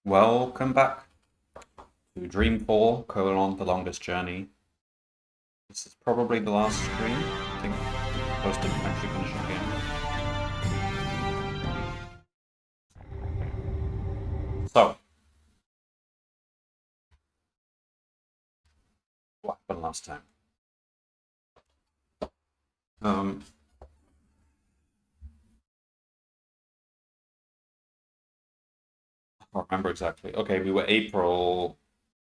Welcome back to Dreamfall, The Longest Journey. This is probably the last stream. I think we're close to actually finishing the game. So, what happened last time? I can't remember exactly. Okay, we were April.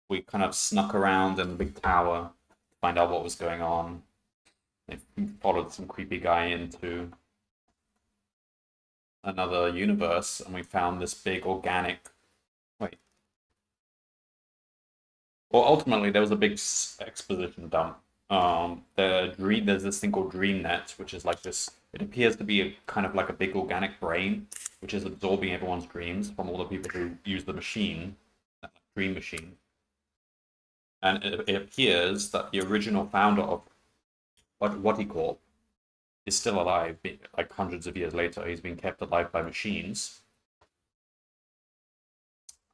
We kind of snuck around in the big tower to find out what was going on. They followed some creepy guy into another universe, and we found this big organic. Wait. Well, ultimately, there was a big exposition dump. There's this thing called DreamNet, which is like this. It appears to be kind of like a big organic brain, which is absorbing everyone's dreams from all the people who use the machine, that dream machine. And it appears that the original founder of what he called is still alive, like hundreds of years later. He's been kept alive by machines,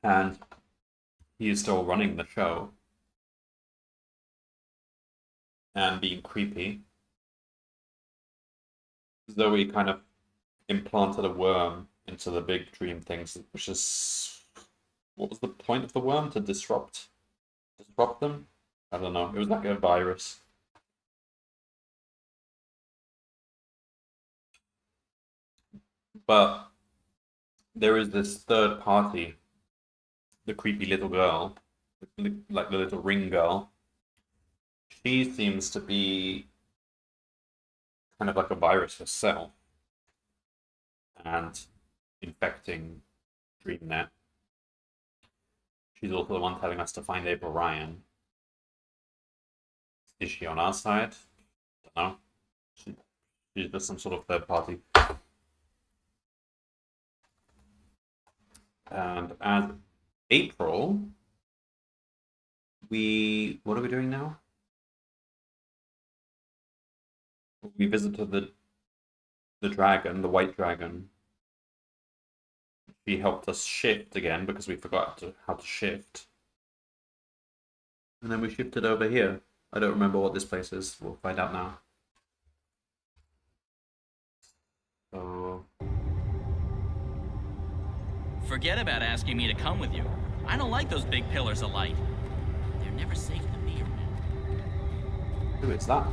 and he is still running the show and being creepy, as though he kind of implanted a worm into the big dream things, which is, what was the point of the worm? To disrupt them? I don't know. It was like a virus. But there is this third party, the creepy little girl, like the little ring girl. She seems to be kind of like a virus herself and infecting DreamNet. She's also the one telling us to find April Ryan. Is she on our side? Don't know. She's just some sort of third party. And as April, what are we doing now? We visited the dragon, the white dragon. She helped us shift again because we forgot how to shift. And then we shifted over here. I don't remember what this place is. We'll find out now. So... Forget about asking me to come with you. I don't like those big pillars of light. They're never safe to be around. Who is that?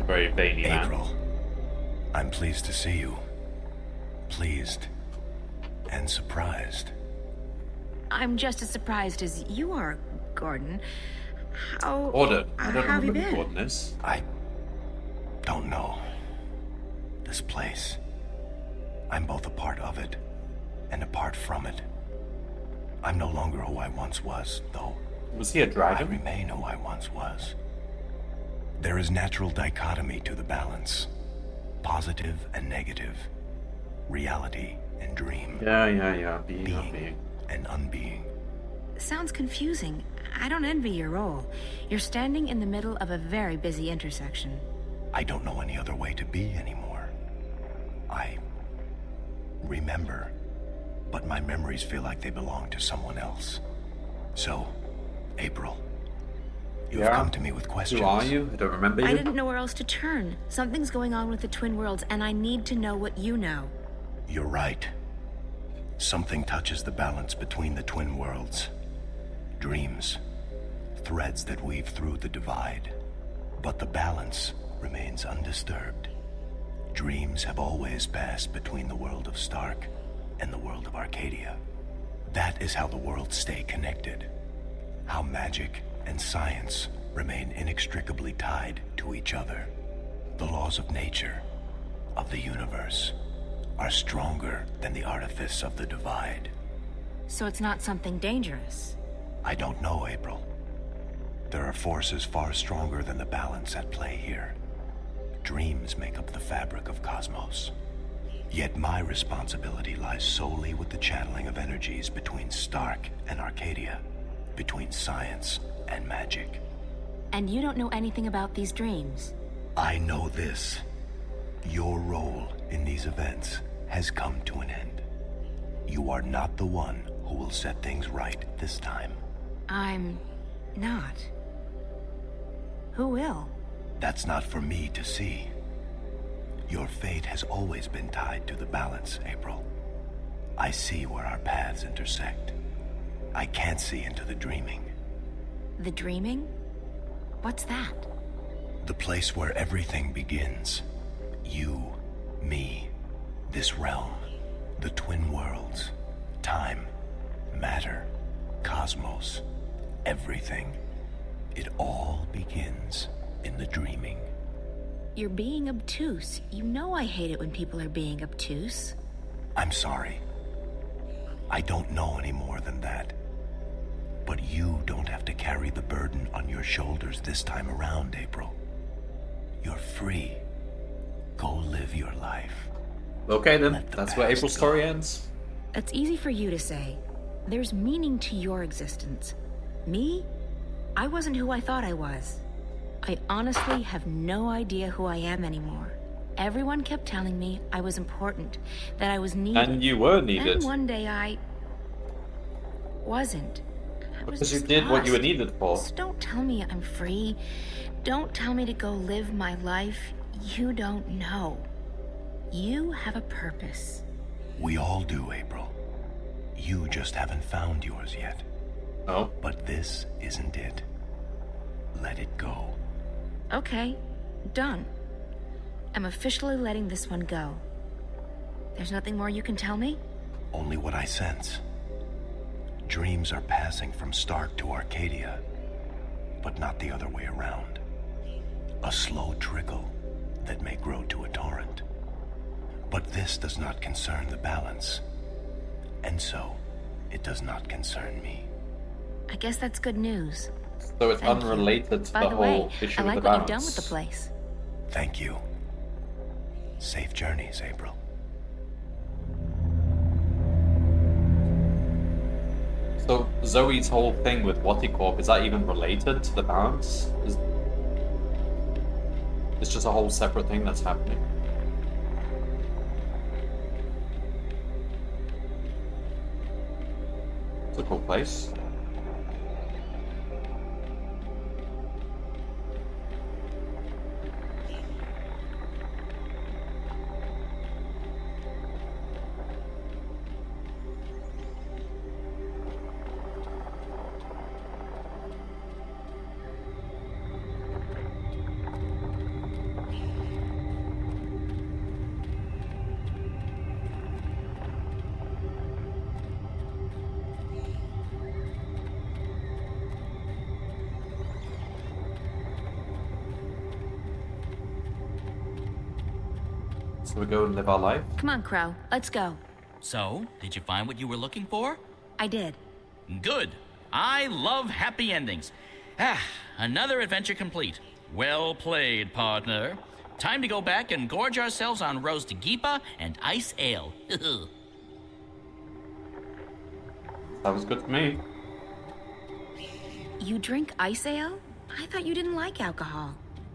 Very veiny man. April, I'm pleased to see you. Pleased and surprised. I'm just as surprised as you are, Gordon. How Gordon. I don't have you remember who been? Gordon is. I don't know. This place. I'm both a part of it and apart from it. I'm no longer who I once was, though. Was he a I dragon? remain who I once was. There is natural dichotomy to the balance. Positive and negative. Reality and dream. Yeah. Being, not Being being. and unbeing. Sounds confusing. I don't envy your role. You're standing in the middle of a very busy intersection. I don't know any other way to be anymore. I remember, but my memories feel like they belong to someone else. So, April, you've Yeah? come to me with questions. Who are you? I don't remember you. I didn't know where else to turn. Something's going on with the Twin Worlds, and I need to know what you know. You're right. Something touches the balance between the twin worlds. Dreams. Threads that weave through the divide. But the balance remains undisturbed. Dreams have always passed between the world of Stark and the world of Arcadia. That is how the worlds stay connected. How magic and science remain inextricably tied to each other. The laws of nature, of the universe, are stronger than the artifice of the divide. So it's not something dangerous. I don't know, April. There are forces far stronger than the balance at play here. Dreams make up the fabric of cosmos. Yet my responsibility lies solely with the channeling of energies between Stark and Arcadia, between science and magic. And you don't know anything about these dreams. I know this. Your role in these events has come to an end. You are not the one who will set things right this time. I'm not. Who will? That's not for me to see. Your fate has always been tied to the balance, April. I see where our paths intersect. I can't see into the dreaming. The dreaming? What's that? The place where everything begins. You, me, this realm, the twin worlds, time, matter, cosmos, everything. It all begins in the dreaming. You're being obtuse. You know I hate it when people are being obtuse. I'm sorry. I don't know any more than that. But you don't have to carry the burden on your shoulders this time around, April. You're free. Go live your life. Okay then, Let the that's where past April's go. story ends. It's easy for you to say. There's meaning to your existence. Me? I wasn't who I thought I was. I honestly have no idea who I am anymore. Everyone kept telling me I was important, that I was needed. And you were needed. Then one day I wasn't. I was Because you just did what you were lost. needed for. So don't tell me I'm free. Don't tell me to go live my life. You don't know. You have a purpose. We all do, April. You just haven't found yours yet. Oh. But this isn't it. Let it go. Okay, done. I'm officially letting this one go. There's nothing more you can tell me? Only what I sense. Dreams are passing from Stark to Arcadia, but not the other way around. A slow trickle that may grow to a torrent. But this does not concern the balance, and so it does not concern me. I guess that's good news. So it's Thank you. unrelated to By the the whole way, issue I with like the what balance. you've done with the place. Thank you. Safe journeys, April. So Zoe's whole thing with Waticorp, is that even related to the balance? It's just a whole separate thing that's happening. It's a cool place. So we go and live our life. Come on, Crow. Let's go. So, did you find what you were looking for? I did. Good. I love happy endings. Ah, another adventure complete. Well played, partner. Time to go back and gorge ourselves on roast gipa and ice ale. That was good for me. You drink ice ale? I thought you didn't like alcohol.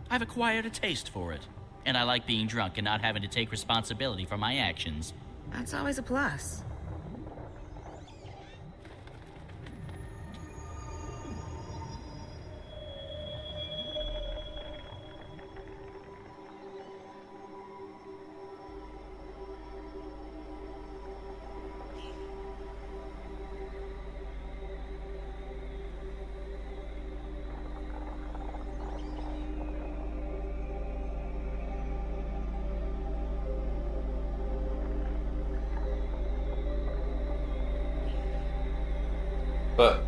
I've acquired a taste for it. And I like being drunk and not having to take responsibility for my actions. That's always a plus. But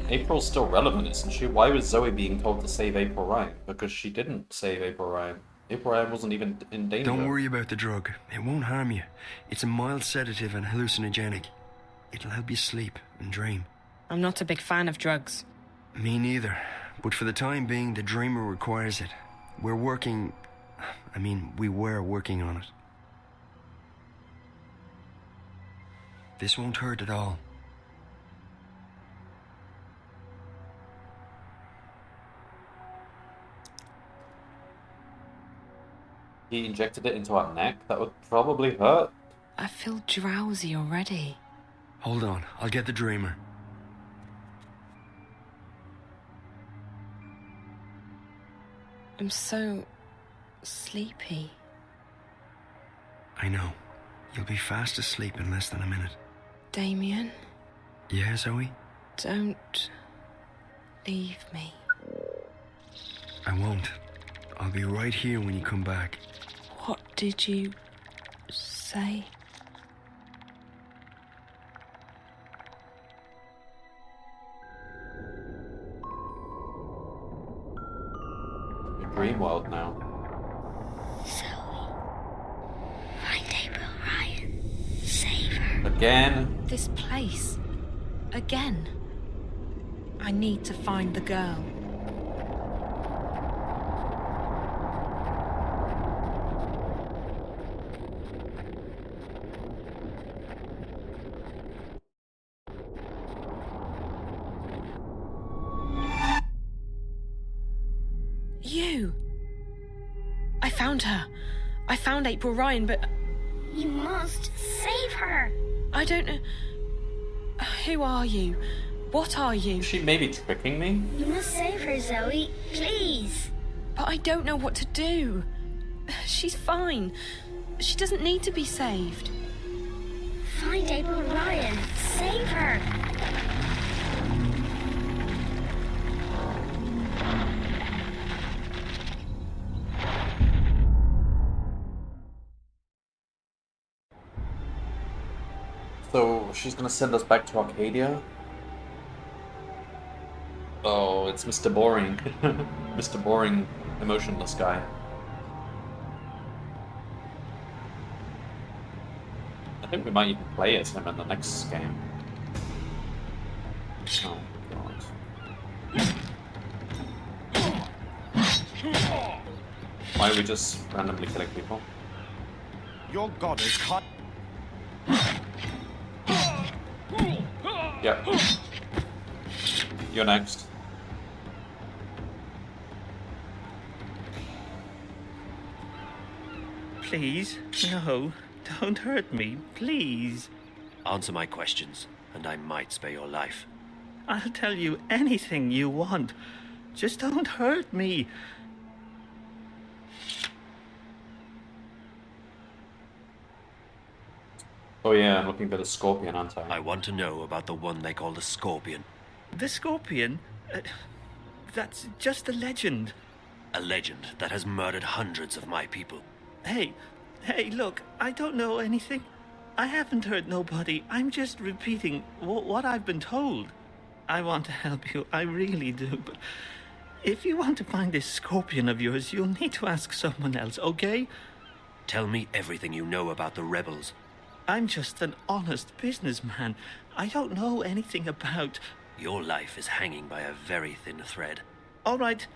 April's still relevant, isn't she? Why was Zoe being told to save April Ryan? Because she didn't save April Ryan. April Ryan wasn't even in danger. Don't worry about the drug. It won't harm you. It's a mild sedative and hallucinogenic. It'll help you sleep and dream. I'm not a big fan of drugs. Me neither. But for the time being, the dreamer requires it. We were working on it. This won't hurt at all. He injected it into her neck? That would probably hurt. I feel drowsy already. Hold on, I'll get the dreamer. I'm so sleepy. I know. You'll be fast asleep in less than a minute. Damien, Yeah, Zoe? don't leave me. I won't. I'll be right here when you come back. What did you say? Dream world now. Zoe. Find April Ryan. Save her. Again? This place. Again. I need to find the girl. You. I found her. I found April Ryan, but You must save her. I don't know. Who are you? What are you? Is she maybe tricking me? You must save her, Zoe. Please. But I don't know what to do. She's fine. She doesn't need to be saved. Find April Ryan. Save her. So she's gonna send us back to Arcadia? Oh, it's Mr. Boring. Mr. Boring, emotionless guy. I think we might even play as him in the next game. Oh, God. Why are we just randomly killing people? Your god is caught. Yep. You're next. Please, no, don't hurt me, please. Answer my questions, and I might spare your life. I'll tell you anything you want. Just don't hurt me. Oh yeah, I'm looking for the Scorpion, aren't I? I want to know about the one they call the Scorpion. The Scorpion? That's just a legend. A legend that has murdered hundreds of my people. Hey, look, I don't know anything. I haven't hurt nobody. I'm just repeating what I've been told. I want to help you, I really do, but if you want to find this Scorpion of yours, you'll need to ask someone else, okay? Tell me everything you know about the rebels. I'm just an honest businessman. I don't know anything about... Your life is hanging by a very thin thread. All right.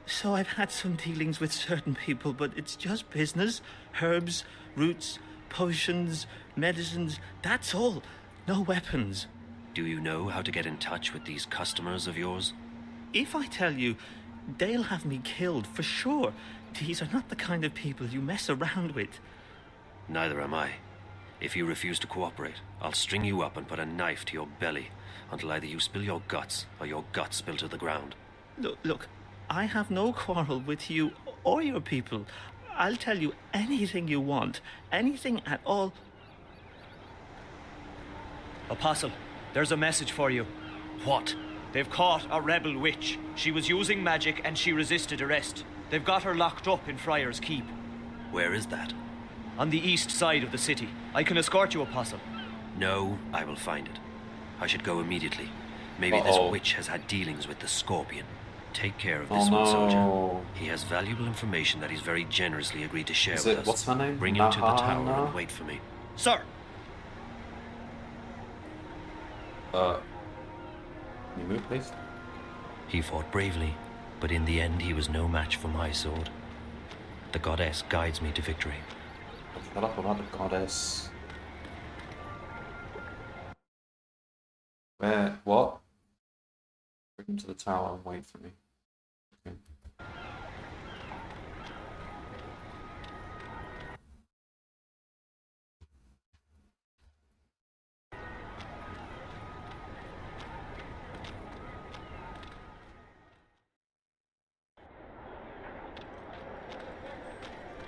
So I've had some dealings with certain people, but it's just business. Herbs, roots, potions, medicines, that's all. No weapons. Do you know how to get in touch with these customers of yours? If I tell you, they'll have me killed for sure. These are not the kind of people you mess around with. Neither am I. If you refuse to cooperate, I'll string you up and put a knife to your belly until either you spill your guts or your guts spill to the ground. Look, I have no quarrel with you or your people. I'll tell you anything you want, anything at all. Apostle, there's a message for you. What? They've caught a rebel witch. She was using magic and she resisted arrest. They've got her locked up in Friar's Keep. Where is that? On the east side of the city. I can escort you, Apostle. No, I will find it. I should go immediately. Maybe this witch has had dealings with the Scorpion. Take care of this one, soldier. He has valuable information that he's very generously agreed to share with us. What's her name? Bring him to the tower and wait for me. Sir! Can you move, please? He fought bravely, but in the end he was no match for my sword. The goddess guides me to victory. Shut up about the goddess. Where? What? Bring him to the tower and wait for me. Okay.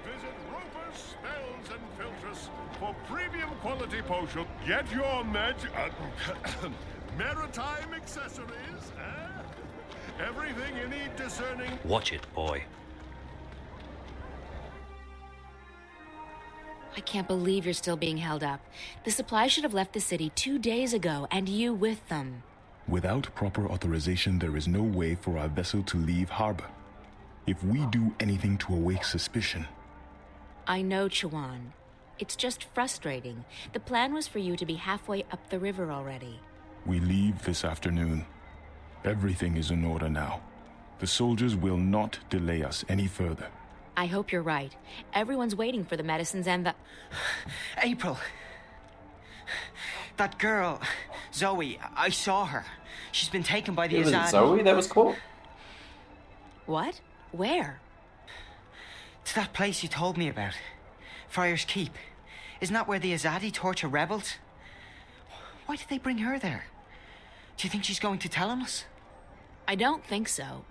Visit Roper's Spells and Filters for premium quality potion. Get your maritime accessories, everything you need discerning. Watch it, boy. I can't believe you're still being held up. The supplies should have left the city 2 days ago, and you with them. Without proper authorization, there is no way for our vessel to leave harbor. If we do anything to awake suspicion... I know, Chuan. It's just frustrating. The plan was for you to be halfway up the river already. We leave this afternoon. Everything is in order now. The soldiers will not delay us any further. I hope you're right. Everyone's waiting for the medicines and the... April. That girl, Zoe, I saw her. She's been taken by the It was Azadi. Zoe that was caught? What? Where? To that place you told me about. Friar's Keep. Isn't that where the Azadi torture rebels? Why did they bring her there? Do you think she's going to tell on us? I don't think so.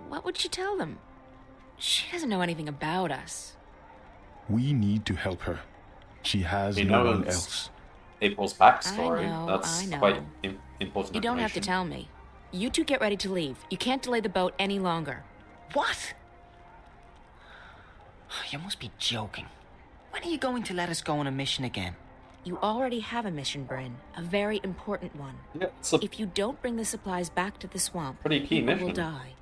What would she tell them? She doesn't know anything about us. We need to help her. She has You no know, one it's- else. April's backstory. I know, That's I know. quite important. You don't have to information. tell me. You two get ready to leave. You can't delay the boat any longer. What? You must be joking. When are you going to let us go on a mission again? You already have a mission, Bryn. A very important one. Yeah, it's a If you don't bring the supplies back to the swamp, pretty key people mission. will die.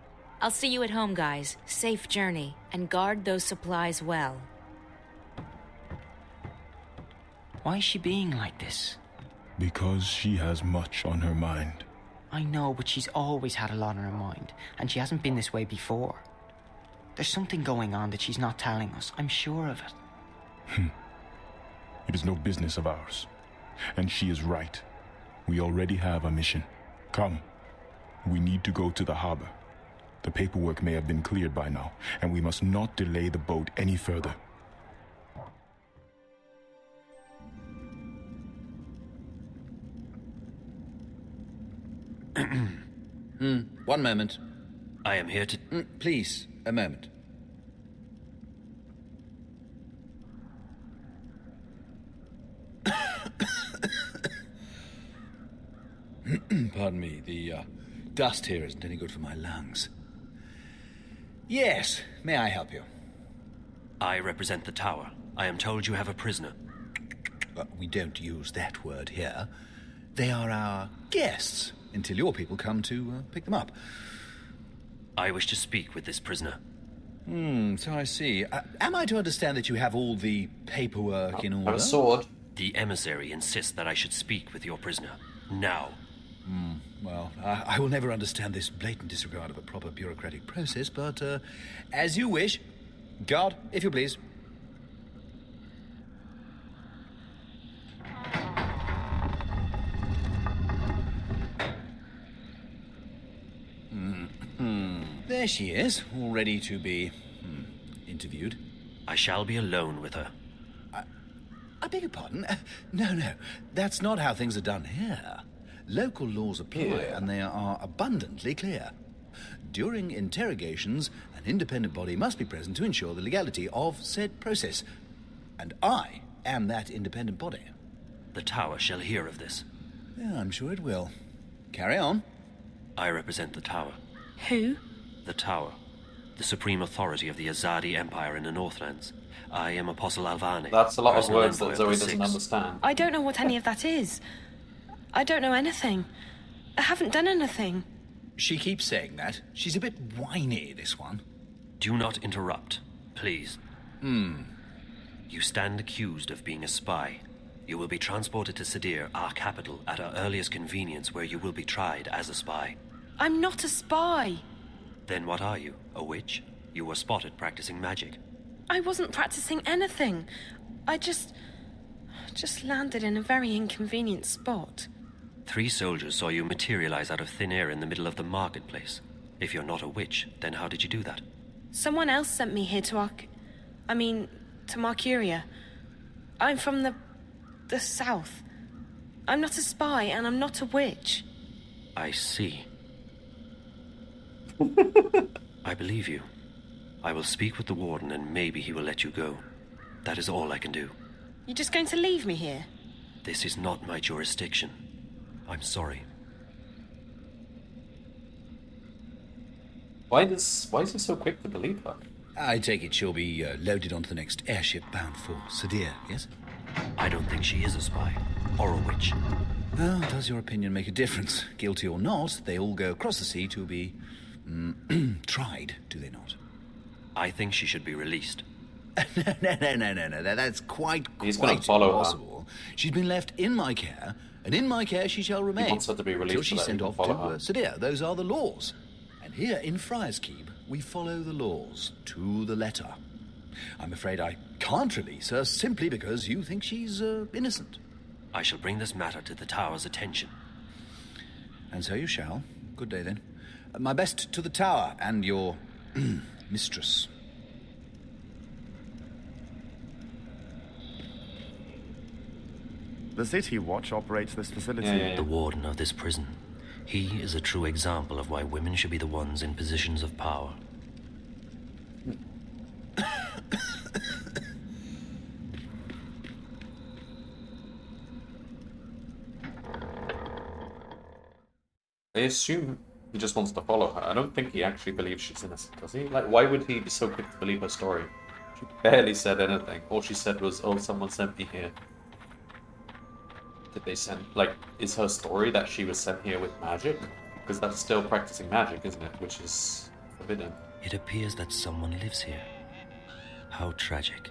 I'll see you at home, guys. Safe journey, and guard those supplies well. Why is she being like this? Because she has much on her mind. I know, but she's always had a lot on her mind, and she hasn't been this way before. There's something going on that she's not telling us. I'm sure of it. It is no business of ours. And she is right. We already have a mission. Come. We need to go to the harbor. The paperwork may have been cleared by now, and we must not delay the boat any further. One moment. I am here to... Please, a moment. Pardon me, the dust here isn't any good for my lungs. Yes, may I help you? I represent the tower. I am told you have a prisoner. We don't use that word here. They are our guests until your people come to pick them up. I wish to speak with this prisoner. So I see. Am I to understand that you have all the paperwork in order? Have a sword. The emissary insists that I should speak with your prisoner. Now. Well, I will never understand this blatant disregard of a proper bureaucratic process, but as you wish. Guard, if you please. There she is, all ready to be interviewed. I shall be alone with her. I beg your pardon? No, that's not how things are done here. Local laws apply, and they are abundantly clear. During interrogations, an independent body must be present to ensure the legality of said process. And I am that independent body. The tower shall hear of this. Yeah, I'm sure it will. Carry on. I represent the tower. Who? The tower. The supreme authority of the Azadi Empire in the Northlands. I am Apostle Alvane. That's a lot of personal words envoy that of Zoe the doesn't Six. understand. I don't know what any of that is. I don't know anything. I haven't done anything. She keeps saying that. She's a bit whiny, this one. Do not interrupt, please. You stand accused of being a spy. You will be transported to Sadir, our capital, at our earliest convenience, where you will be tried as a spy. I'm not a spy. Then what are you? A witch? You were spotted practicing magic. I wasn't practicing anything. I just landed in a very inconvenient spot. 3 soldiers saw you materialize out of thin air in the middle of the marketplace. If you're not a witch, then how did you do that? Someone else sent me here to Marcuria. I'm from the south. I'm not a spy, and I'm not a witch. I see. I believe you. I will speak with the warden, and maybe he will let you go. That is all I can do. You're just going to leave me here? This is not my jurisdiction. I'm sorry. Why is he so quick to believe her? I take it she'll be loaded onto the next airship bound for Sadir, yes? I don't think she is a spy. Or a witch. Well, does your opinion make a difference? Guilty or not, they all go across the sea to be tried, do they not? I think she should be released. No. That's quite gonna follow her. impossible. She's been left in my care, and in my care she shall remain. He wants her to be released till she's so that he sent can off follow to her. Sadir. Those are the laws. And here in Friar's Keep, we follow the laws to the letter. I'm afraid I can't release her simply because you think she's innocent. I shall bring this matter to the tower's attention. And so you shall. Good day, then. My best to the tower and your mistress. The City Watch operates this facility. The warden of this prison. He is a true example of why women should be the ones in positions of power. I assume he just wants to follow her. I don't think he actually believes she's innocent, does he? Like, why would he be so quick to believe her story? She barely said anything. All she said was, "Oh, someone sent me here." Did they send... Like, is her story that she was sent here with magic? Because that's still practicing magic, isn't it? Which is forbidden. It appears that someone lives here. How tragic.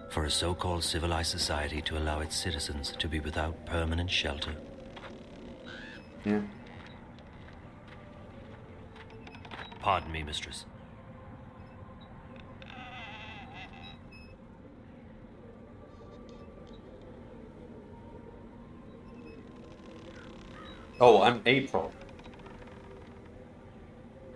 For a so-called civilized society to allow its citizens to be without permanent shelter. Yeah. Pardon me, mistress. Oh, I'm April.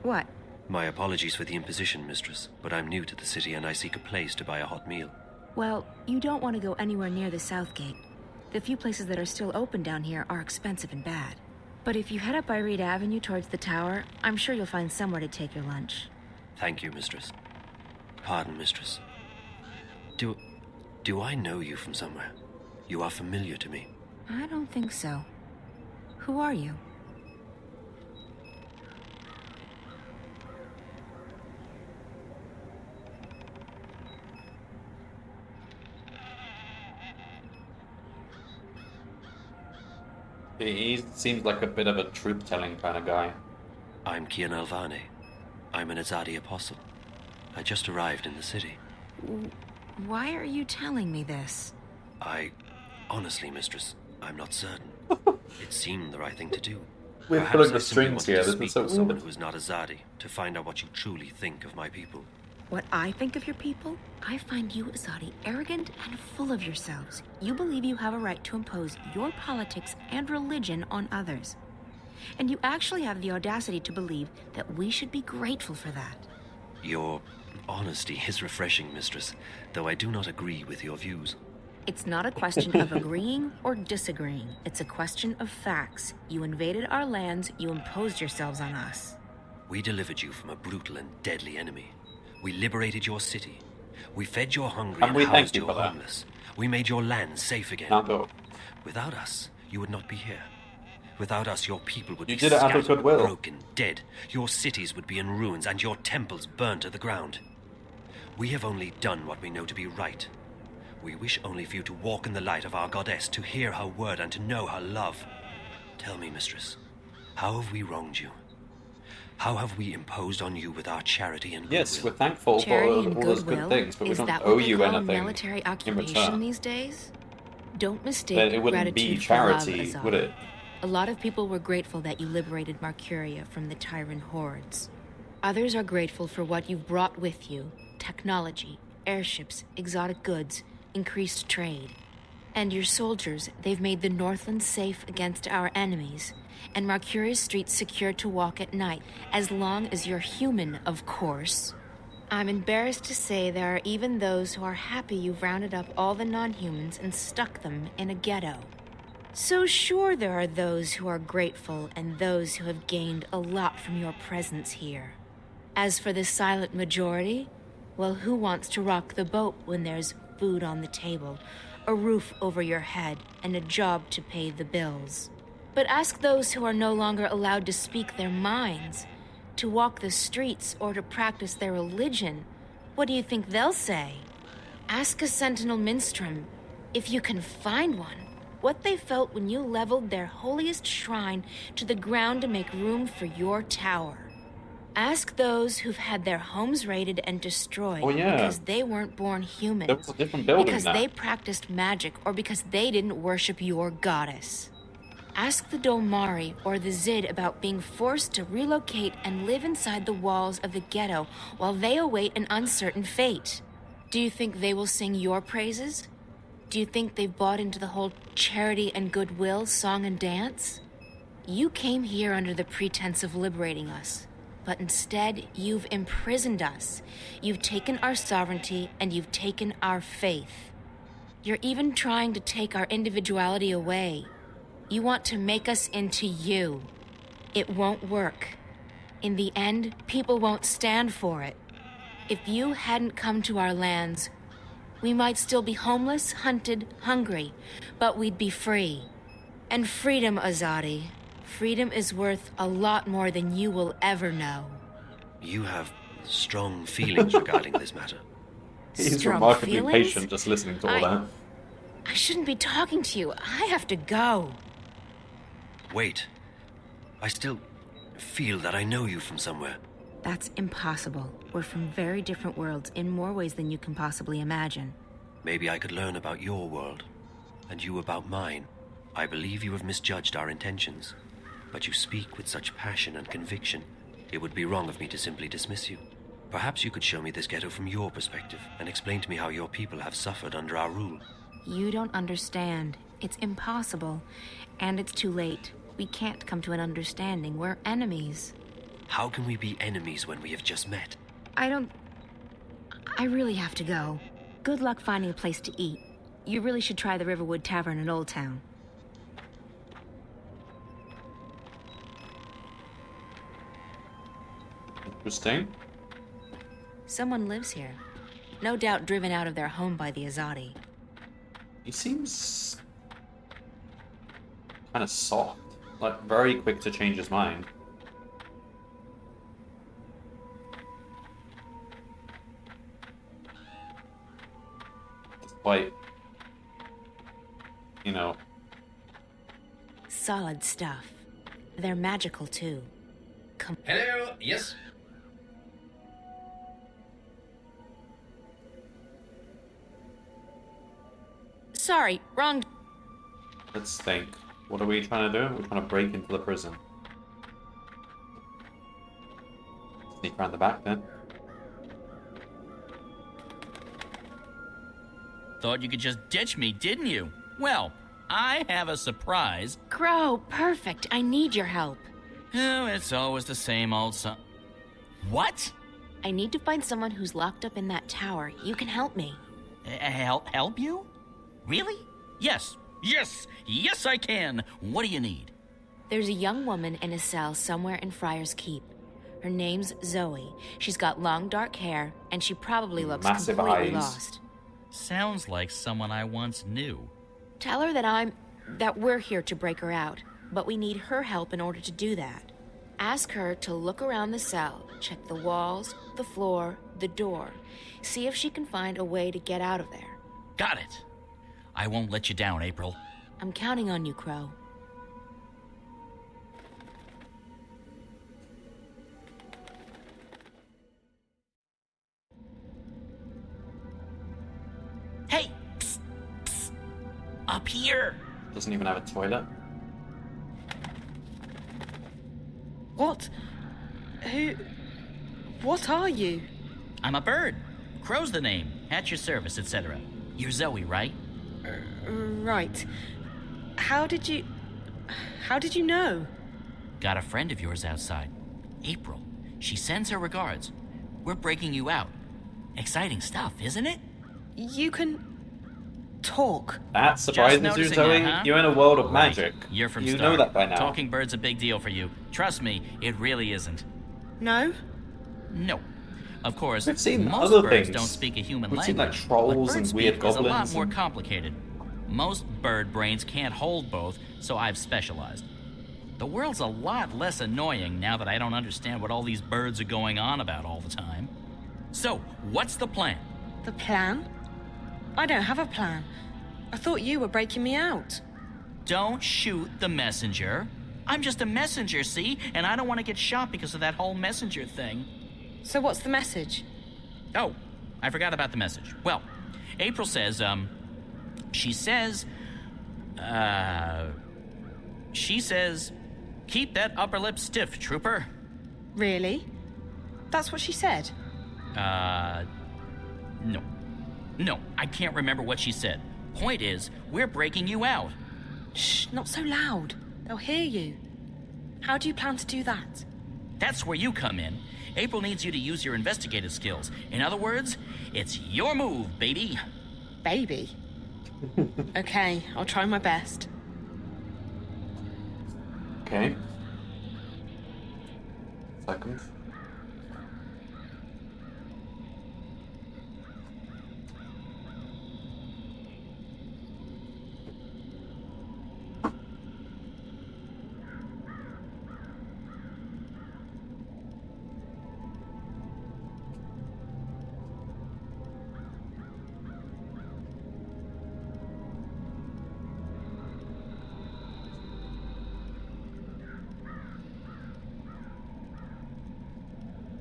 What? My apologies for the imposition, mistress, but I'm new to the city and I seek a place to buy a hot meal. Well, you don't want to go anywhere near the South Gate. The few places that are still open down here are expensive and bad. But if you head up Reed Avenue towards the tower, I'm sure you'll find somewhere to take your lunch. Thank you, mistress. Pardon, mistress. Do I know you from somewhere? You are familiar to me. I don't think so. Who are you? He seems like a bit of a truth-telling kind of guy. I'm Kian Alvane. I'm an Azadi apostle. I just arrived in the city. Why are you telling me this? Honestly, mistress, I'm not certain. It seemed the right thing to do. We're Perhaps pulling I the simply strings wanted here. to This is speak so with someone weird. who is not Azadi to find out what you truly think of my people. What I think of your people? I find you, Azadi, arrogant and full of yourselves. You believe you have a right to impose your politics and religion on others. And you actually have the audacity to believe that we should be grateful for that. Your honesty is refreshing, mistress, though I do not agree with your views. It's not a question of agreeing or disagreeing. It's a question of facts. You invaded our lands, you imposed yourselves on us. We delivered you from a brutal and deadly enemy. We liberated your city. We fed your hungry and we thank housed you your for that. homeless. We made your land safe again. Now go. Without us, you would not be here. Without us, your people would You be did it out of scattered, goodwill. broken, dead. Your cities would be in ruins and your temples burned to the ground. We have only done what we know to be right. We wish only for you to walk in the light of our goddess, to hear her word and to know her love. Tell me, mistress, how have we wronged you? How have we imposed on you with our charity and goodwill? Yes, we're thankful Charity for and all those good goodwill? things, but we Is don't that owe what they you call anything military in occupation return. these days? Don't mistake Then it wouldn't gratitude be for love, charity, Azad. would it? A lot of people were grateful that you liberated Marcuria from the Tyrant hordes. Others are grateful for what you've brought with you: technology, airships, exotic goods, increased trade. And your soldiers, they've made the Northland safe against our enemies, and Marcuria's streets secure to walk at night, as long as you're human, of course. I'm embarrassed to say there are even those who are happy you've rounded up all the non-humans and stuck them in a ghetto. So sure, there are those who are grateful and those who have gained a lot from your presence here. As for the silent majority, well, who wants to rock the boat when there's food on the table, a roof over your head, and a job to pay the bills? But ask those who are no longer allowed to speak their minds, to walk the streets, or to practice their religion. What do you think they'll say? Ask a Sentinel Minstrom, if you can find one, what they felt when you leveled their holiest shrine to the ground to make room for your tower. Ask those who've had their homes raided and destroyed because they weren't born human, There was a different building because now. they practiced magic, or because they didn't worship your goddess. Ask the Dolmari or the Zid about being forced to relocate and live inside the walls of the ghetto while they await an uncertain fate. Do you think they will sing your praises? Do you think they've bought into the whole charity and goodwill song and dance? You came here under the pretense of liberating us, but instead you've imprisoned us. You've taken our sovereignty and you've taken our faith. You're even trying to take our individuality away. You want to make us into you. It won't work. In the end, people won't stand for it. If you hadn't come to our lands, we might still be homeless, hunted, hungry, but we'd be free. And freedom, Azadi, freedom is worth a lot more than you will ever know. You have strong feelings regarding this matter. He's Strong remarkably feelings? patient just listening to all that. I shouldn't be talking to you. I have to go. Wait. I still feel that I know you from somewhere. That's impossible. We're from very different worlds in more ways than you can possibly imagine. Maybe I could learn about your world, and you about mine. I believe you have misjudged our intentions, but you speak with such passion and conviction. It would be wrong of me to simply dismiss you. Perhaps you could show me this ghetto from your perspective, and explain to me how your people have suffered under our rule. You don't understand. It's impossible. And it's too late. We can't come to an understanding. We're enemies. How can we be enemies when we have just met? I really have to go. Good luck finding a place to eat. You really should try the Riverwood Tavern in Old Town. Interesting. Someone lives here. No doubt driven out of their home by the Azadi. He seems kind of soft, like very quick to change his mind. Despite, you know. Solid stuff. They're magical too. Hello, yes? Sorry, wrong. Let's think. What are we trying to do? We're trying to break into the prison. Sneak around the back then. Thought you could just ditch me, didn't you? Well, I have a surprise. Crow, perfect. I need your help. Oh, it's always the same old What? I need to find someone who's locked up in that tower. You can help me. Help you? Really? Yes, I can. What do you need? There's a young woman in a cell somewhere in Friar's Keep. Her name's Zoe. She's got long dark hair, and she probably looks massive completely eyes. lost. Sounds like someone I once knew. Tell her that we're here to break her out, but we need her help in order to do that. Ask her to look around the cell, check the walls, the floor, the door. See if she can find a way to get out of there. Got it. I won't let you down, April. I'm counting on you, Crow. Hey! Psst, psst. Up here! Doesn't even have a toilet. What? Who? What are you? I'm a bird. Crow's the name. At your service, etc. You're Zoe, right? Right. How did you know? Got a friend of yours outside. April. She sends her regards. We're breaking you out. Exciting stuff, isn't it? You can talk. That surprises you, noticing Zoe. that, huh? You're in a world of Right. magic. You're from You Star. know that by now. Talking bird's a big deal for you. Trust me, it really isn't. No? No. Of course, We've seen most other birds things. don't speak a human We've language. seen, like, trolls but bird and weird speak is a lot goblins more and- complicated. Most bird brains can't hold both, so I've specialized. The world's a lot less annoying now that I don't understand what all these birds are going on about all the time. So, what's the plan? The plan? I don't have a plan. I thought you were breaking me out. Don't shoot the messenger. I'm just a messenger, see? And I don't want to get shot because of that whole messenger thing. So what's the message? Oh, I forgot about the message. Well, April says, she says, keep that upper lip stiff, trooper. Really? That's what she said? No. No, I can't remember what she said. Point is, we're breaking you out. Shh, not so loud. They'll hear you. How do you plan to do that? That's where you come in. April needs you to use your investigative skills. In other words, it's your move, baby. Baby? Okay, I'll try my best. Okay. Second.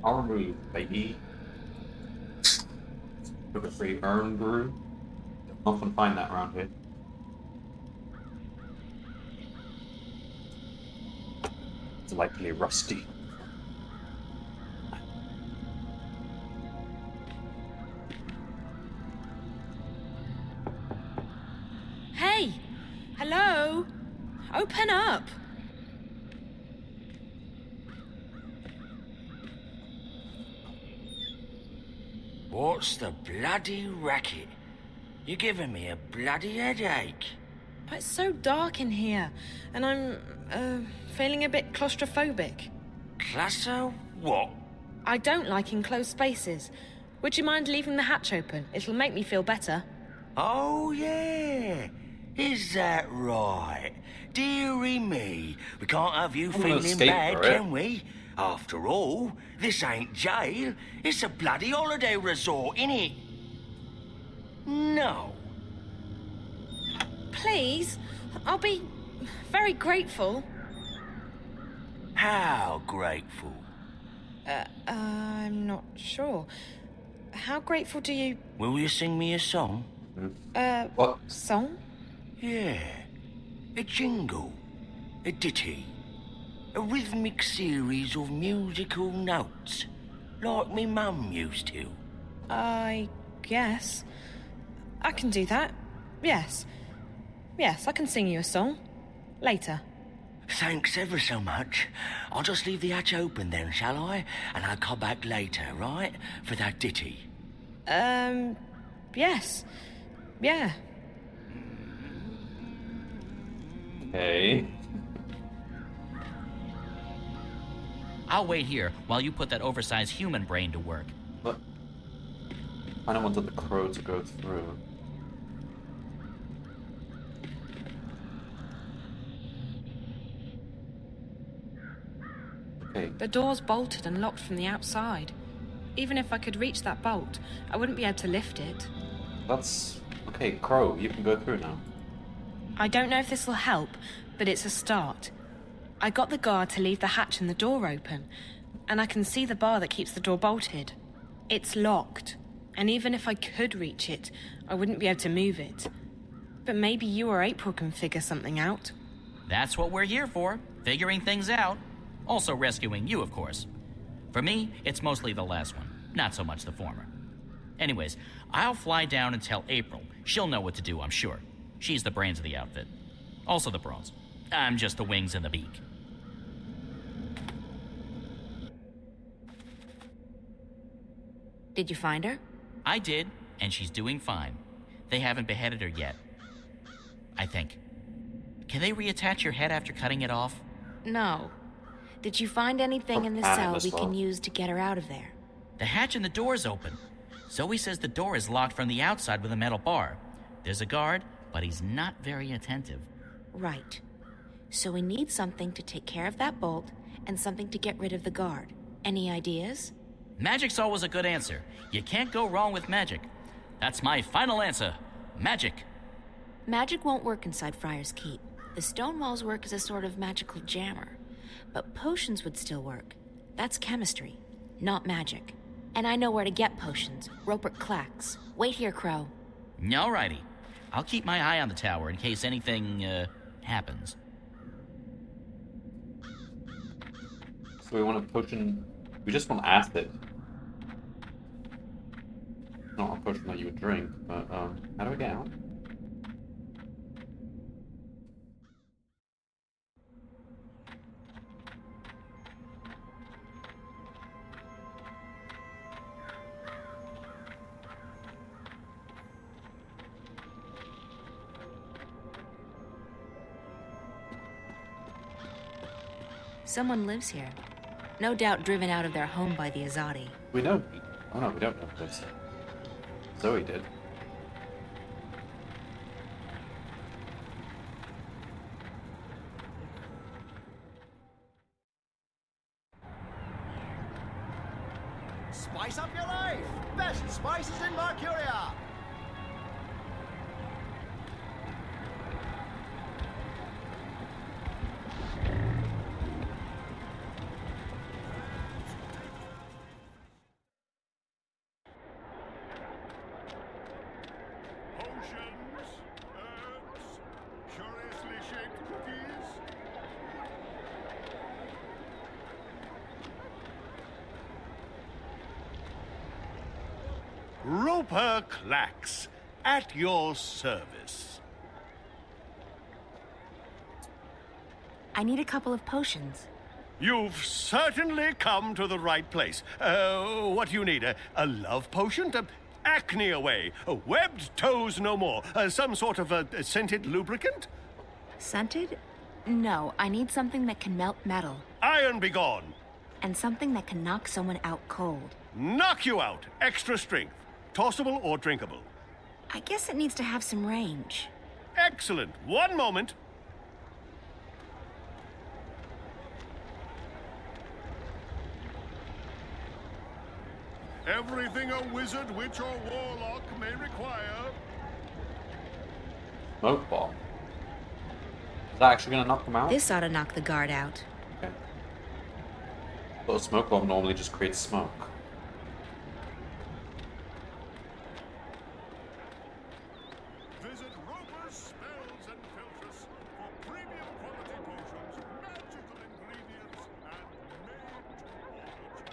Our move, baby. Sugar-free urn brew. Don't often find that around here. It's likely rusty. Hey! Hello? Open up! What's the bloody racket? You're giving me a bloody headache. It's so dark in here, and I'm, feeling a bit claustrophobic. Classo what? I don't like enclosed spaces. Would you mind leaving the hatch open? It'll make me feel better. Oh, yeah. Is that right? Dearie me. We can't have you feeling bad, can we? After all, this ain't jail. It's a bloody holiday resort, innit? No. Please, I'll be very grateful. How grateful? I'm not sure. How grateful do you... Will you sing me a song? What? Song? Yeah. A jingle. A ditty. A rhythmic series of musical notes. Like me mum used to. I guess. I can do that. Yes. Yes, I can sing you a song. Later. Thanks ever so much. I'll just leave the hatch open then, shall I? And I'll come back later, right? For that ditty. Yes. Yeah. Okay. I'll wait here while you put that oversized human brain to work. But I don't want the crow to go through. Okay. The door's bolted and locked from the outside. Even if I could reach that bolt, I wouldn't be able to lift it. That's... Okay, Crow, you can go through now. I don't know if this will help, but it's a start. I got the guard to leave the hatch and the door open, and I can see the bar that keeps the door bolted. It's locked. And even if I could reach it, I wouldn't be able to move it. But maybe you or April can figure something out. That's what we're here for, figuring things out. Also rescuing you, of course. For me, it's mostly the last one, not so much the former. Anyways, I'll fly down and tell April. She'll know what to do, I'm sure. She's the brains of the outfit. Also the brains. I'm just the wings and the beak. Did you find her? I did, and she's doing fine. They haven't beheaded her yet. I think. Can they reattach your head after cutting it off? No. Did you find anything in the cell we can use to get her out of there? The hatch in the door's open. Zoe says the door is locked from the outside with a metal bar. There's a guard, but he's not very attentive. Right. So we need something to take care of that bolt and something to get rid of the guard. Any ideas? Magic's always a good answer. You can't go wrong with magic. That's my final answer. Magic. Magic won't work inside Friar's Keep. The stone walls work as a sort of magical jammer. But potions would still work. That's chemistry, not magic. And I know where to get potions. Rupert Clacks. Wait here, Crow. Alrighty. I'll keep my eye on the tower in case anything, happens. So we want a potion... We just want acid. Not a potion that you would drink, but, how do we get out? Someone lives here. No doubt driven out of their home by the Azadi. We know. Oh no, we don't know this. Zoe did. Spice up your life! Best spices in Mercuria! Roper Clacks, at your service. I need a couple of potions. You've certainly come to the right place. What do you need? A love potion? Acne away. Webbed toes no more. Some sort of a scented lubricant? Scented? No, I need something that can melt metal. Iron be gone. And something that can knock someone out cold. Knock you out. Extra strength. Tossable or drinkable? I guess it needs to have some range. Excellent. One moment. Everything a wizard, witch, or warlock may require. Smoke bomb. Is that actually going to knock them out? This ought to knock the guard out. Okay. Well, a smoke bomb normally just creates smoke. Visit Roper's Spells and Filters for premium quality potions, magical ingredients, and made to order.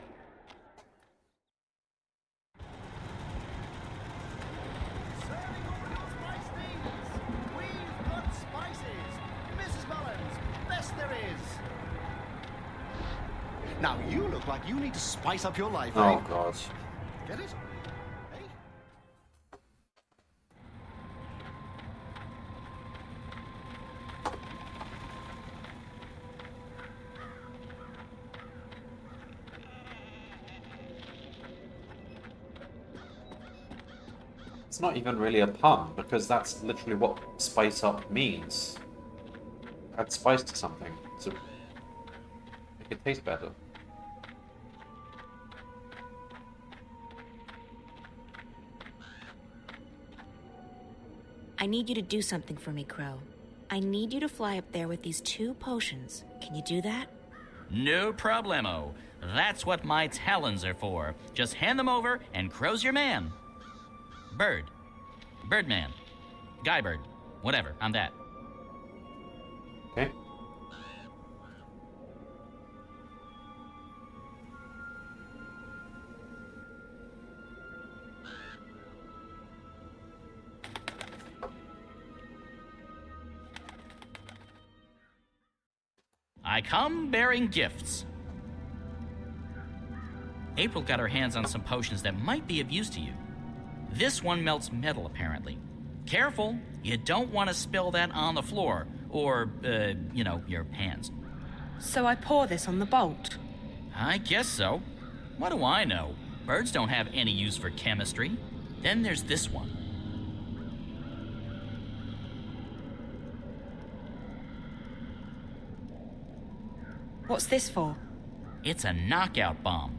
Serving your real spice needs. We've got spices. Mrs. Mullins, best there is. Now you look like you need to spice up your life, Oh, eh? God. Get it? Hey? It's not even really a pun, because that's literally what spice up means. Add spice to something to make it taste better. I need you to do something for me, Crow. I need you to fly up there with these 2 potions. Can you do that? No problemo. That's what my talons are for. Just hand them over and Crow's your man. Bird. Birdman. Guy Bird. Whatever, I'm that. Okay. I come bearing gifts. April got her hands on some potions that might be of use to you. This one melts metal, apparently. Careful, you don't want to spill that on the floor, or, your hands. So I pour this on the bolt? I guess so. What do I know? Birds don't have any use for chemistry. Then there's this one. What's this for? It's a knockout bomb.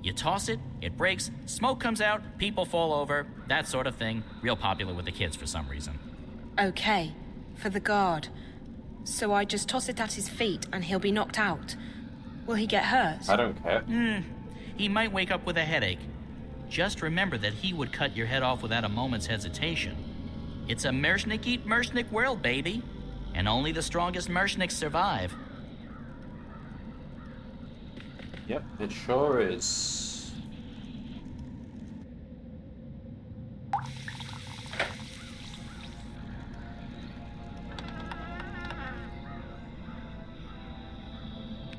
You toss it, it breaks, smoke comes out, people fall over, that sort of thing. Real popular with the kids for some reason. Okay, for the guard. So I just toss it at his feet and he'll be knocked out. Will he get hurt? I don't care. He might wake up with a headache. Just remember that he would cut your head off without a moment's hesitation. It's a Mershnik eat Mershnik world, baby. And only the strongest Mershniks survive. Yep, it sure is.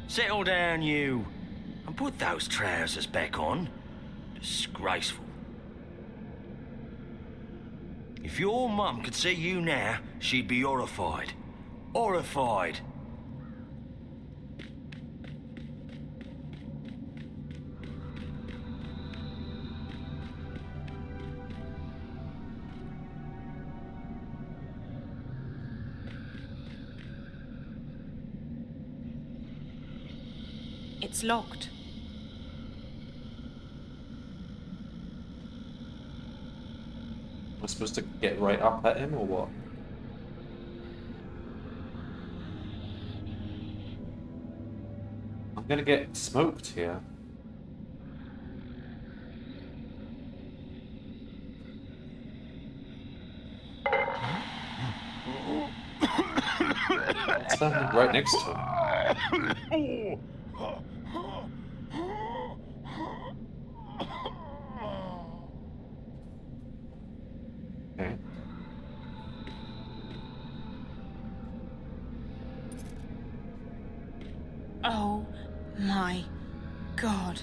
Settle down, you. And put those trousers back on. Disgraceful. If your mum could see you now, she'd be horrified. Horrified. It's locked. Am I supposed to get right up at him or what? I'm gonna get smoked here. Standing right next to him. Okay. Oh my God.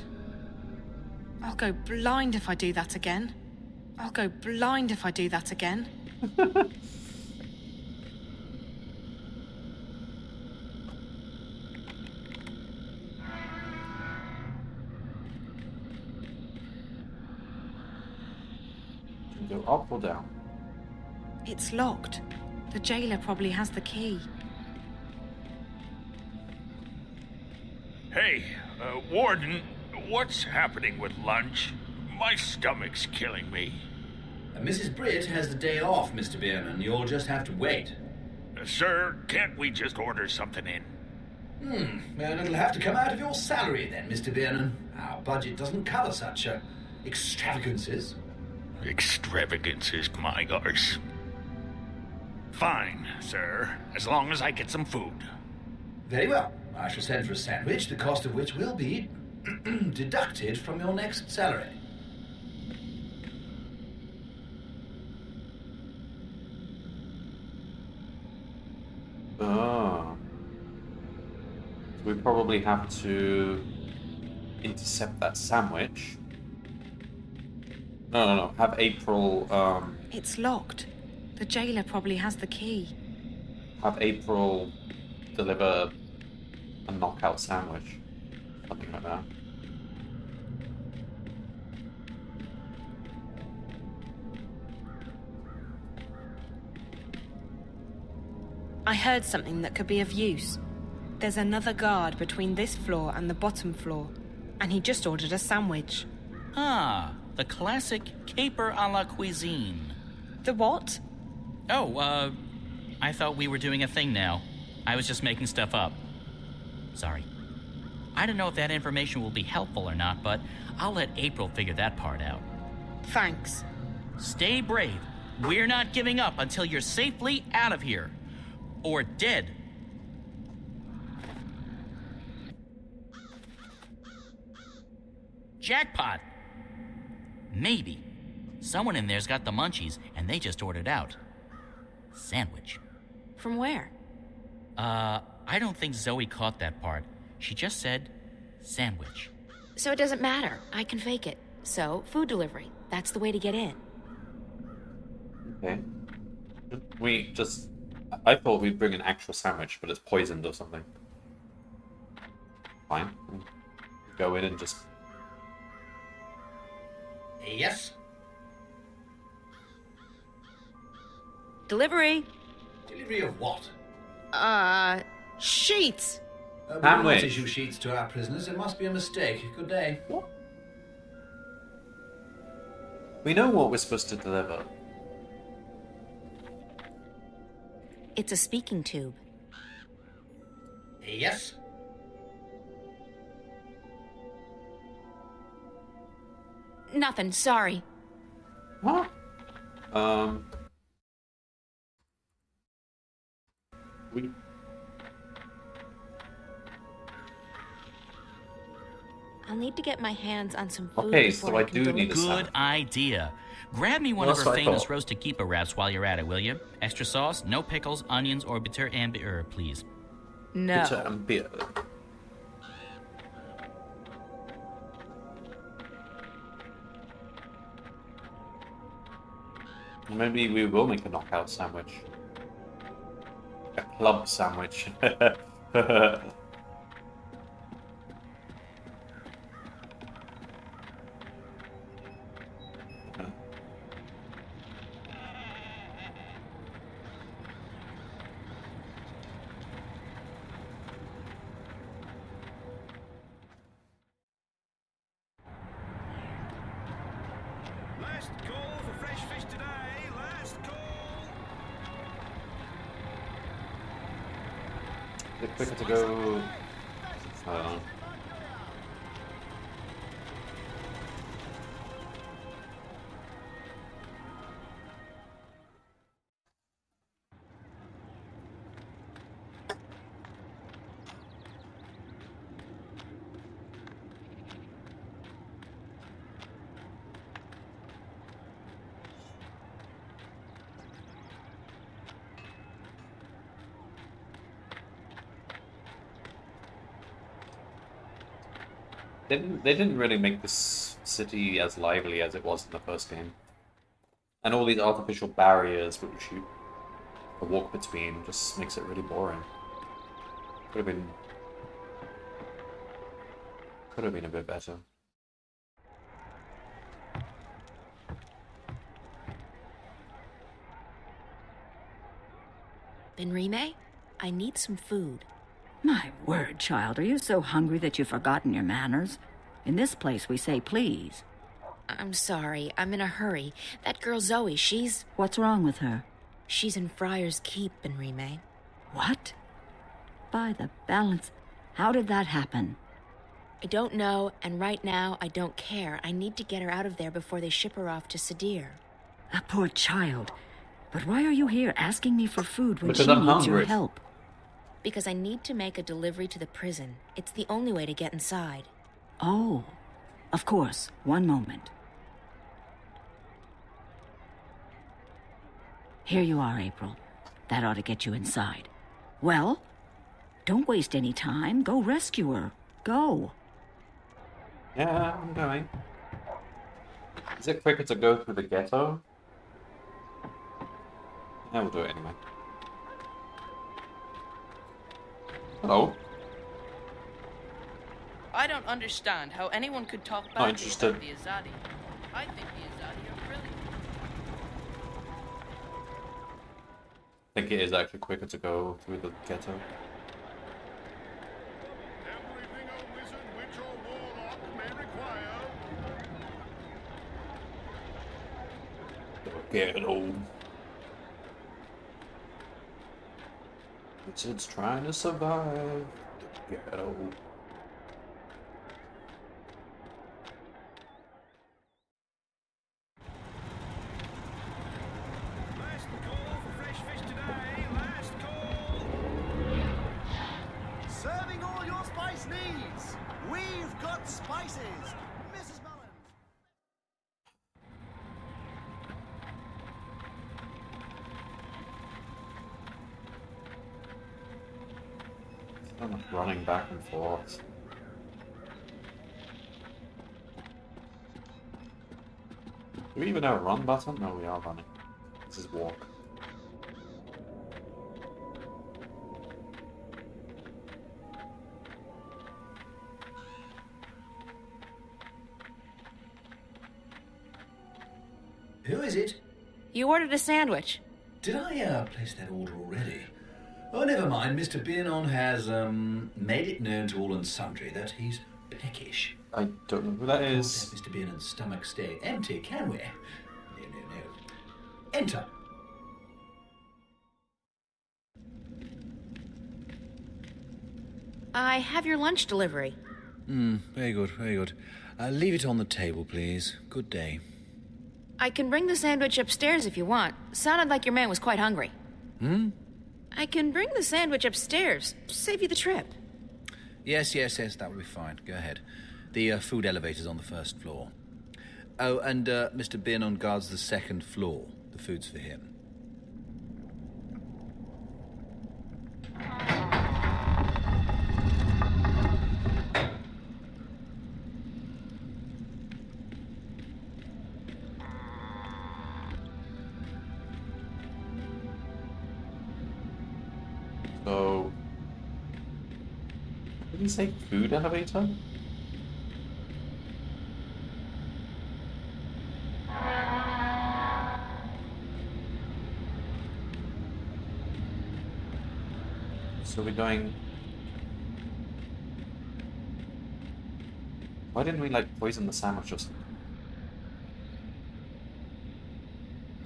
I'll go blind if I do that again. I'll go blind if I do that again. Go up or down? It's locked. The jailer probably has the key. Hey, Warden, what's happening with lunch? My stomach's killing me. Mrs. Britt has the day off, Mr. Bierman. You'll just have to wait. Sir, can't we just order something in? Well, it'll have to come out of your salary then, Mr. Bierman. Our budget doesn't cover such extravagances. Extravagances, my gosh. Fine, sir, as long as I get some food. Very well. I shall send for a sandwich, the cost of which will be deducted from your next salary. Ah. We probably have to intercept that sandwich. No. Have April, It's locked. The jailer probably has the key. have April deliver a knockout sandwich. Something like that. I heard something that could be of use. There's another guard between this floor and the bottom floor, and he just ordered a sandwich. Ah, the classic caper a la cuisine. The what? Oh, I thought we were doing a thing now. I was just making stuff up. Sorry. I don't know if that information will be helpful or not, but I'll let April figure that part out. Thanks. Stay brave. We're not giving up until you're safely out of here. Or dead. Jackpot. Maybe. Someone in there's got the munchies, and they just ordered out. Sandwich. From where? I don't think Zoe caught that part. She just said sandwich. So it doesn't matter. I can fake it. So, food delivery. That's the way to get in. Okay. I thought we'd bring an actual sandwich, but it's poisoned or something. Fine. Go in and just... Yes? Delivery. Delivery of what? Sheets! We do not issue sheets to our prisoners. It must be a mistake. Good day. What? We know what we're supposed to deliver. It's a speaking tube. Yes? Nothing, sorry. What? I'll need to get my hands on some food. Okay, before so I can do need a Good salad. idea. Grab me one Well, of that's her what I famous thought. roasted keeper wraps while you're at it, will you? Extra sauce, no pickles, onions, or bitter and bitter, please. No. Bitter and beer. Maybe we will make a knockout sandwich. A club sandwich. Last call for fresh fish today. Last call. Is it quicker to go? I don't know. They didn't really make this city as lively as it was in the first game. And all these artificial barriers which you walk between just makes it really boring. Could have been a bit better. Benrime, I need some food. My word, child, are you so hungry that you've forgotten your manners? In this place, we say please. I'm sorry, I'm in a hurry. That girl Zoe, she's... What's wrong with her? She's in Friar's Keep, Benrime. What? By the balance, how did that happen? I don't know, and right now, I don't care. I need to get her out of there before they ship her off to Sadir. A poor child. But why are you here asking me for food when Because she I'm needs your hungry. help? Because I need to make a delivery to the prison. It's the only way to get inside. Oh, of course. One moment. Here you are, April. That ought to get you inside. Well, don't waste any time. Go rescue her. Go. Yeah, I'm going. Is it quicker to go through the ghetto? Yeah, we'll do it anyway. Hello. I don't understand how anyone could talk Not badly interested. about the Azadi. I think the Azadi are brilliant. I think it is actually quicker to go through the ghetto. Everything a wizard, witch, or warlock may require. Ghetto. It's trying to survive the ghetto. I'm running back and forth. Do we even have a run button? No, we are running. This is walk. Who is it? You ordered a sandwich. Did I place that order already? Oh, never mind. Mr. Biernon has made it known to all and sundry that he's peckish. I don't know who that is. Can't let Mr. Biernon's stomach stay empty, can we? No, no, no. Enter. I have your lunch delivery. Very good, very good. Leave it on the table, please. Good day. I can bring the sandwich upstairs if you want. Sounded like your man was quite hungry. I can bring the sandwich upstairs. Save you the trip. Yes, that will be fine. Go ahead. The food elevator's on the first floor. Oh, and Mr. Biernon guards the second floor. The food's for him. So, did he say food elevator? So we're going... Why didn't we, like, poison the sandwich or something?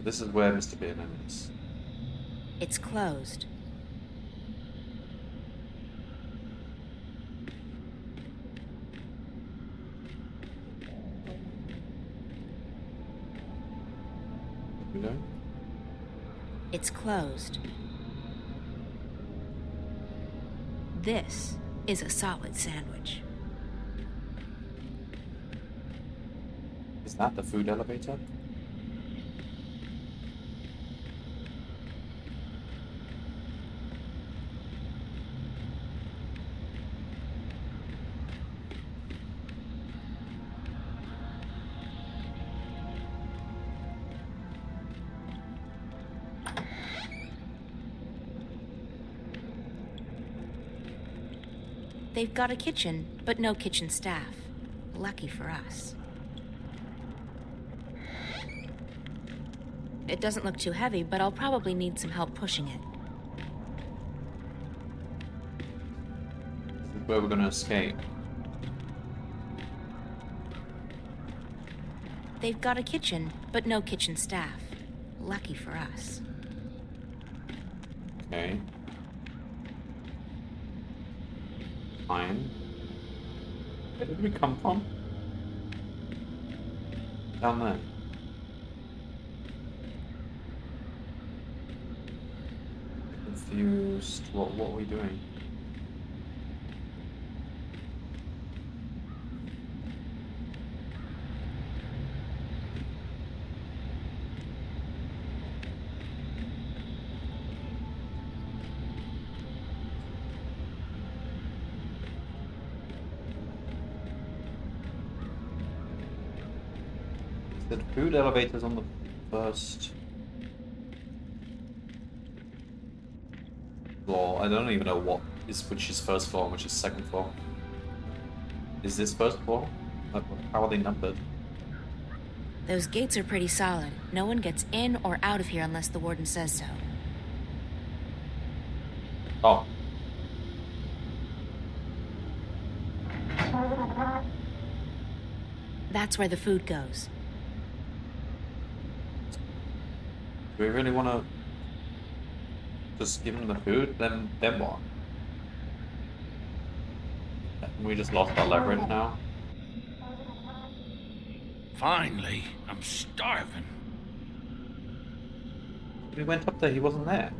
This is where Mr. Biernon is. It's closed. It's closed. This is a solid sandwich. Is that the food elevator? They've got a kitchen, but no kitchen staff. Lucky for us. It doesn't look too heavy, but I'll probably need some help pushing it. This is where we're gonna escape. They've got a kitchen, but no kitchen staff. Lucky for us. Okay. Fine. Where did we come from? Down there. Confused. What are we doing? The food elevator's on the first floor. I don't even know which is first floor and which is second floor. Is this first floor? How are they numbered? Those gates are pretty solid. No one gets in or out of here unless the warden says so. Oh. That's where the food goes. Do we really want to just give him the food? Then what? We just lost our leverage now. Finally, I'm starving. We went up there, he wasn't there.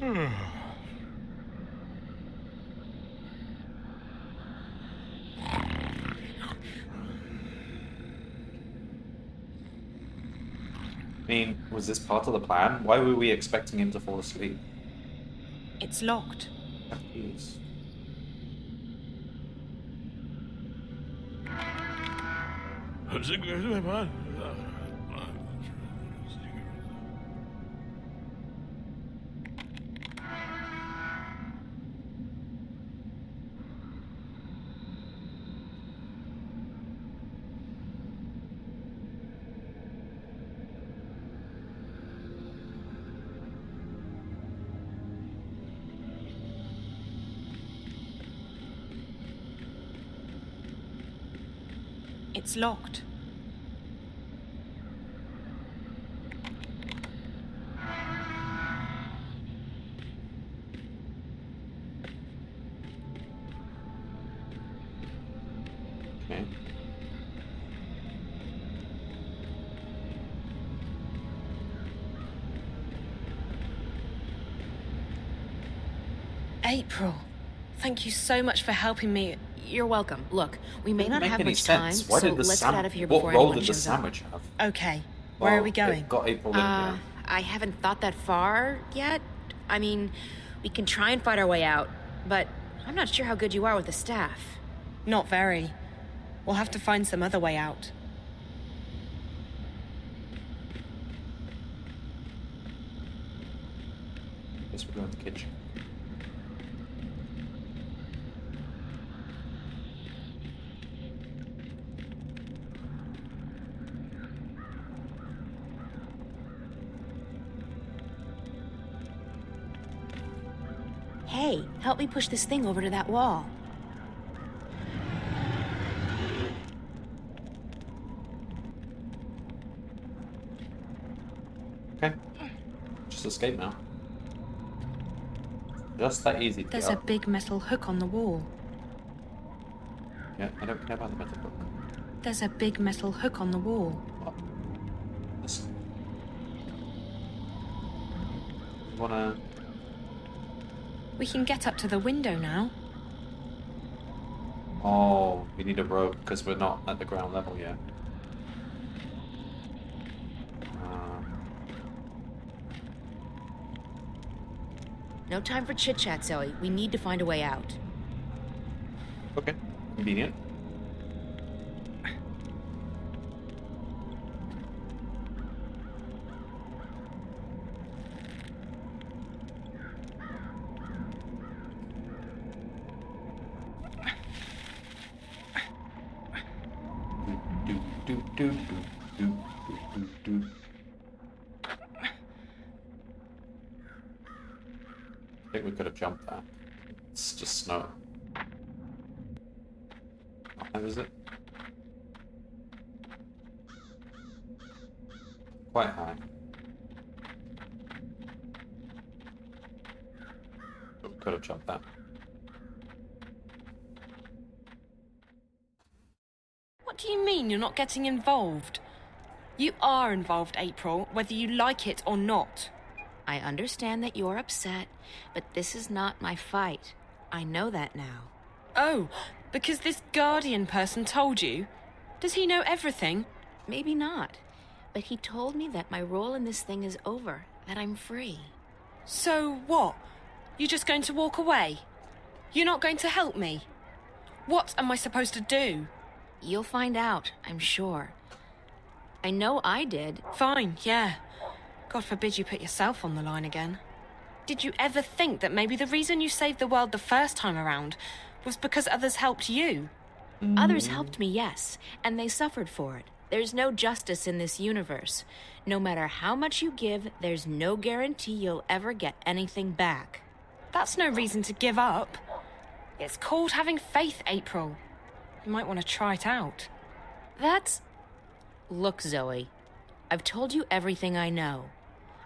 I mean, was this part of the plan? Why were we expecting him to fall asleep? It's locked. Jeez. It's locked. Okay. April, thank you so much for helping me. You're welcome. Look, we may not Make have any much time, sense. Why so did the let's get out of here what before role anyone did the shows up. sandwich have? Okay, where are we going? It got April in here. I haven't thought that far yet. I mean, we can try and fight our way out, but I'm not sure how good you are with the staff. Not very. We'll have to find some other way out. Guess we're going to the kitchen. Hey, help me push this thing over to that wall. Okay. Just escape now. Just that easy to There's get a up. big metal hook on the wall. Yeah, I don't care about the metal book. There's a big metal hook on the wall. This... Wanna... We can get up to the window now. Oh, we need a rope because we're not at the ground level yet. No time for chit-chat, Zoe. We need to find a way out. Okay, convenient. I think we could have jumped that. It's just snow. How high is it? Quite high. But we could have jumped that. What do you mean you're not getting involved? You are involved, April, whether you like it or not. I understand that you're upset, but this is not my fight. I know that now. Oh, because this Guardian person told you? Does he know everything? Maybe not. But he told me that my role in this thing is over, that I'm free. So what? You're just going to walk away? You're not going to help me? What am I supposed to do? You'll find out, I'm sure. I know I did. Fine, yeah. God forbid you put yourself on the line again. Did you ever think that maybe the reason you saved the world the first time around was because others helped you? Others helped me, yes, and they suffered for it. There's no justice in this universe. No matter how much you give, there's no guarantee you'll ever get anything back. That's no reason to give up. It's called having faith, April. You might want to try it out. That's... Look, Zoe, I've told you everything I know.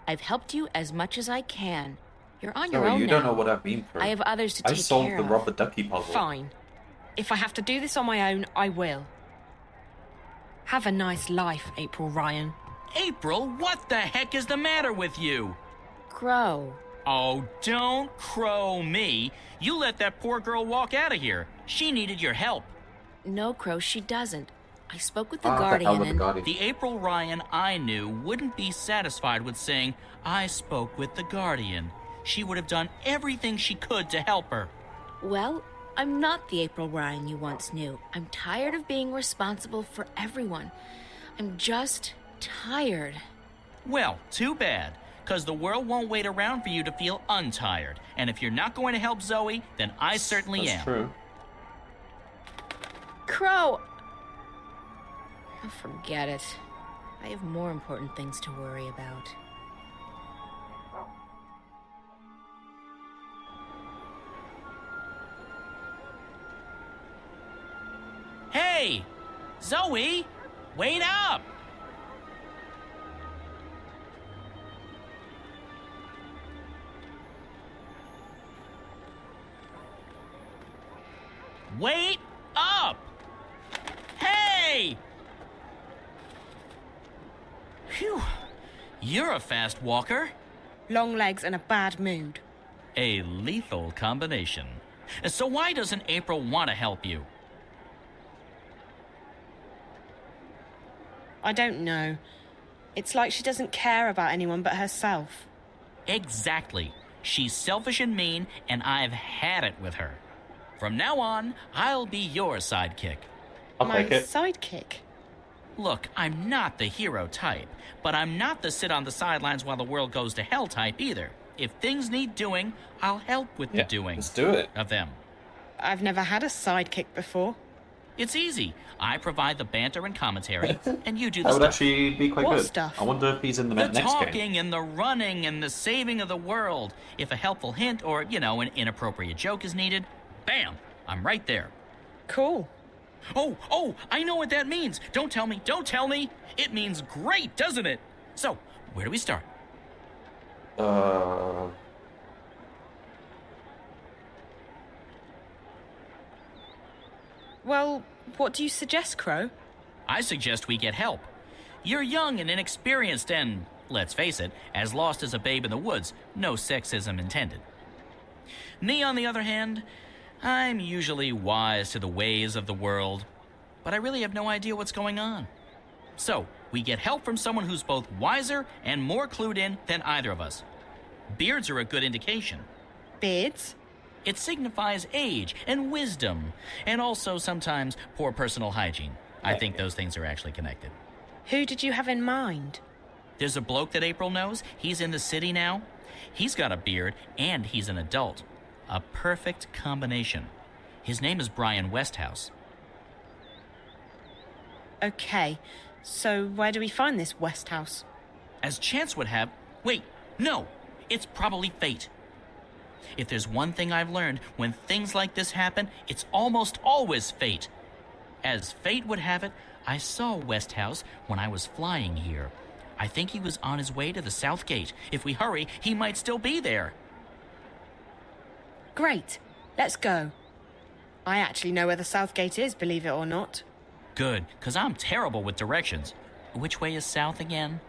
I've helped you as much as I can. You're on your own you now. don't know what I've been through. I have others to take care of. I solved the rubber ducky puzzle. Fine. If I have to do this on my own, I will. Have a nice life, April Ryan. April, what the heck is the matter with you? Crow, Oh, don't crow me. You let that poor girl walk out of here. She needed your help. No, Crow, she doesn't. I spoke with the Ah, the Guardian hell with the and... Guardian. The April Ryan I knew wouldn't be satisfied with saying, I spoke with the Guardian. She would have done everything she could to help her. Well, I'm not the April Ryan you once knew. I'm tired of being responsible for everyone. I'm just tired. Well, too bad, because the world won't wait around for you to feel untired. And if you're not going to help Zoe, then I certainly am. That's true. Crow! Oh, forget it. I have more important things to worry about. Hey! Zoe! Wait up! Wait up! Hey! Phew. You're a fast walker. Long legs and a bad mood. A lethal combination. So why doesn't April want to help you? I don't know. It's like she doesn't care about anyone but herself. Exactly. She's selfish and mean, and I've had it with her. From now on, I'll be your sidekick. My sidekick? Look, I'm not the hero type, but I'm not the sit on the sidelines while the world goes to hell type either. If things need doing, I'll help with the doing. Let's do it. Of them. I've never had a sidekick before. It's easy. I provide the banter and commentary, and you do the That would stuff. actually be quite What good. stuff? I wonder if he's in the The next talking game. and the running and the saving of the world. If a helpful hint or, an inappropriate joke is needed, bam, I'm right there. Cool. Oh, I know what that means. Don't tell me. It means great, doesn't it? So, where do we start? Well, what do you suggest, Crow? I suggest we get help. You're young and inexperienced and, let's face it, as lost as a babe in the woods. No sexism intended. Me, on the other hand, I'm usually wise to the ways of the world, but I really have no idea what's going on. So, we get help from someone who's both wiser and more clued in than either of us. Beards are a good indication. Beards? It signifies age and wisdom, and also sometimes poor personal hygiene. I think those things are actually connected. Who did you have in mind? There's a bloke that April knows. He's in the city now. He's got a beard, and he's an adult. A perfect combination. His name is Brian Westhouse. Okay, so where do we find this Westhouse? As chance would have... Wait, no! It's probably fate. If there's one thing I've learned, when things like this happen, it's almost always fate. As fate would have it, I saw Westhouse when I was flying here. I think he was on his way to the South Gate. If we hurry, he might still be there. Great, let's go. I actually know where the South Gate is, believe it or not. Good, because I'm terrible with directions. Which way is south again?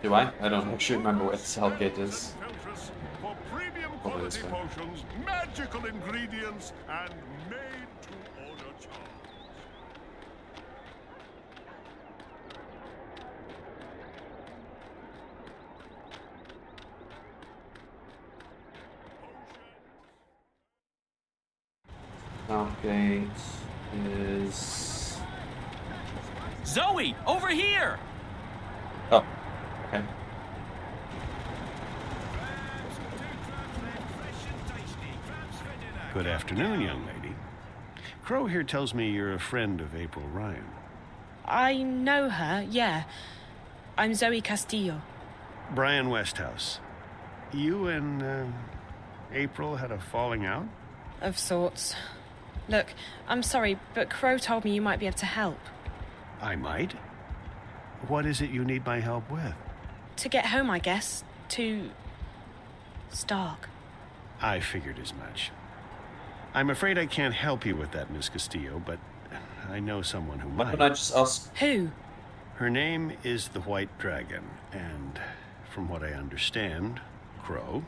Do I? I don't actually remember where the South Gate is. For premium Probably this quality way. potions, magical ingredients, and made-to-order charms. South Gate is... Zoe, over here! Oh, okay. Good afternoon, young lady. Crow here tells me you're a friend of April Ryan. I know her, yeah. I'm Zoe Castillo. Brian Westhouse. You and April had a falling out? Of sorts. Look, I'm sorry, but Crow told me you might be able to help. I might. What is it you need my help with? To get home, I guess. To... Stark. I figured as much. I'm afraid I can't help you with that, Miss Castillo, but I know someone who Why might. don't I just ask... Who? Her name is the White Dragon, and from what I understand, Crow,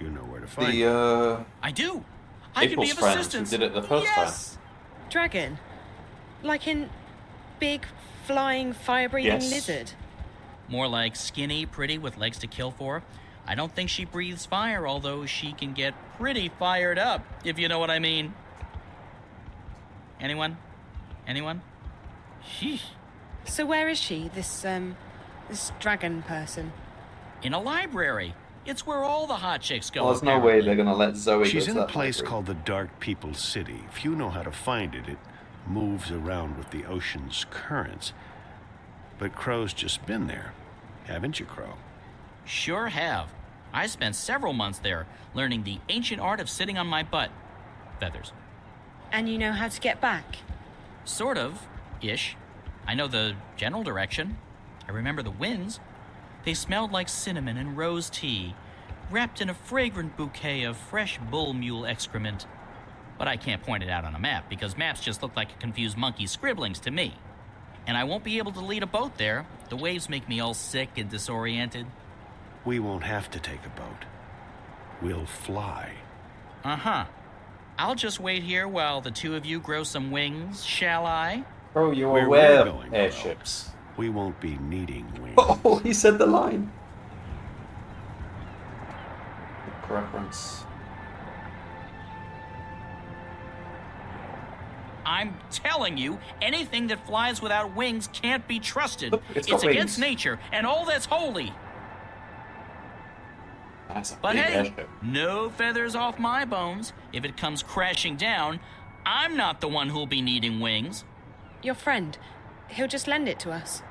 you know where to find her. I do. I can be of friends who assistance. did it the first Yes. Dragon? Like in big, flying, fire-breathing Yes. lizard? More like skinny, pretty, with legs to kill for. I don't think she breathes fire, although she can get pretty fired up, if you know what I mean. Anyone? Anyone? Sheesh. So where is she, this dragon person? In a library. It's where all the hot chicks go. Well, there's no way they're gonna let Zoe go She's to in a that place library. called the Dark People's City. If you know how to find it, it moves around with the ocean's currents. But Crow's just been there. Haven't you, Crow? Sure have. I spent several months there, learning the ancient art of sitting on my butt. Feathers. And you know how to get back? Sort of. Ish. I know the general direction. I remember the winds. They smelled like cinnamon and rose tea, wrapped in a fragrant bouquet of fresh bull mule excrement. But I can't point it out on a map, because maps just look like a confused monkey's scribblings to me. And I won't be able to lead a boat there. The waves make me all sick and disoriented. We won't have to take a boat. We'll fly. Uh-huh. I'll just wait here while the two of you grow some wings, shall I? Bro, you're Where aware we're of going, airships. We won't be needing wings. Oh, he said the line. Book reference. I'm telling you, anything that flies without wings can't be trusted. Look, it's got against wings. nature and all that's holy. That's a But big hey, airship. no feathers off my bones. If it comes crashing down, I'm not the one who'll be needing wings. Your friend. He'll just lend it to us.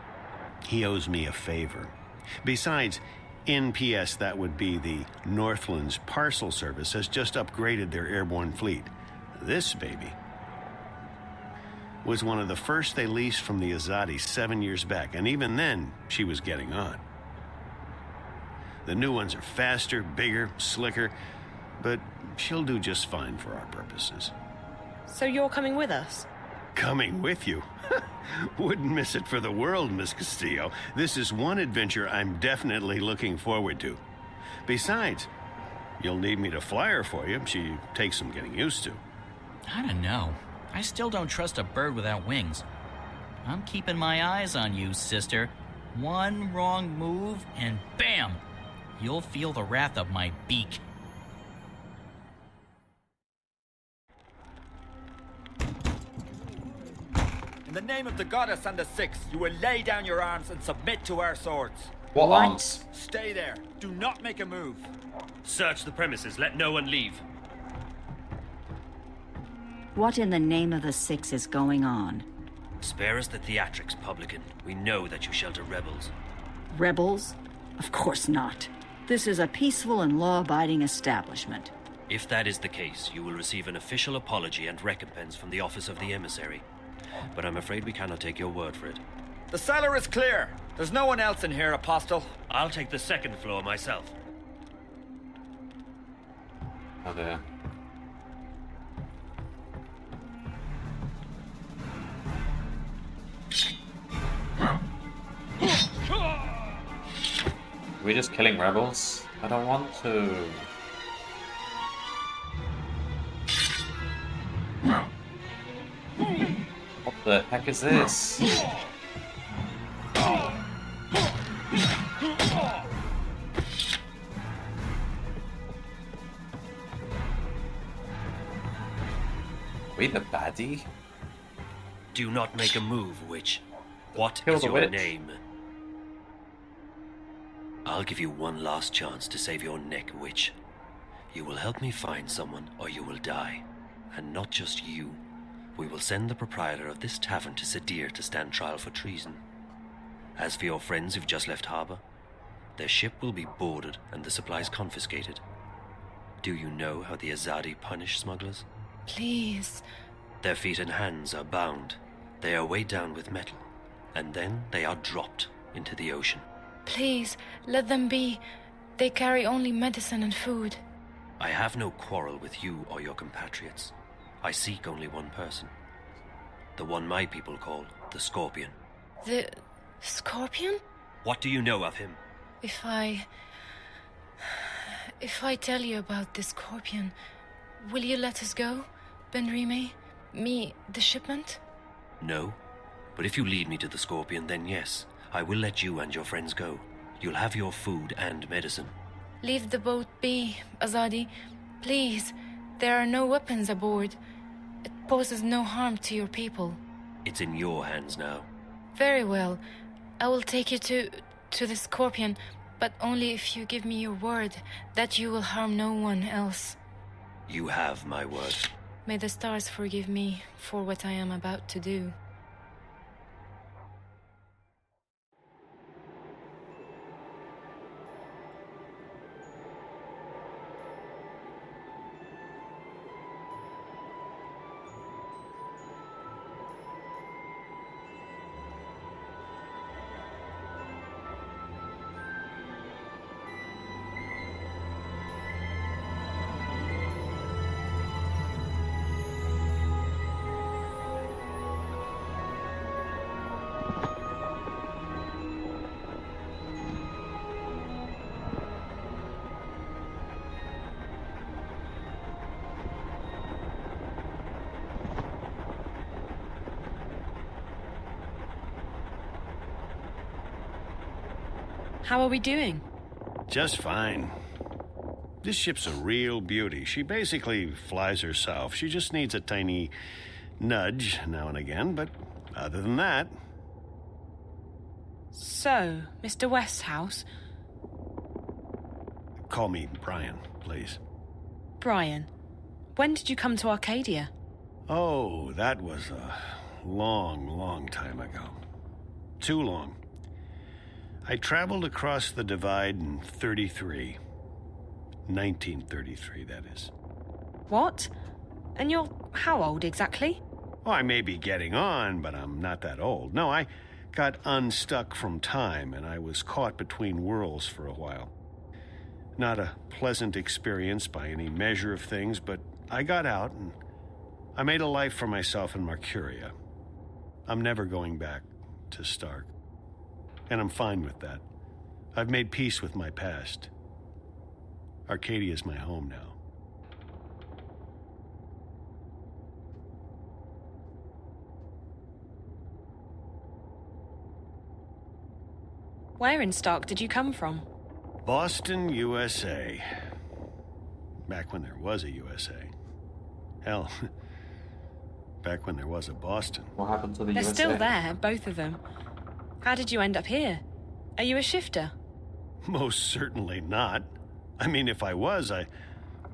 He owes me a favor. Besides, NPS, that would be the Northlands Parcel Service, has just upgraded their airborne fleet. This baby was one of the first they leased from the Azadi 7 years back, and even then, she was getting on. The new ones are faster, bigger, slicker, but she'll do just fine for our purposes. So you're coming with us? Coming with you? Wouldn't miss it for the world, Miss Castillo. This is one adventure I'm definitely looking forward to. Besides, you'll need me to fly her for you. She takes some getting used to. I don't know. I still don't trust a bird without wings. I'm keeping my eyes on you, sister. One wrong move, and bam! You'll feel the wrath of my beak. In the name of the goddess and the Six, you will lay down your arms and submit to our swords. What arms? Stay there. Do not make a move. Search the premises. Let no one leave. What in the name of the Six is going on? Spare us the theatrics, publican. We know that you shelter rebels. Rebels? Of course not. This is a peaceful and law-abiding establishment. If that is the case, you will receive an official apology and recompense from the Office of the Emissary. But I'm afraid we cannot take your word for it. The cellar is clear. There's no one else in here, Apostle. I'll take the second floor myself. Oh dear. We're just killing rebels? I don't want to. What the heck is this? We the baddie? Do not make a move, witch. What Kill is the your witch. name? I'll give you one last chance to save your neck, witch. You will help me find someone, or you will die. And not just you. We will send the proprietor of this tavern to Sadir to stand trial for treason. As for your friends who've just left harbor, their ship will be boarded and the supplies confiscated. Do you know how the Azadi punish smugglers? Please. Their feet and hands are bound. They are weighed down with metal, and then they are dropped into the ocean. Please, let them be. They carry only medicine and food. I have no quarrel with you or your compatriots. I seek only one person. The one my people call the Scorpion. The scorpion? What do you know of him? If I tell you about the scorpion, will you let us go, Benrime? Me, the shipment? No. But if you lead me to the Scorpion, then yes, I will let you and your friends go. You'll have your food and medicine. Leave the boat be, Azadi. Please, there are no weapons aboard. It poses no harm to your people. It's in your hands now. Very well. I will take you to the Scorpion, but only if you give me your word that you will harm no one else. You have my word. May the stars forgive me for what I am about to do. How are we doing? Just fine. This ship's a real beauty. She basically flies herself. She just needs a tiny nudge now and again, but other than that... So, Mr. Westhouse? Call me Brian, please. Brian, when did you come to Arcadia? Oh, that was a long, long time ago. Too long. I traveled across the divide in 33. 1933, that is. What? And you're how old exactly? Oh, I may be getting on, but I'm not that old. No, I got unstuck from time, and I was caught between worlds for a while. Not a pleasant experience by any measure of things, but I got out, and I made a life for myself in Mercuria. I'm never going back to Stark. And I'm fine with that. I've made peace with my past. Arcadia is my home now. Where in Stark did you come from? Boston, USA. Back when there was a USA. Hell, back when there was a Boston. What happened to the They're USA? still there, both of them. How did you end up here? Are you a shifter? Most certainly not. I mean, if I was, I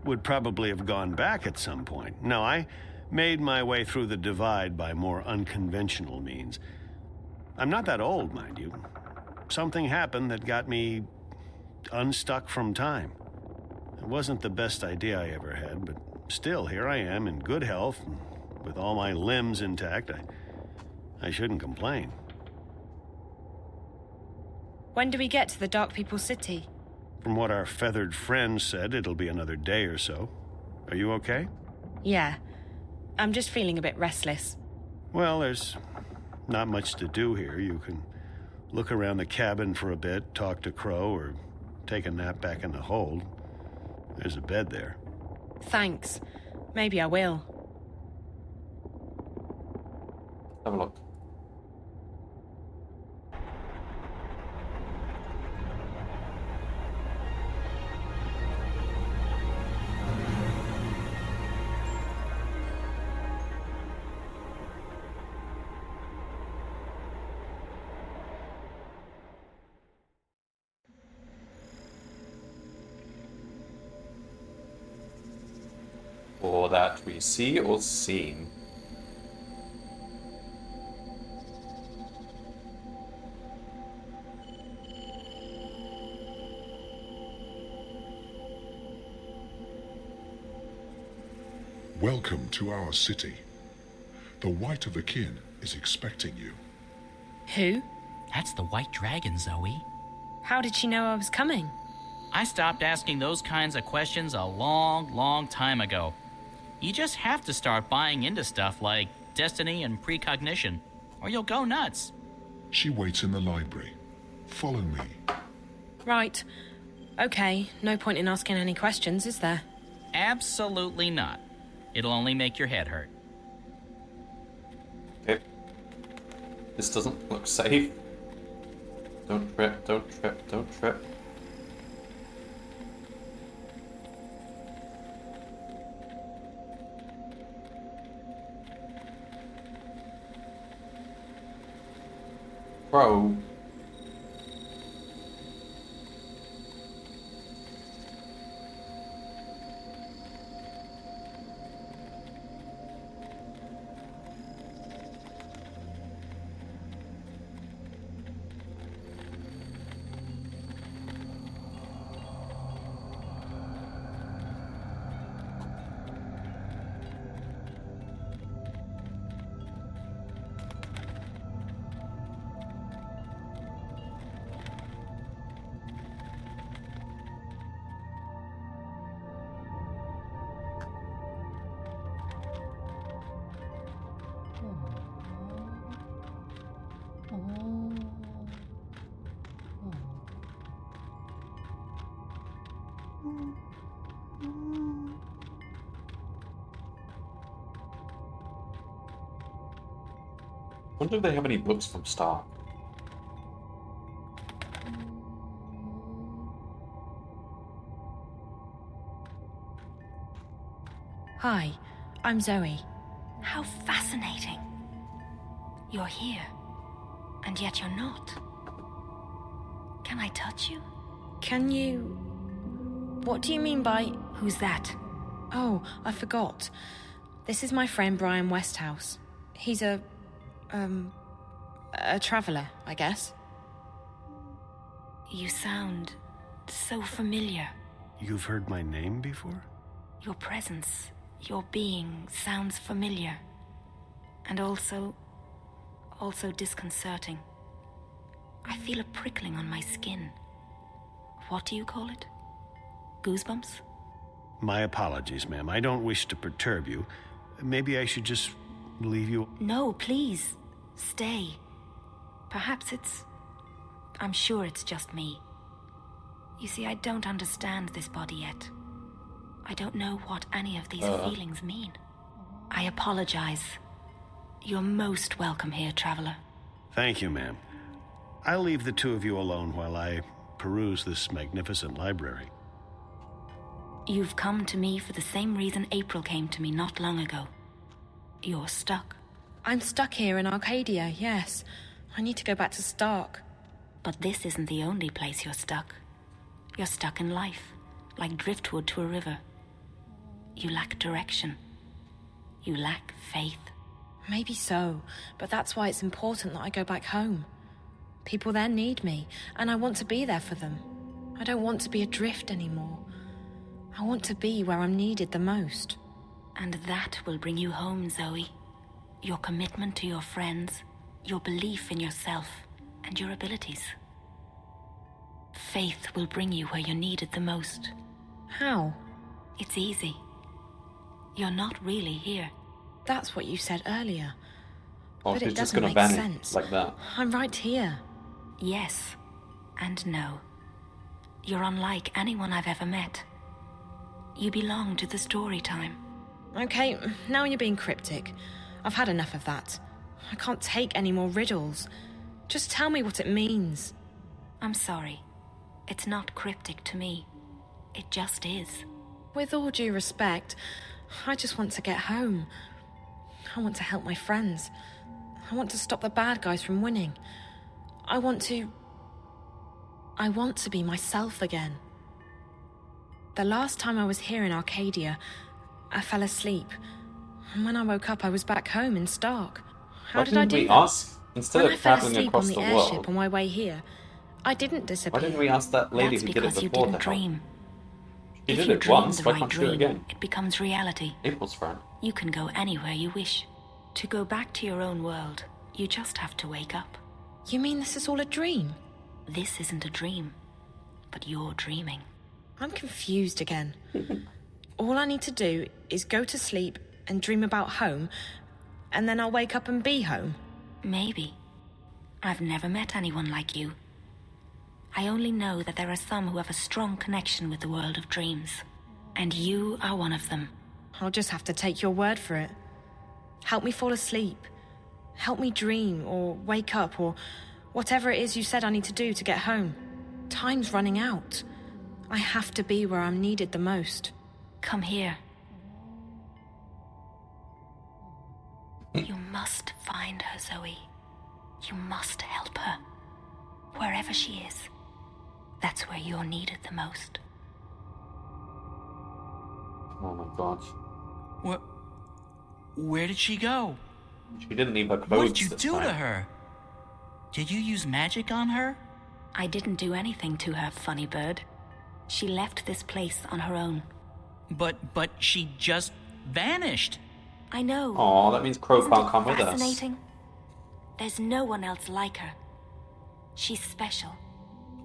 would probably have gone back at some point. No, I made my way through the divide by more unconventional means. I'm not that old, mind you. Something happened that got me unstuck from time. It wasn't the best idea I ever had, but still, here I am in good health, and with all my limbs intact. I shouldn't complain. When do we get to the Dark People's City? From what our feathered friend said, it'll be another day or so. Are you okay? Yeah. I'm just feeling a bit restless. Well, there's not much to do here. You can look around the cabin for a bit, talk to Crow, or take a nap back in the hold. There's a bed there. Thanks. Maybe I will. Have a look. Or that we see or seen. Welcome to our city. The White of the Kin is expecting you. Who? That's the White Dragon, Zoe. How did she know I was coming? I stopped asking those kinds of questions a long, long time ago. You just have to start buying into stuff like destiny and precognition, or you'll go nuts. She waits in the library. Follow me. Right. Okay, no point in asking any questions, is there? Absolutely not. It'll only make your head hurt. Okay. This doesn't look safe. Don't trip, don't trip, don't trip. Bro. Wonder if they have any books from Stark. Hi, I'm Zoe. How fascinating. You're here, and yet you're not. Can I touch you? Can you... What do you mean by... Who's that? Oh, I forgot. This is my friend Brian Westhouse. He's a traveller, I guess. You sound so familiar. You've heard my name before? Your presence, your being sounds familiar. And also disconcerting. I feel a prickling on my skin. What do you call it? Goosebumps? My apologies, ma'am. I don't wish to perturb you. Maybe I should just leave you... No, please. Stay. Perhaps I'm sure it's just me. You see, I don't understand this body yet. I don't know what any of these feelings mean. I apologize. You're most welcome here, traveler. Thank you, ma'am. I'll leave the two of you alone while I peruse this magnificent library. You've come to me for the same reason April came to me not long ago. You're stuck. I'm stuck here in Arcadia, yes. I need to go back to Stark. But this isn't the only place you're stuck. You're stuck in life, like driftwood to a river. You lack direction. You lack faith. Maybe so, but that's why it's important that I go back home. People there need me, and I want to be there for them. I don't want to be adrift anymore. I want to be where I'm needed the most. And that will bring you home, Zoe. Your commitment to your friends, your belief in yourself, and your abilities. Faith will bring you where you're needed the most. How? It's easy. You're not really here. That's what you said earlier. Oh, but she's it just doesn't gonna make vanish sense. like that. I'm right here. Yes, and no. You're unlike anyone I've ever met. You belong to the story time. Okay, now you're being cryptic. I've had enough of that. I can't take any more riddles. Just tell me what it means. I'm sorry. It's not cryptic to me. It just is. With all due respect, I just want to get home. I want to help my friends. I want to stop the bad guys from winning. I want to be myself again. The last time I was here in Arcadia, I fell asleep. And when I woke up, I was back home in Stark. How did I do we that? ask, instead When of I fell traveling asleep across on the the airship world, on my way here, I didn't disappear. why didn't we ask that lady That's who did it because you before didn't to help? dream. She If did you it dream once, the why right can't she do it dream, again? it becomes reality. April's friend. You can go anywhere you wish. To go back to your own world, you just have to wake up. You mean this is all a dream? This isn't a dream, but you're dreaming. I'm confused again. All I need to do is go to sleep and dream about home, and then I'll wake up and be home. Maybe. I've never met anyone like you. I only know that there are some who have a strong connection with the world of dreams. And you are one of them. I'll just have to take your word for it. Help me fall asleep. Help me dream, or wake up, or whatever it is you said I need to do to get home. Time's running out. I have to be where I'm needed the most. Come here. You must find her, Zoe. You must help her. Wherever she is, that's where you're needed the most. Oh my gosh. Where did she go? She didn't leave her clothes. What did you do to her? Did you use magic on her? I didn't do anything to her, funny bird. She left this place on her own. But she just vanished. I know. Aw, that means Crow Isn't can't it come with us. fascinating? There's no one else like her. She's special.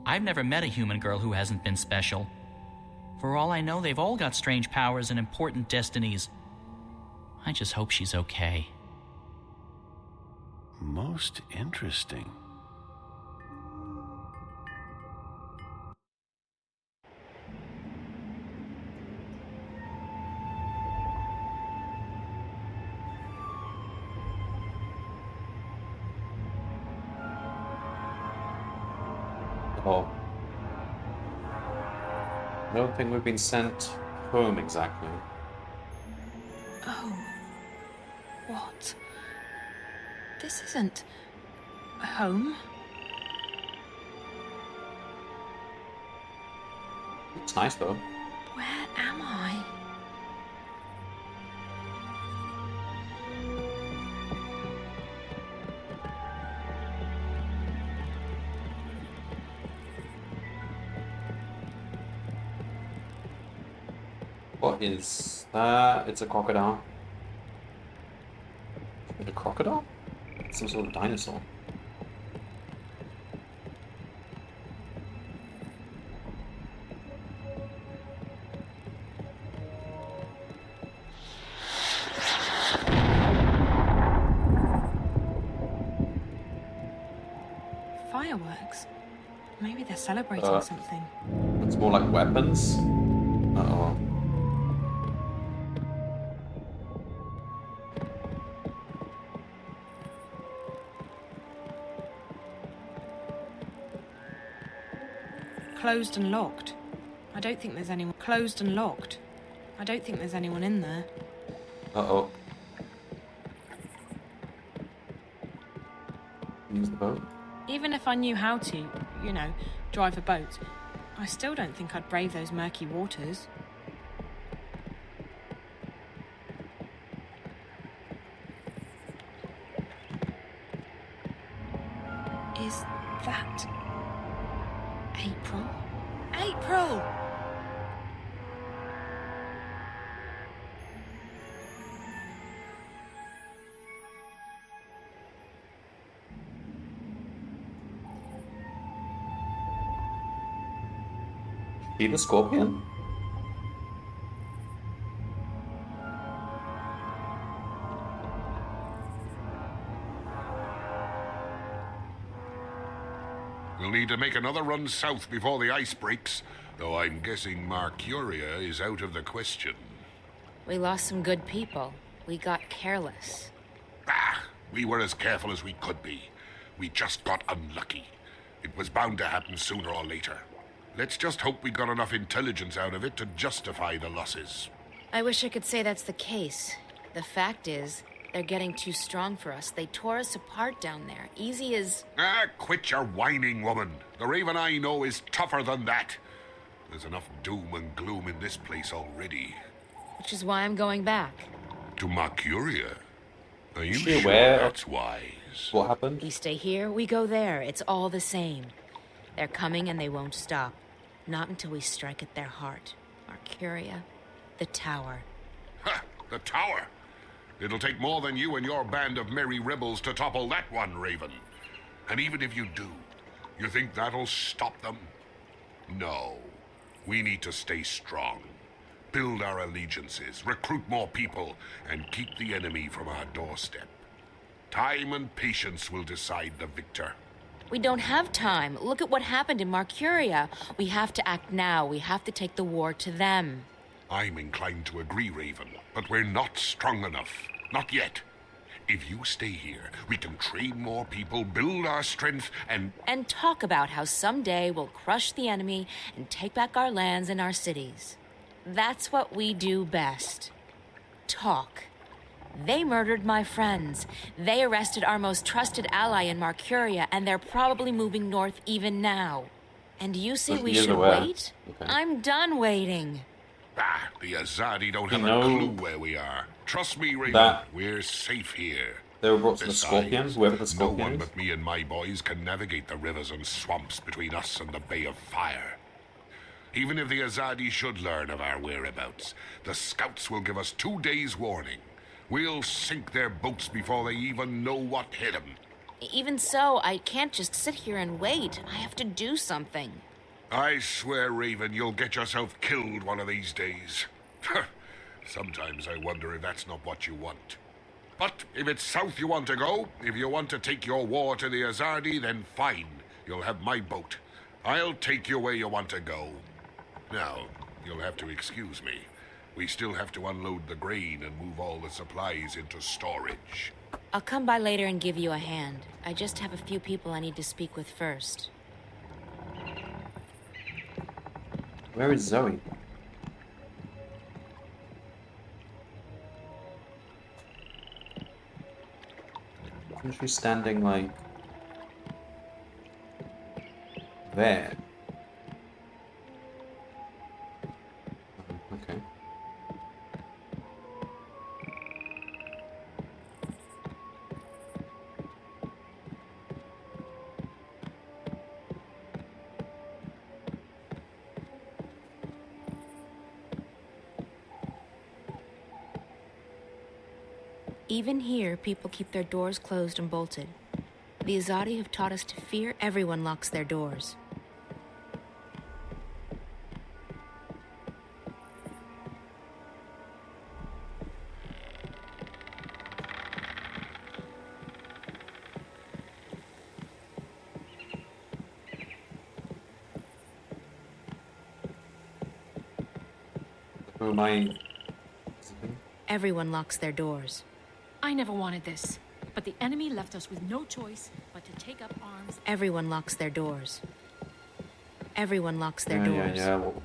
I've never met a human girl who hasn't been special. For all I know, they've all got strange powers and important destinies. I just hope she's okay. Most interesting. Oh. I don't think we've been sent home exactly. Oh. What? This isn't a home. It's nice though. Where am I? What is that? It's a crocodile. Is it a crocodile? It's some sort of dinosaur. Fireworks? Maybe they're celebrating something. It's more like weapons. Uh-oh. Closed and locked. I don't think there's anyone. Closed and locked. I don't think there's anyone in there. Uh-oh. Use the boat. Even if I knew how to, drive a boat, I still don't think I'd brave those murky waters. Is that April? April! See the scorpion? We'll need to make another run south before the ice breaks, though I'm guessing Mercuria is out of the question. We lost some good people. We got careless. We were as careful as we could be. We just got unlucky. It was bound to happen sooner or later. Let's just hope we got enough intelligence out of it to justify the losses. I wish I could say that's the case. The fact is, they're getting too strong for us. They tore us apart down there. Easy as... Quit your whining, woman. The Raven I know is tougher than that. There's enough doom and gloom in this place already. Which is why I'm going back. To Mercuria? Are you She sure aware that's wise? What happened? We stay here, we go there. It's all the same. They're coming and they won't stop. Not until we strike at their heart. Mercuria. The tower. Ha! The tower? It'll take more than you and your band of merry rebels to topple that one, Raven. And even if you do, you think that'll stop them? No. We need to stay strong. Build our allegiances, recruit more people, and keep the enemy from our doorstep. Time and patience will decide the victor. We don't have time. Look at what happened in Marcuria. We have to act now. We have to take the war to them. I'm inclined to agree, Raven, but we're not strong enough. Not yet. If you stay here, we can train more people, build our strength, and talk about how someday we'll crush the enemy and take back our lands and our cities. That's what we do best. Talk. They murdered my friends. They arrested our most trusted ally in Marcuria, and they're probably moving north even now. And you say we should wait? Okay. I'm done waiting. Ah, the Azadi don't have a clue where we are. Trust me, Raven, we're safe here. They were brought to the Scorpion, whoever the Scorpion no one is. but me and my boys can navigate the rivers and swamps between us and the Bay of Fire. Even if the Azadi should learn of our whereabouts, the scouts will give us 2 days' warning. We'll sink their boats before they even know what hit them. Even so, I can't just sit here and wait. I have to do something. I swear, Raven, you'll get yourself killed one of these days. Sometimes I wonder if that's not what you want. But if it's south you want to go, if you want to take your war to the Azadi, then fine. You'll have my boat. I'll take you where you want to go. Now, you'll have to excuse me. We still have to unload the grain and move all the supplies into storage. I'll come by later and give you a hand. I just have a few people I need to speak with first. Where is Zoe? Isn't she standing like there? Okay. Even here, people keep their doors closed and bolted. The Azadi have taught us to fear. Everyone locks their doors. Who am I? Everyone locks their doors. I never wanted this, but the enemy left us with no choice but to take up arms. Everyone locks their doors. Everyone locks their doors. Yeah. Well,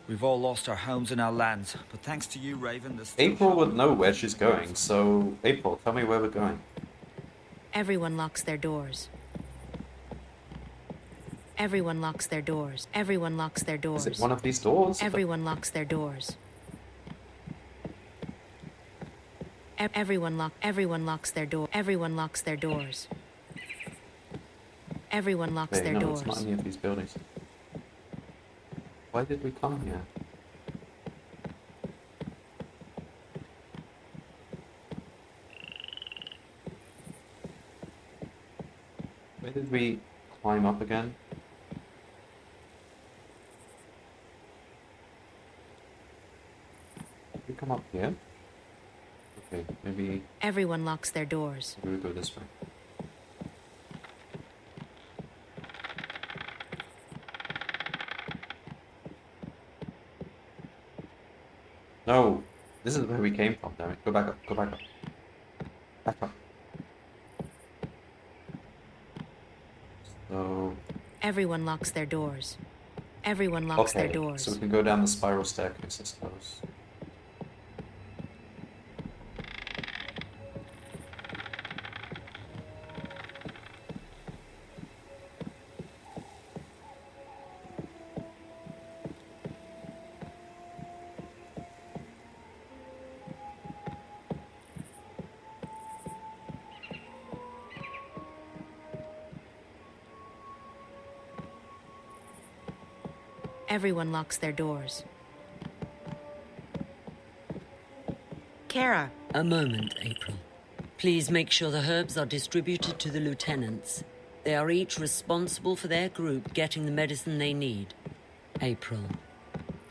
We've all lost our homes and our lands, but thanks to you, Raven, the April would know where she's going, so April, tell me where we're going. Everyone locks their doors. Everyone locks their doors. Everyone locks their doors. Is it one of these doors? Everyone locks their doors. Everyone locks their door. Everyone locks their doors. Everyone locks their doors. It's not any of these buildings. Why did we come here? Where did we climb up again? Did we come up here? Okay, maybe... Everyone locks their doors. Maybe we go this way. No! This is where we came from, damn it. Go back up, go back up. Back up. So... Everyone locks their doors. Everyone locks their doors. So we can go down the spiral staircase, I suppose. Everyone locks their doors. Kara. A moment, April. Please make sure the herbs are distributed to the lieutenants. They are each responsible for their group getting the medicine they need. April.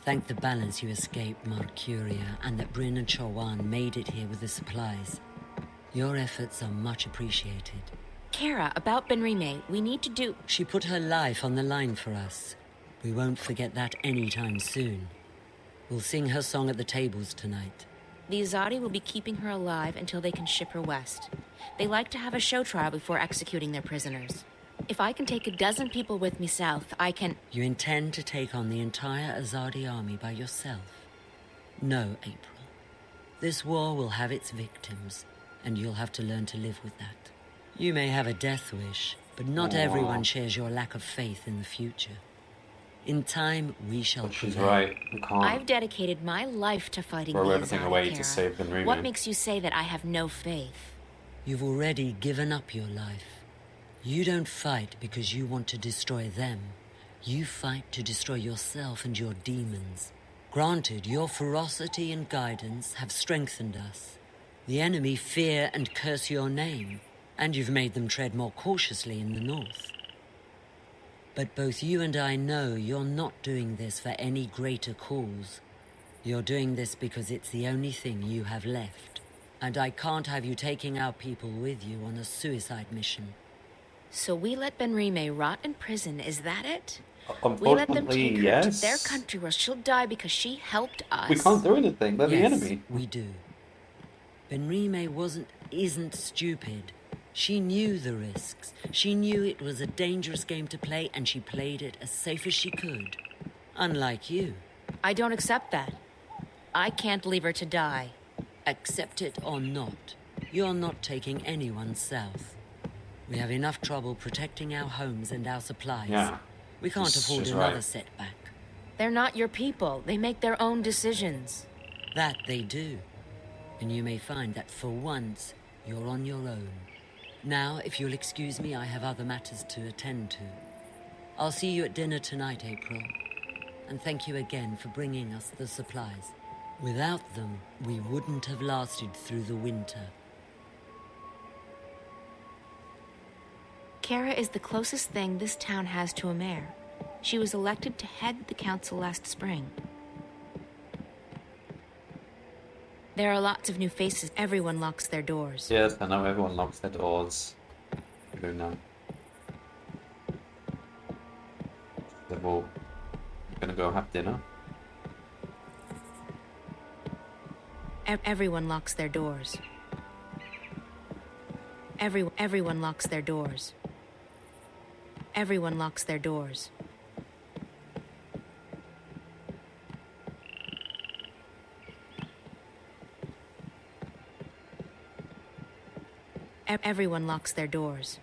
Thank the balance you escaped Mercuria and that Bryn and Chawan made it here with the supplies. Your efforts are much appreciated. Kara, about Benrime, we need to do... She put her life on the line for us. We won't forget that anytime soon. We'll sing her song at the tables tonight. The Azadi will be keeping her alive until they can ship her west. They like to have a show trial before executing their prisoners. If I can take a dozen people with me south, I can... You intend to take on the entire Azadi army by yourself? No, April. This war will have its victims, and you'll have to learn to live with that. You may have a death wish, but not everyone shares your lack of faith in the future. In time, we shall prevail. She's right. We can't I've dedicated my life to fighting the throw everything Azadi, away Kara. to save Benrime. What makes you say that I have no faith? You've already given up your life. You don't fight because you want to destroy them. You fight to destroy yourself and your demons. Granted, your ferocity and guidance have strengthened us. The enemy fear and curse your name, and you've made them tread more cautiously in the north. But both you and I know you're not doing this for any greater cause. You're doing this because it's the only thing you have left. And I can't have you taking our people with you on a suicide mission. So we let Benrime rot in prison, is that it? Unfortunately, We let them take her yes. to their country where she'll die because she helped us. We can't do anything. They're the Yes, enemy. we do. Benrime isn't stupid. She knew the risks. She knew it was a dangerous game to play, and she played it as safe as she could. Unlike you. I don't accept that. I can't leave her to die. Accept it or not, you're not taking anyone south. We have enough trouble protecting our homes and our supplies. Yeah. We can't afford She's another right. setback. They're not your people. They make their own decisions. That they do. And you may find that for once, you're on your own. Now, if you'll excuse me, I have other matters to attend to. I'll see you at dinner tonight, April. And thank you again for bringing us the supplies. Without them, we wouldn't have lasted through the winter. Kara is the closest thing this town has to a mayor. She was elected to head the council last spring. There are lots of new faces. Everyone locks their doors. Yes, I know everyone locks their doors. We do know. Then we're gonna go have dinner. Everyone locks their doors. Everyone locks their doors. Everyone locks their doors. Everyone locks their doors.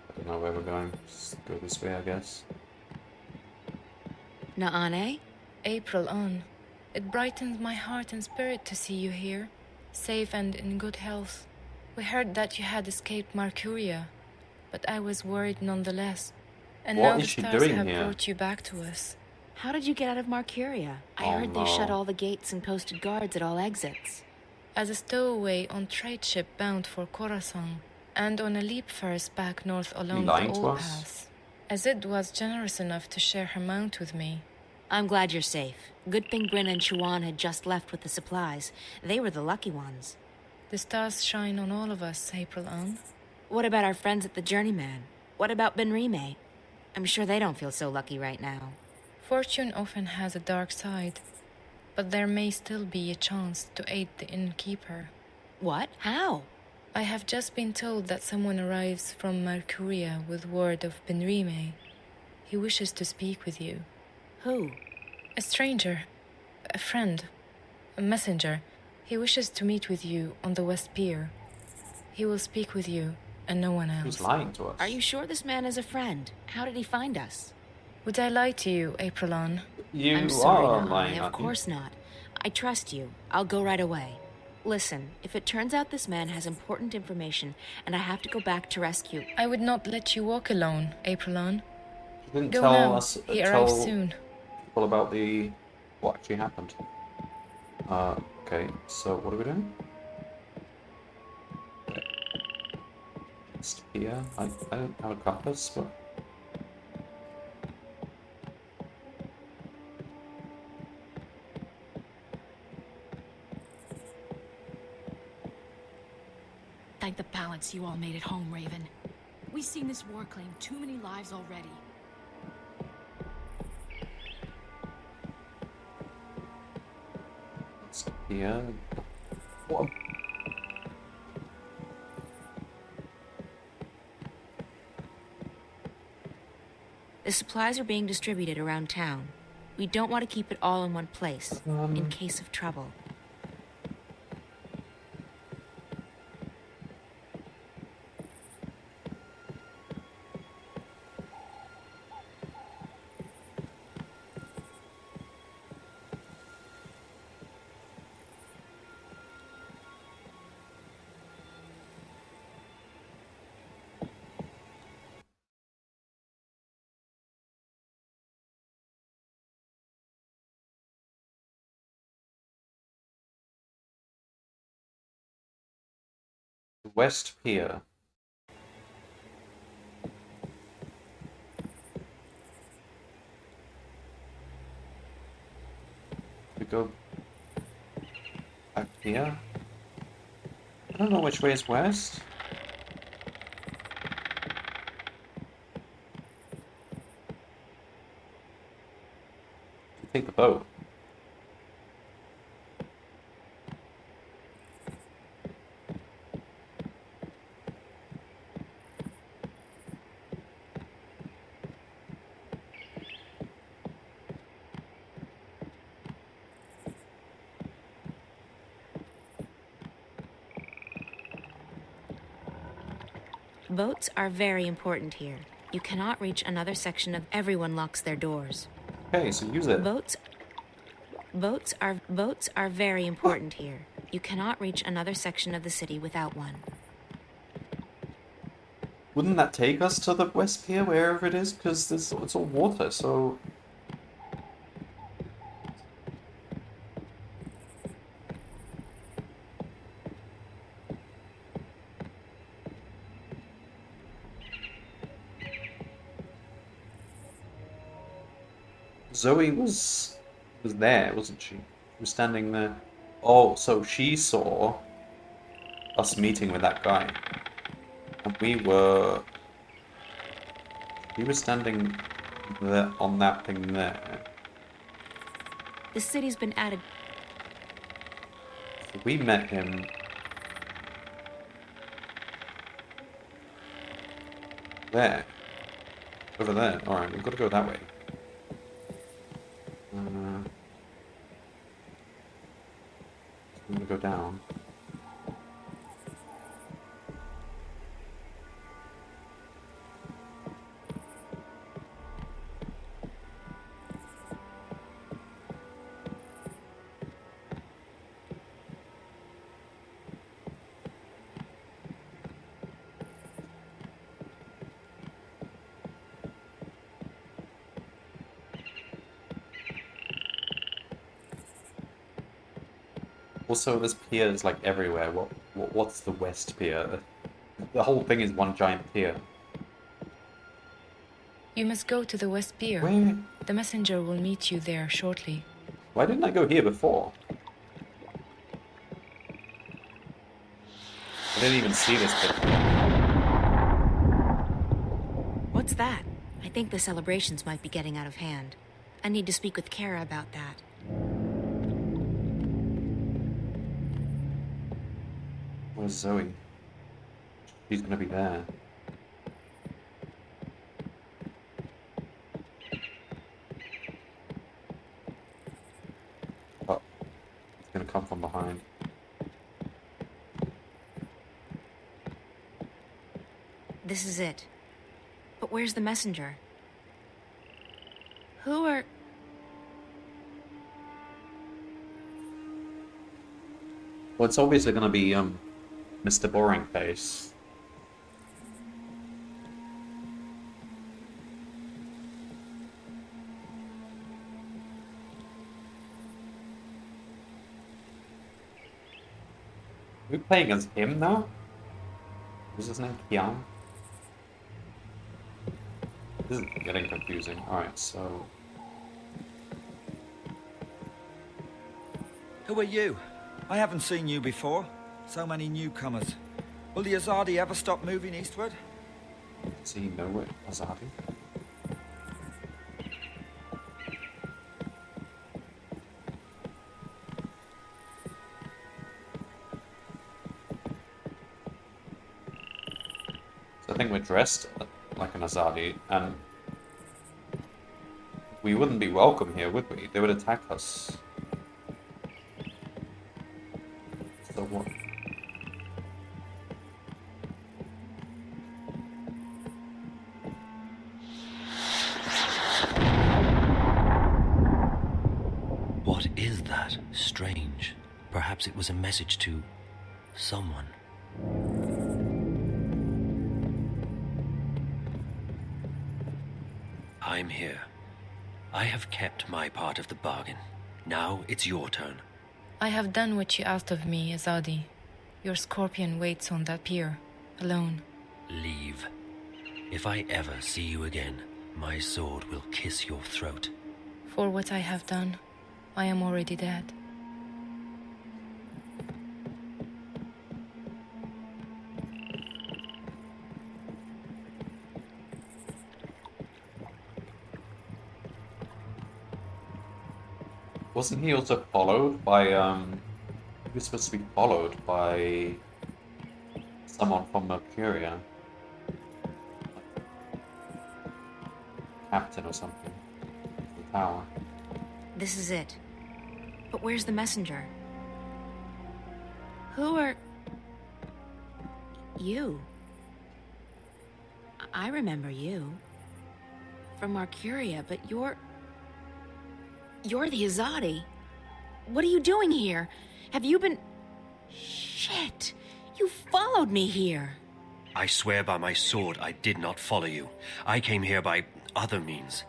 I don't know where we're going. Just go this way, I guess. Naane? April on. It brightens my heart and spirit to see you here, safe and in good health. We heard that you had escaped Mercuria, but I was worried nonetheless. And What now is the she stars doing have here? brought you back to us. How did you get out of Mercuria? I Oh, heard they no. shut all the gates and posted guards at all exits. As a stowaway on trade ship bound for Khorasan, and on a leap first back north along lying the to old us? pass. Azid was generous enough to share her mount with me. I'm glad you're safe. Good thing Bryn and Chuan had just left with the supplies. They were the lucky ones. The stars shine on all of us, April on. What about our friends at the Journeyman? What about Benrime? I'm sure they don't feel so lucky right now. Fortune often has a dark side, but there may still be a chance to aid the innkeeper. What? How? I have just been told that someone arrives from Mercuria with word of Benrime. He wishes to speak with you. Who? A stranger. A friend. A messenger. He wishes to meet with you on the West Pier. He will speak with you and no one else. Who's lying to us? Are you sure this man is a friend? How did he find us? Would I lie to you, Aprilon? You I'm sorry, are Naane. lying, Of aren't you? course not. I trust you. I'll go right away. Listen, if it turns out this man has important information and I have to go back to rescue... I would not let you walk alone, Aprilon. You didn't Go tell now. us. He arrives tell soon. people about what actually happened. Okay, so what are we doing? It's here. I don't have a compass, but... Thank the balance you all made it home, Raven. We've seen this war claim too many lives already. It's here. What? The supplies are being distributed around town. We don't want to keep it all in one place, in case of trouble. West Pier. We go back here. I don't know which way is west. We take the boat. Boats are very important here. You cannot reach another section of everyone locks their doors. Okay, so use it. Boats are very important here. You cannot reach another section of the city without one. Wouldn't that take us to the West Pier, wherever it is? Because it's all water, so... Zoe was there, wasn't she? She was standing there. Oh, so she saw us meeting with that guy. And we were standing there on that thing there. The city's been added. So we met him there. Over there. Alright, we've got to go that way. I'm gonna go down. Also, this pier is like everywhere. What's the West Pier? The whole thing is one giant pier. You must go to the West Pier. Where? The messenger will meet you there shortly. Why didn't I go here before? I didn't even see this bit. What's that? I think the celebrations might be getting out of hand. I need to speak with Kara about that. Where's Zoe? She's gonna be there. Oh, it's gonna come from behind. This is it. But where's the messenger? Who are... Well, it's obviously gonna be, Mr. Boring Face. we playing as him now? What's his name? Kian? This is getting confusing. Alright, so... Who are you? I haven't seen you before. So many newcomers. Will the Azadi ever stop moving eastward? Does he know it? Azadi? So I think we're dressed like an Azadi, and we wouldn't be welcome here, would we? They would attack us. So what? What is that? Strange. Perhaps it was a message to someone. I'm here. I have kept my part of the bargain. Now it's your turn. I have done what you asked of me, Azadi. Your scorpion waits on that pier, alone. Leave. If I ever see you again, my sword will kiss your throat. For what I have done, I am already dead. Wasn't he also followed by, he was supposed to be followed by someone from Mercuria? Captain or something. The tower. This is it. But where's the messenger? Who are... You? I remember you. From Mercuria, but you're the Azadi. What are you doing here? Have you been... Shit! You followed me here. I swear by my sword I did not follow you. I came here by other means.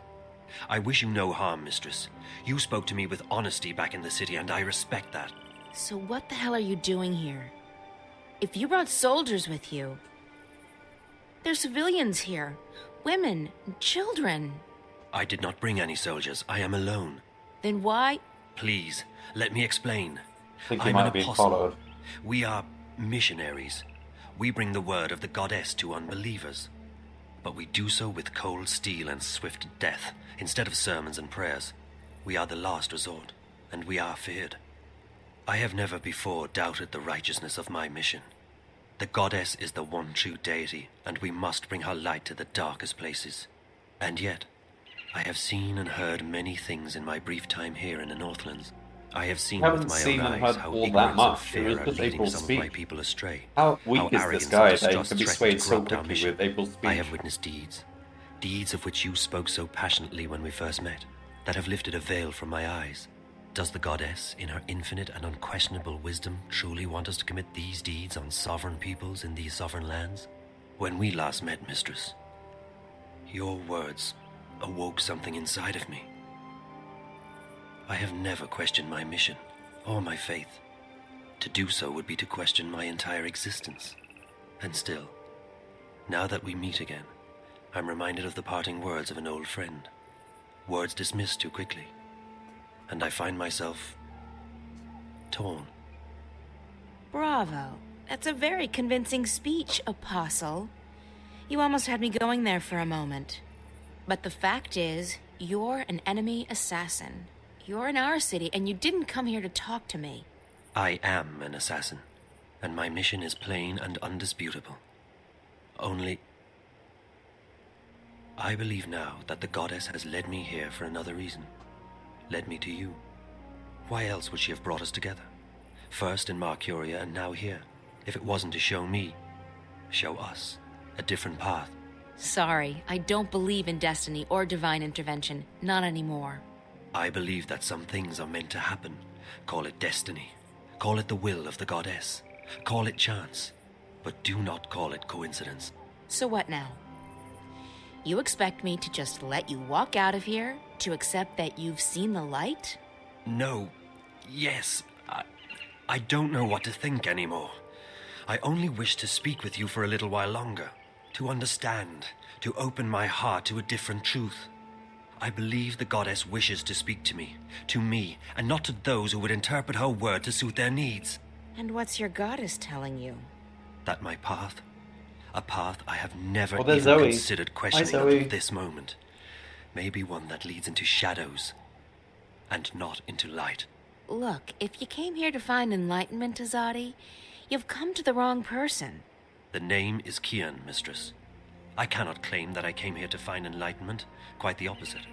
I wish you no harm, mistress. You spoke to me with honesty back in the city, and I respect that. So what the hell are you doing here? If you brought soldiers with you... There's civilians here. Women, children. I did not bring any soldiers. I am alone. Then why... Please, let me explain. I think you I'm might an be apostle. followed. We are missionaries. We bring the word of the goddess to unbelievers. But we do so with cold steel and swift death, instead of sermons and prayers. We are the last resort, and we are feared. I have never before doubted the righteousness of my mission. The goddess is the one true deity, and we must bring her light to the darkest places. And yet, I have seen and heard many things in my brief time here in the Northlands. I have seen with my own eyes how ignorance and fear are leading some of my people astray. How weak is this guy that he can be swayed so corrupt our quickly mission. with April's speech? I have witnessed deeds. Deeds of which you spoke so passionately when we first met, that have lifted a veil from my eyes. Does the goddess, in her infinite and unquestionable wisdom, truly want us to commit these deeds on sovereign peoples in these sovereign lands? When we last met, mistress, your words awoke something inside of me. I have never questioned my mission or my faith. To do so would be to question my entire existence. And still, now that we meet again, I'm reminded of the parting words of an old friend. Words dismissed too quickly. And I find myself torn. Bravo. That's a very convincing speech, Apostle. You almost had me going there for a moment. But the fact is, you're an enemy assassin. You're in our city, and you didn't come here to talk to me. I am an assassin, and my mission is plain and undisputable. Only, I believe now that the goddess has led me here for another reason. Led me to you. Why else would she have brought us together? First in Mercuria and now here. If it wasn't to show me, show us, a different path. Sorry, I don't believe in destiny or divine intervention. Not anymore. I believe that some things are meant to happen. Call it destiny. Call it the will of the goddess. Call it chance. But do not call it coincidence. So what now? You expect me to just let you walk out of here? To accept that you've seen the light? No. Yes. I don't know what to think anymore. I only wish to speak with you for a little while longer, to understand, to open my heart to a different truth. I believe the goddess wishes to speak to me, and not to those who would interpret her word to suit their needs. And what's your goddess telling you? That my path, a path I have never there's even Zoe. considered Hi, questioning Zoe. until this moment, may be one that leads into shadows, and not into light. Look, if you came here to find enlightenment, Azadi, you've come to the wrong person. The name is Kian, mistress. I cannot claim that I came here to find enlightenment, quite the opposite.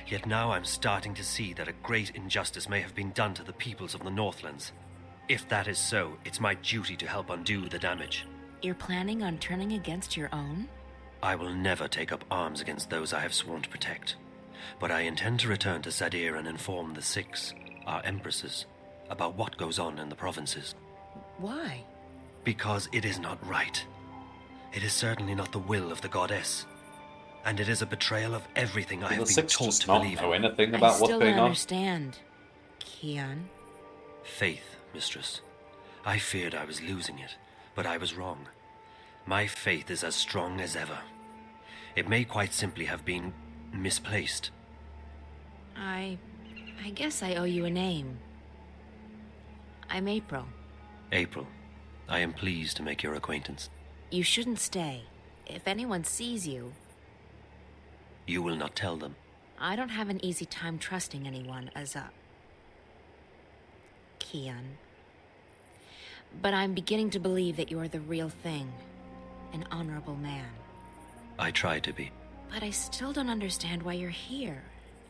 Yet now I'm starting to see that a great injustice may have been done to the peoples of the Northlands. If that is so, it's my duty to help undo the damage. You're planning on turning against your own? I will never take up arms against those I have sworn to protect. But I intend to return to Sadir and inform the Six, our empresses, about what goes on in the provinces. Why? Because it is not right. It is certainly not the will of the goddess. And it is a betrayal of everything I have been taught to believe in. Anything about what's going on? I still don't understand, Kian. Faith, mistress. I feared I was losing it, but I was wrong. My faith is as strong as ever. It may quite simply have been misplaced. I guess I owe you a name. I'm April. April, I am pleased to make your acquaintance. You shouldn't stay. If anyone sees you... You will not tell them. I don't have an easy time trusting anyone as a... Kian. But I'm beginning to believe that you're the real thing. An honorable man. I try to be. But I still don't understand why you're here.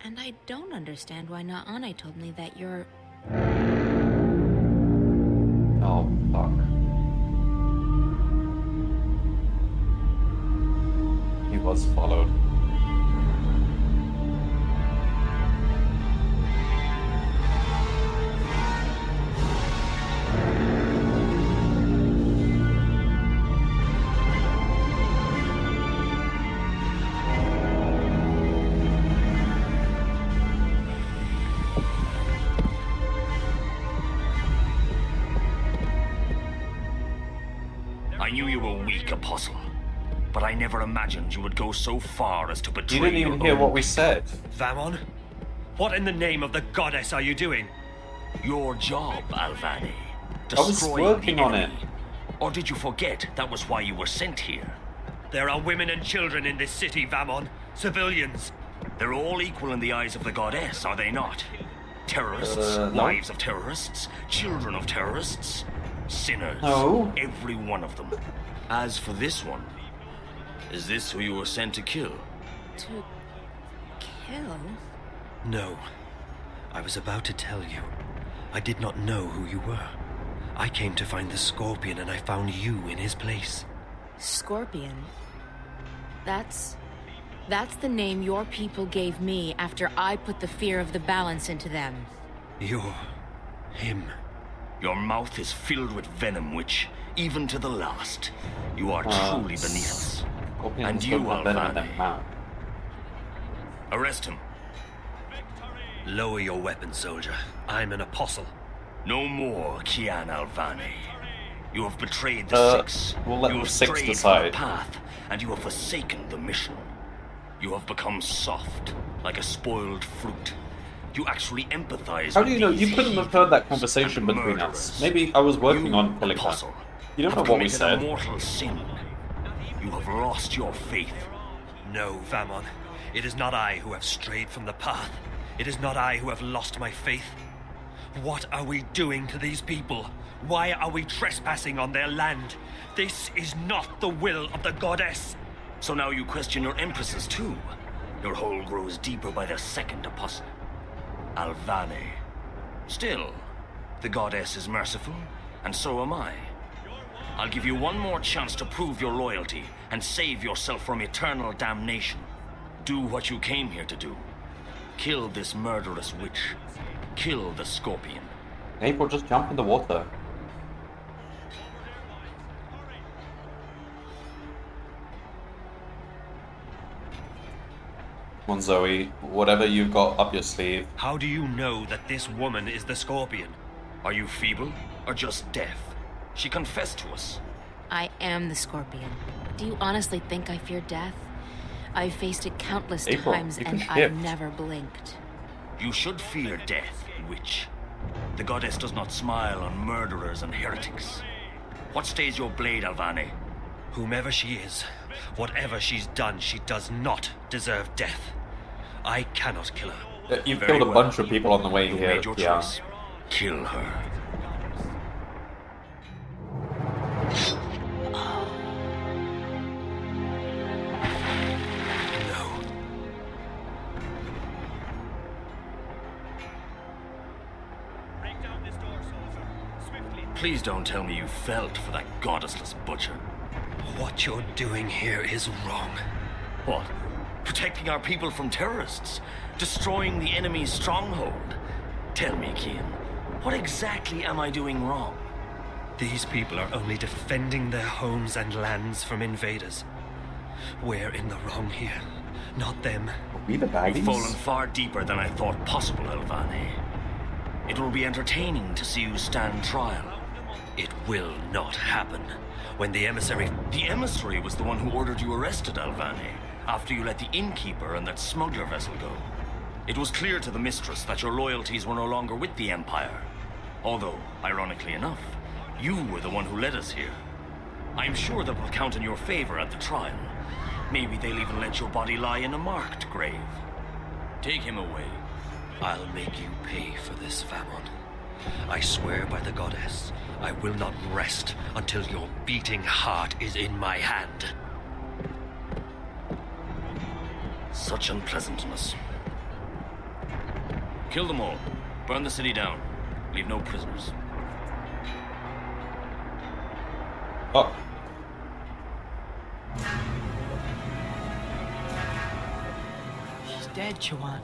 And I don't understand why Naane told me that you're... Oh, fuck. He was followed. I knew you were weak, Apostle, but I never imagined you would go so far as to betray You didn't even hear what we said. Vamon? What in the name of the goddess are you doing? Your job, Alvani. I was working on it. Or did you forget that was why you were sent here? There are women and children in this city, Vamon. Civilians. They're all equal in the eyes of the goddess, are they not? Terrorists, No. wives of terrorists, children of terrorists, sinners. No. Every one of them. As for this one, is this who you were sent to kill? To... kill? No. I was about to tell you. I did not know who you were. I came to find the Scorpion and I found you in his place. Scorpion? That's the name your people gave me after I put the fear of the balance into them. You're... him. Your mouth is filled with venom, which, even to the last, you are truly beneath us. And you, Alvani. Arrest him. Lower your weapon, soldier. I'm an apostle. No more, Kian Alvani. You have betrayed the Six. We'll let you the have Six strayed decide. from the path, and you have forsaken the mission. You have become soft, like a spoiled fruit. You actually empathize How with do you know? these You couldn't have heard that conversation between us. Maybe I was working on pulling that. You don't know what we committed said. a mortal sin. You have lost your faith. No, Vamon. It is not I who have strayed from the path. It is not I who have lost my faith. What are we doing to these people? Why are we trespassing on their land? This is not the will of the goddess. So now you question your empresses too. Your hole grows deeper by the second, Apostle. Alvani. Still, the goddess is merciful, and so am I. I'll give you one more chance to prove your loyalty and save yourself from eternal damnation. Do what you came here to do. Kill this murderous witch. Kill the Scorpion. April, just jump in the water. Come on, Zoe. Whatever you've got up your sleeve. How do you know that this woman is the Scorpion? Are you feeble or just deaf? She confessed to us. I am the Scorpion. Do you honestly think I fear death? I've faced it countless April, times you can and I've shift. never blinked. You should fear death, witch. The goddess does not smile on murderers and heretics. What stays your blade, Alvane? Whomever she is, whatever she's done, she does not deserve death. I cannot kill her. You've Very killed a well. bunch of people on the way You here. made your Yeah. choice. Kill her. Please don't tell me you felt for that goddessless butcher. What you're doing here is wrong. What? Protecting our people from terrorists? Destroying the enemy's stronghold? Tell me, Kian, what exactly am I doing wrong? These people are only defending their homes and lands from invaders. We're in the wrong here, not them. Are we the baddies? You've fallen far deeper than I thought possible, Alvane. It will be entertaining to see you stand trial. It will not happen. When the emissary... The emissary was the one who ordered you arrested, Alvane, after you let the innkeeper and that smuggler vessel go. It was clear to the mistress that your loyalties were no longer with the Empire. Although, ironically enough, you were the one who led us here. I'm sure that will count in your favor at the trial. Maybe they'll even let your body lie in a marked grave. Take him away. I'll make you pay for this, Famon. I swear by the goddess, I will not rest until your beating heart is in my hand. Such unpleasantness. Kill them all. Burn the city down. Leave no prisoners. Oh. She's dead, Chuan.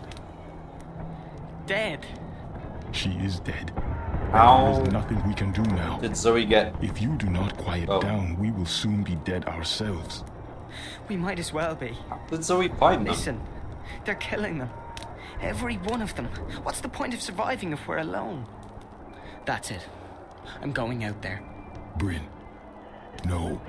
Dead. She is dead. How There is nothing we can do now. did Zoe get... If you do not quiet down, we will soon be dead ourselves. We might as well be. How did Zoe find them? Listen, they're killing them. Every one of them. What's the point of surviving if we're alone? That's it. I'm going out there. Bryn, no.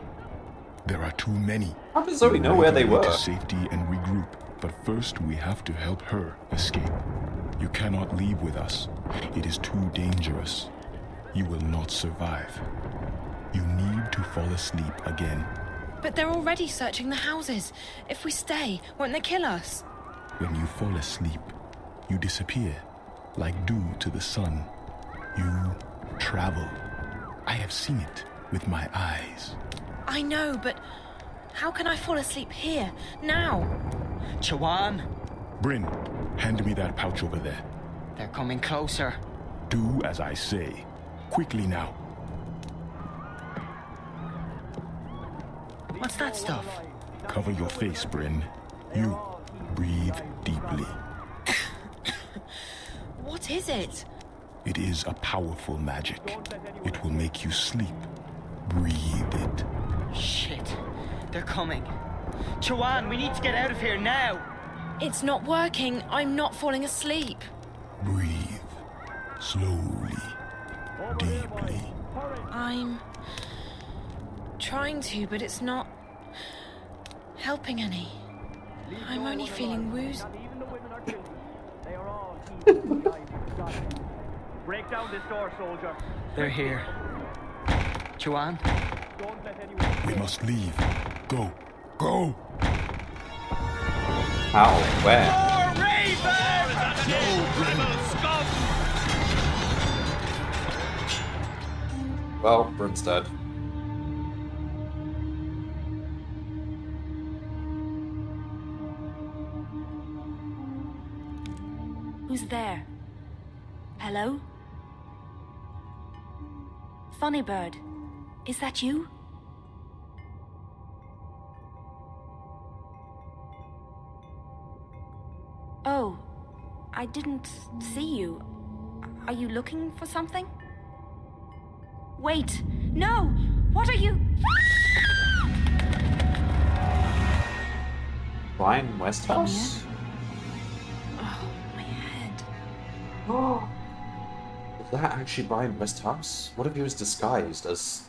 There are too many. How does Zoe know where they We're on the way were? to safety and regroup, but first we have to help her escape. You cannot leave with us. It is too dangerous. You will not survive. You need to fall asleep again. But they're already searching the houses. If we stay, won't they kill us? When you fall asleep, you disappear, like dew to the sun. You travel. I have seen it with my eyes. I know, but how can I fall asleep here, now? Chuan, Bryn, hand me that pouch over there. they're coming closer. Do as I say. Quickly now. What's that stuff? Cover your face, Bryn. You breathe deeply. What is it? It is a powerful magic. It will make you sleep. Breathe it. Shit. They're coming. Chuan, we need to get out of here now. It's not working. I'm not falling asleep. Breathe. Slowly. Deeply. I'm trying to, but it's not helping any. I'm only feeling woozy. Break down this door, soldier. They're here. Chuan? We must leave. Go. Go! How? Where? Well, Bryn's dead. Who's there? Hello? Funny Bird, is that you? Oh, I didn't see you. Are you looking for something? Wait, no! What are you? Brian Westhouse? Oh, my head. Oh. Is that actually Brian Westhouse? What if he was disguised as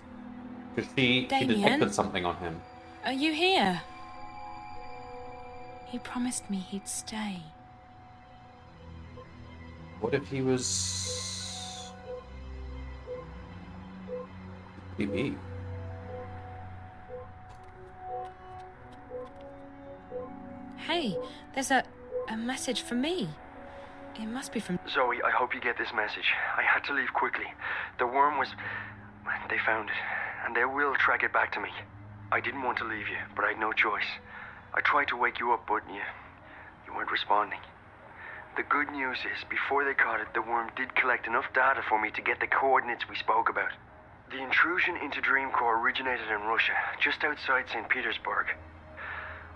Because she Damien? detected something on him. Are you here? He promised me he'd stay. What if he was... Could he be? Hey, there's a message for me. It must be from... Zoe, I hope you get this message. I had to leave quickly. The worm was... They found it, and they will track it back to me. I didn't want to leave you, but I had no choice. I tried to wake you up, but you weren't responding. The good news is, before they caught it, the worm did collect enough data for me to get the coordinates we spoke about. The intrusion into Dreamcore originated in Russia, just outside St. Petersburg.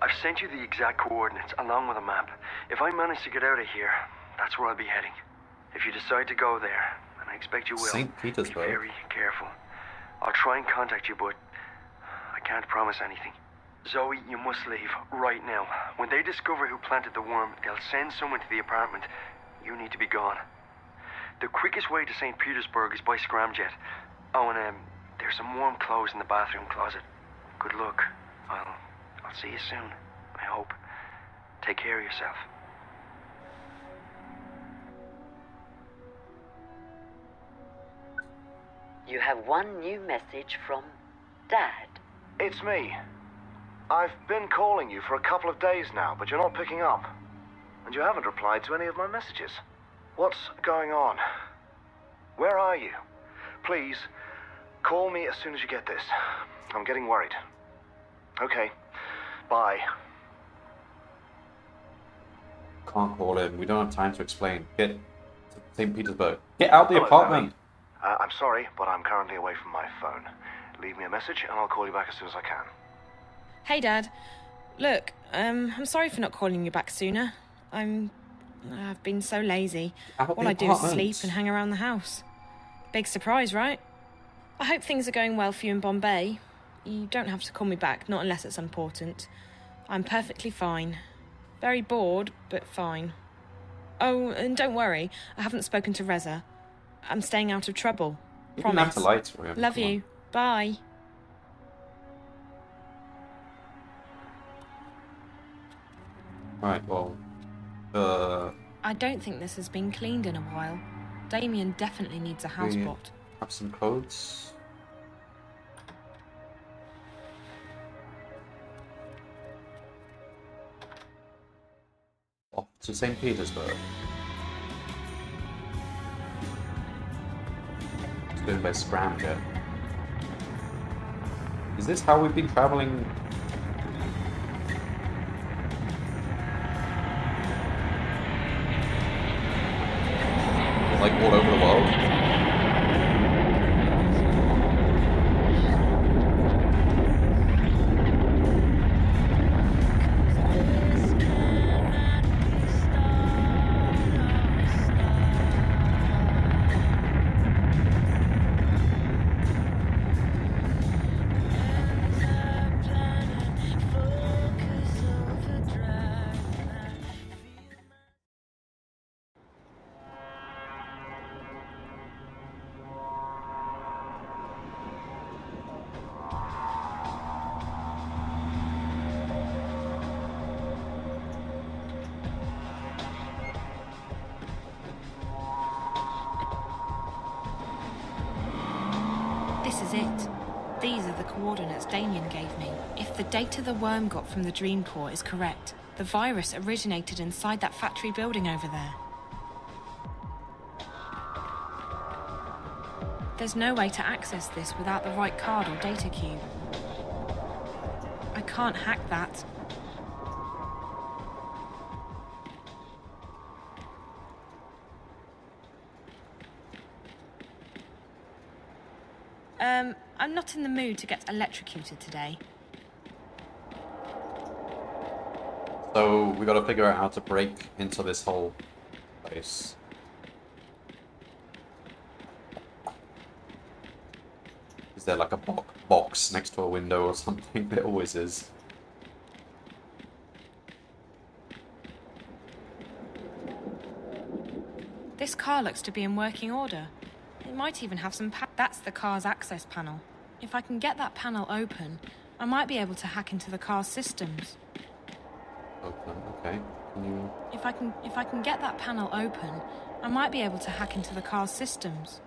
I've sent you the exact coordinates, along with a map. If I manage to get out of here, that's where I'll be heading. If you decide to go there, and I expect you will, St. Petersburg. be very careful. I'll try and contact you, but I can't promise anything. Zoe, you must leave, right now. When they discover who planted the worm, they'll send someone to the apartment. You need to be gone. The quickest way to St. Petersburg is by scramjet. Oh, and there's some warm clothes in the bathroom closet. Good luck. I'll see you soon, I hope. Take care of yourself. You have one new message from Dad. It's me. I've been calling you for a couple of days now, but you're not picking up. And you haven't replied to any of my messages. What's going on? Where are you? Please, call me as soon as you get this. I'm getting worried. Okay. Bye. Can't call him. We don't have time to explain. Get to St. Petersburg. Get out the Hello, apartment. I'm sorry, but I'm currently away from my phone. Leave me a message and I'll call you back as soon as I can. Hey, Dad. Look, I'm sorry for not calling you back sooner. I've been so lazy. All I do is sleep and hang around the house. Big surprise, right? I hope things are going well for you in Bombay. You don't have to call me back, not unless it's important. I'm perfectly fine. Very bored, but fine. Oh, and don't worry, I haven't spoken to Reza. I'm staying out of trouble. You didn't have to lie to him. Love you. Bye. Right, well... I don't think this has been cleaned in a while. Damien definitely needs a housebot. Have some clothes. Off to St. Petersburg. It's going by scramjet. Is this how we've been traveling? Like all over the world? This is it. These are the coordinates Damien gave me. If the data the worm got from the dream core is correct, the virus originated inside that factory building over there. There's no way to access this without the right card or data cube. I can't hack that. I'm not in the mood to get electrocuted today. So we gotta figure out how to break into this whole place. Is there like a box next to a window or something? There always is. This car looks to be in working order. It might even have some That's the car's access panel. If I can get that panel open, I might be able to hack into the car's systems. Open, okay. Can you... If I can get that panel open, I might be able to hack into the car's systems.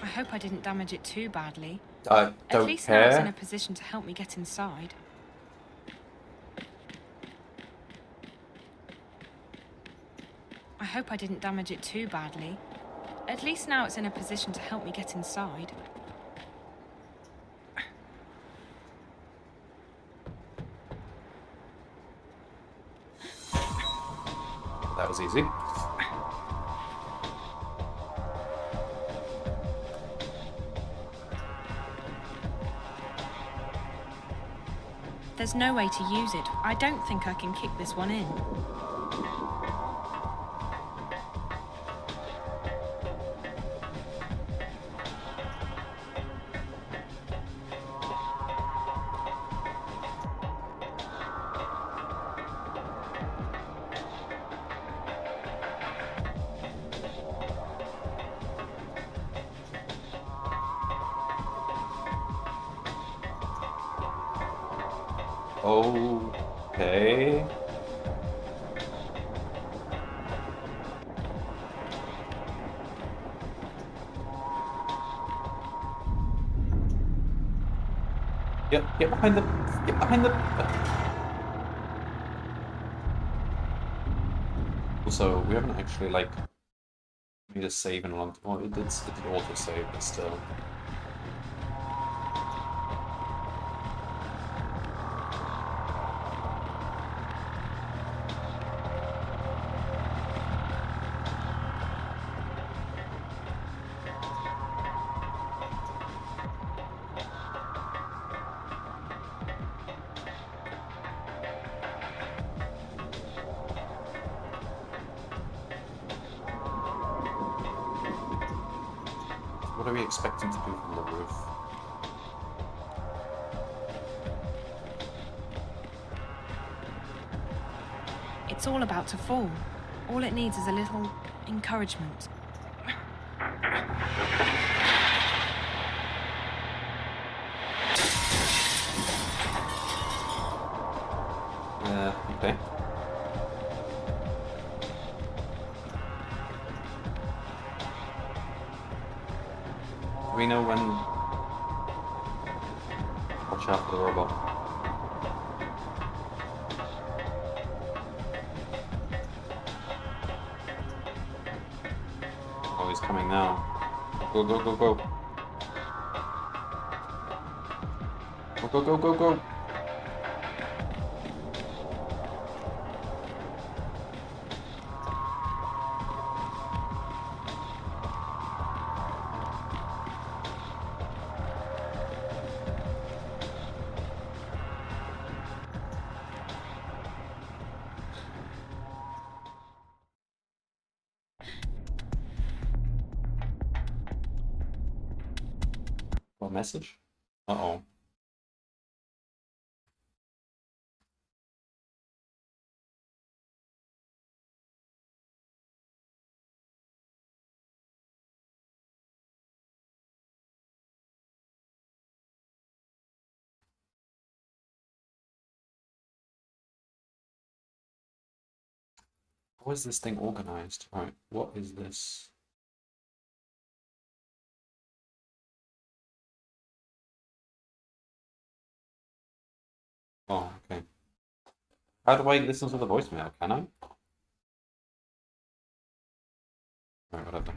I hope I didn't damage it too badly. I don't At least now it's in a care. position to help me get inside. I hope I didn't damage it too badly. At least now it's in a position to help me get inside. That was easy. There's no way to use it. I don't think I can kick this one in. Okay. Get behind the... Get behind the... Also, we haven't actually, like, made a save in a long time. Well, it did auto-save, but still. What are we expecting to do from the roof? It's all about to fall. All it needs is a little encouragement. Okay. Do we know when... Watch out for the robot. Oh, he's coming now. Go, go, go, go. Go, go, go, go, go. What message? Uh-oh. How is this thing organized? Alright, what is this? Oh, okay. How do I listen to the voicemail? Can I? Alright, whatever.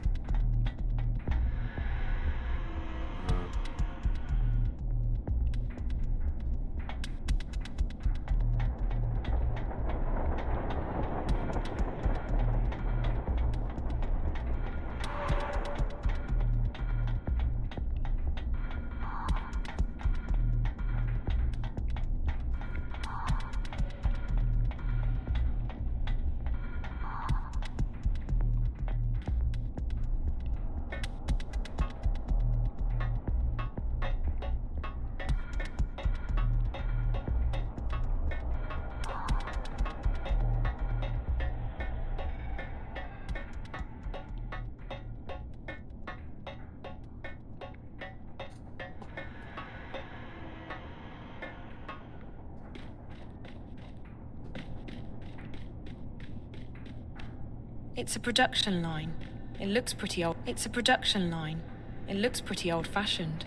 It's a production line. It looks pretty old. It's a production line. It looks pretty old-fashioned.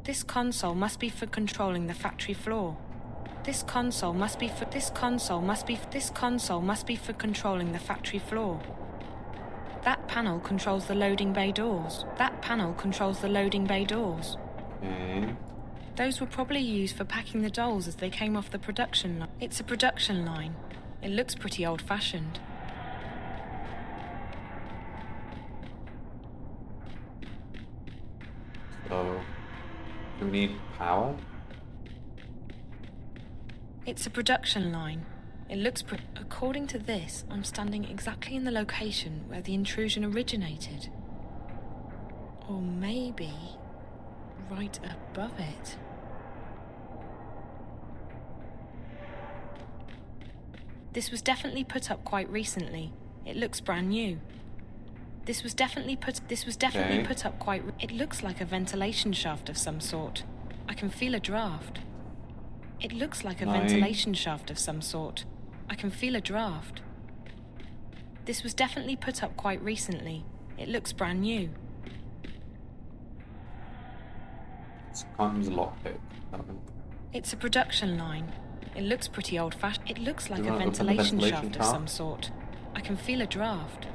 This console must be for controlling the factory floor. This console must be for controlling the factory floor. That panel controls the loading bay doors. That panel controls the loading bay doors. Those were probably used for packing the dolls as they came off the production line. It's a production line. It looks pretty old-fashioned. So, do we need power? It's a production line. It looks according to this, I'm standing exactly in the location where the intrusion originated. Or maybe right above it. This was definitely put up quite recently. It looks brand new. This was definitely put up quite. It looks like a ventilation shaft of some sort. I can feel a draft. It looks like a ventilation shaft of some sort. I can feel a draft. This was definitely put up quite recently. It looks brand new. Can't use a lockpick. It's a production line. It looks pretty old-fashioned. It looks like a ventilation shaft of some sort. I can feel a draft.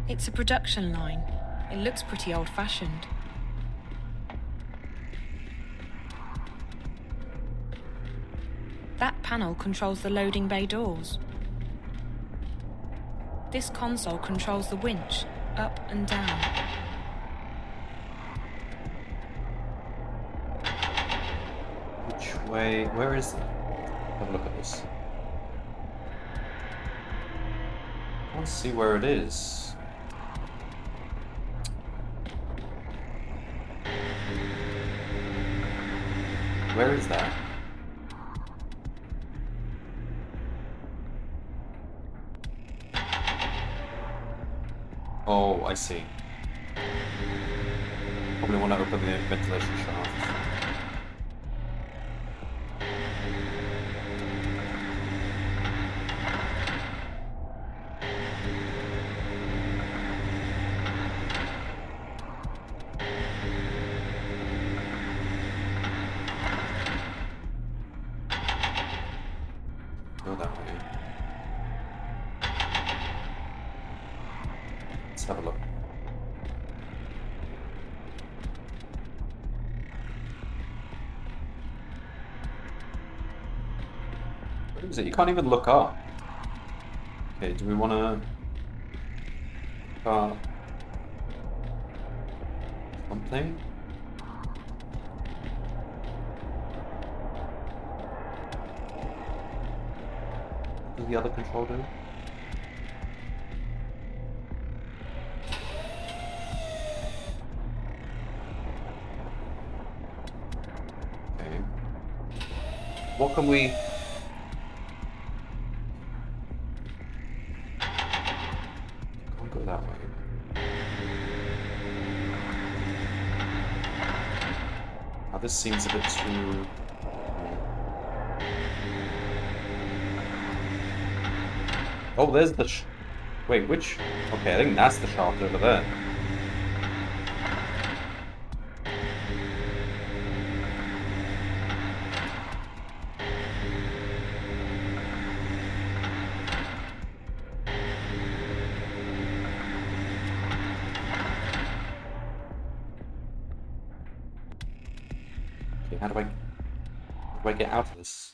It's a production line. It looks pretty old-fashioned. That panel controls the loading bay doors. This console controls the winch, up and down. Which way? Where is it? Have a look at this. I want to see where it is. Where is that? Oh, I see. Probably want to open the ventilation shaft. Go that way. Let's have a look. What is it? You can't even look up. Okay, do we want to... something? What does the other control do? Okay. What can we... Can't go that way. Now this seems a bit too... Oh, there's the wait, which... Okay, I think that's the shaft over there. Okay, how do I get out of this?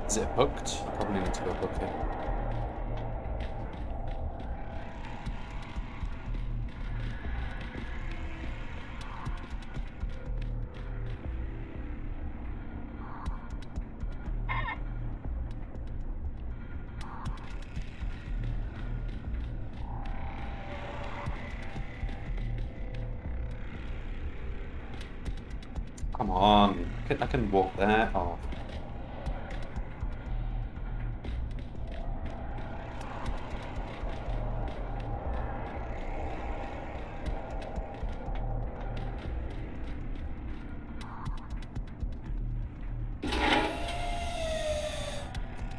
Is it hooked? I probably need to go hook it. Come on. I can walk there. Oh.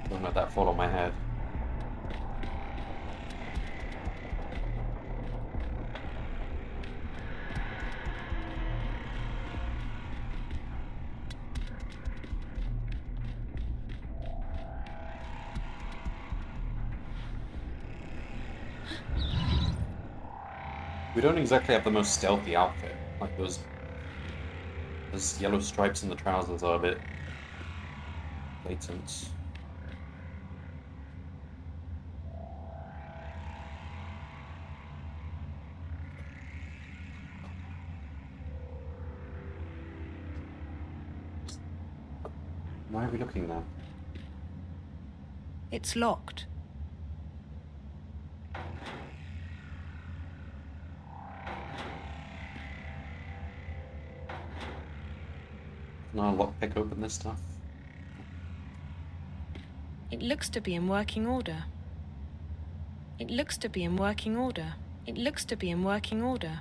Don't let that fall on my head. We don't exactly have the most stealthy outfit. Like those yellow stripes in the trousers are a bit blatant. Why are we looking there? It's locked. Can I lockpick open this stuff? It looks to be in working order. It looks to be in working order. It looks to be in working order.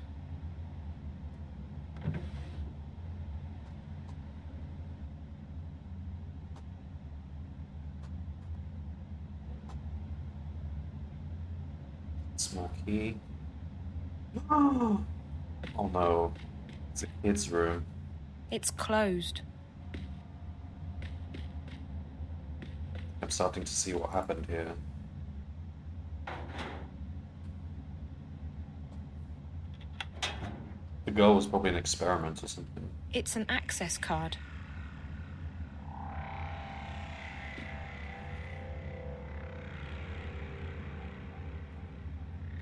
Small key. Oh no. It's a kid's room. It's closed. I'm starting to see what happened here. The girl was probably an experiment or something. It's an access card.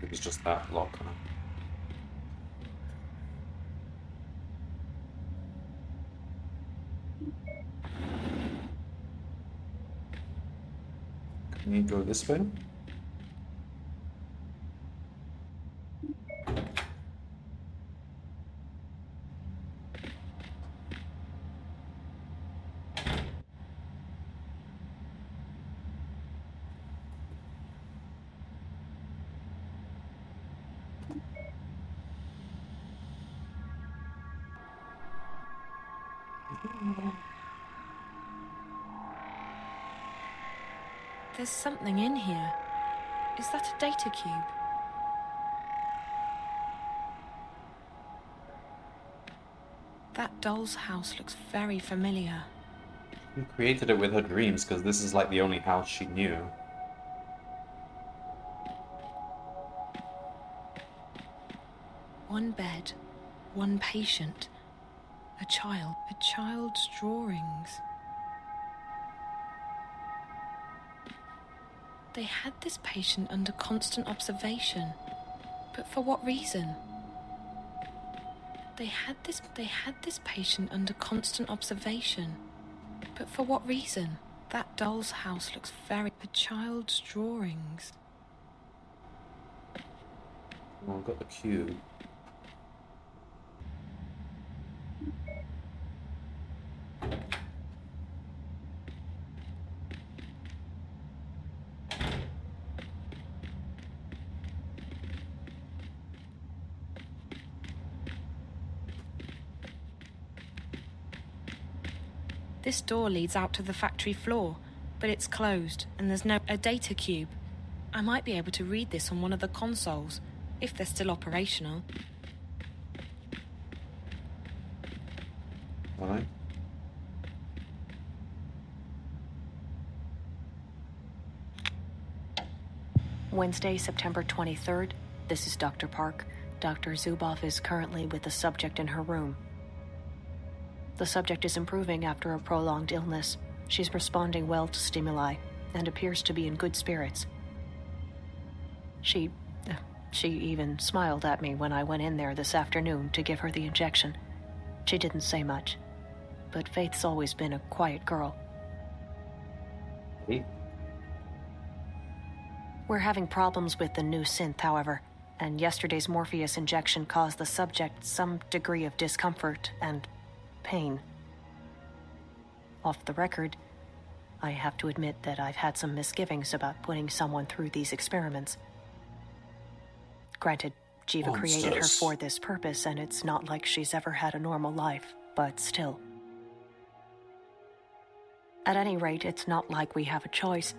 It was just that lock, huh? Can you go this way? There's something in here. Is that a data cube? That doll's house looks very familiar. Who created it with her dreams? Because this is like the only house she knew. One bed, one patient, a child's drawings. They had this patient under constant observation, but for what reason? They had this patient under constant observation, but for what reason? That doll's house looks very... A child's drawings. Oh, I've got the cube. This door leads out to the factory floor, but it's closed and there's no... A data cube. I might be able to read this on one of the consoles, if they're still operational. Alright. Wednesday, September 23rd. This is Dr. Park. Dr. Zuboff is currently with the subject in her room. The subject is improving after a prolonged illness. She's responding well to stimuli and appears to be in good spirits. She even smiled at me when I went in there this afternoon to give her the injection. She didn't say much, but Faith's always been a quiet girl. Hey. We're having problems with the new synth, however, and yesterday's Morpheus injection caused the subject some degree of discomfort and pain. Off the record, I have to admit that I've had some misgivings about putting someone through these experiments. Granted, Jiva created her for this purpose, and it's not like she's ever had a normal life, but still. At any rate, it's not like we have a choice.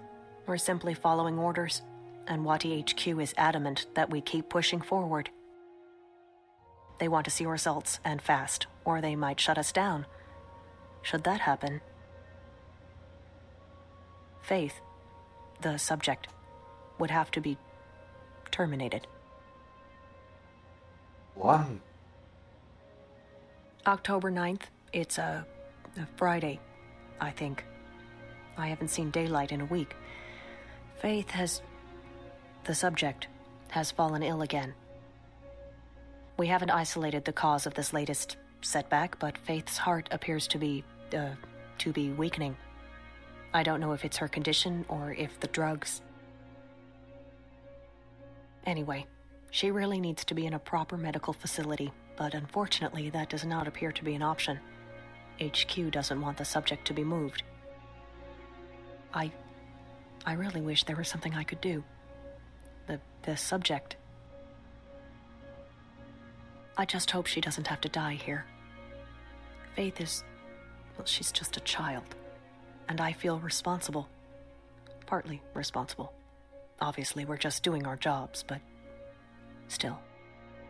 We're simply following orders, and Wati HQ is adamant that we keep pushing forward. They want to see results, and fast, or they might shut us down. Should that happen, Faith, the subject, would have to be terminated. Why? October 9th, it's a Friday, I think. I haven't seen daylight in a week. The subject, has fallen ill again. We haven't isolated the cause of this latest setback, but Faith's heart appears to be weakening. I don't know if it's her condition or if the drugs. Anyway, she really needs to be in a proper medical facility, but unfortunately that does not appear to be an option. HQ doesn't want the subject to be moved. I really wish there was something I could do. The subject. I just hope she doesn't have to die here. Faith is... well, she's just a child. And I feel responsible. Partly responsible. Obviously, we're just doing our jobs, but still.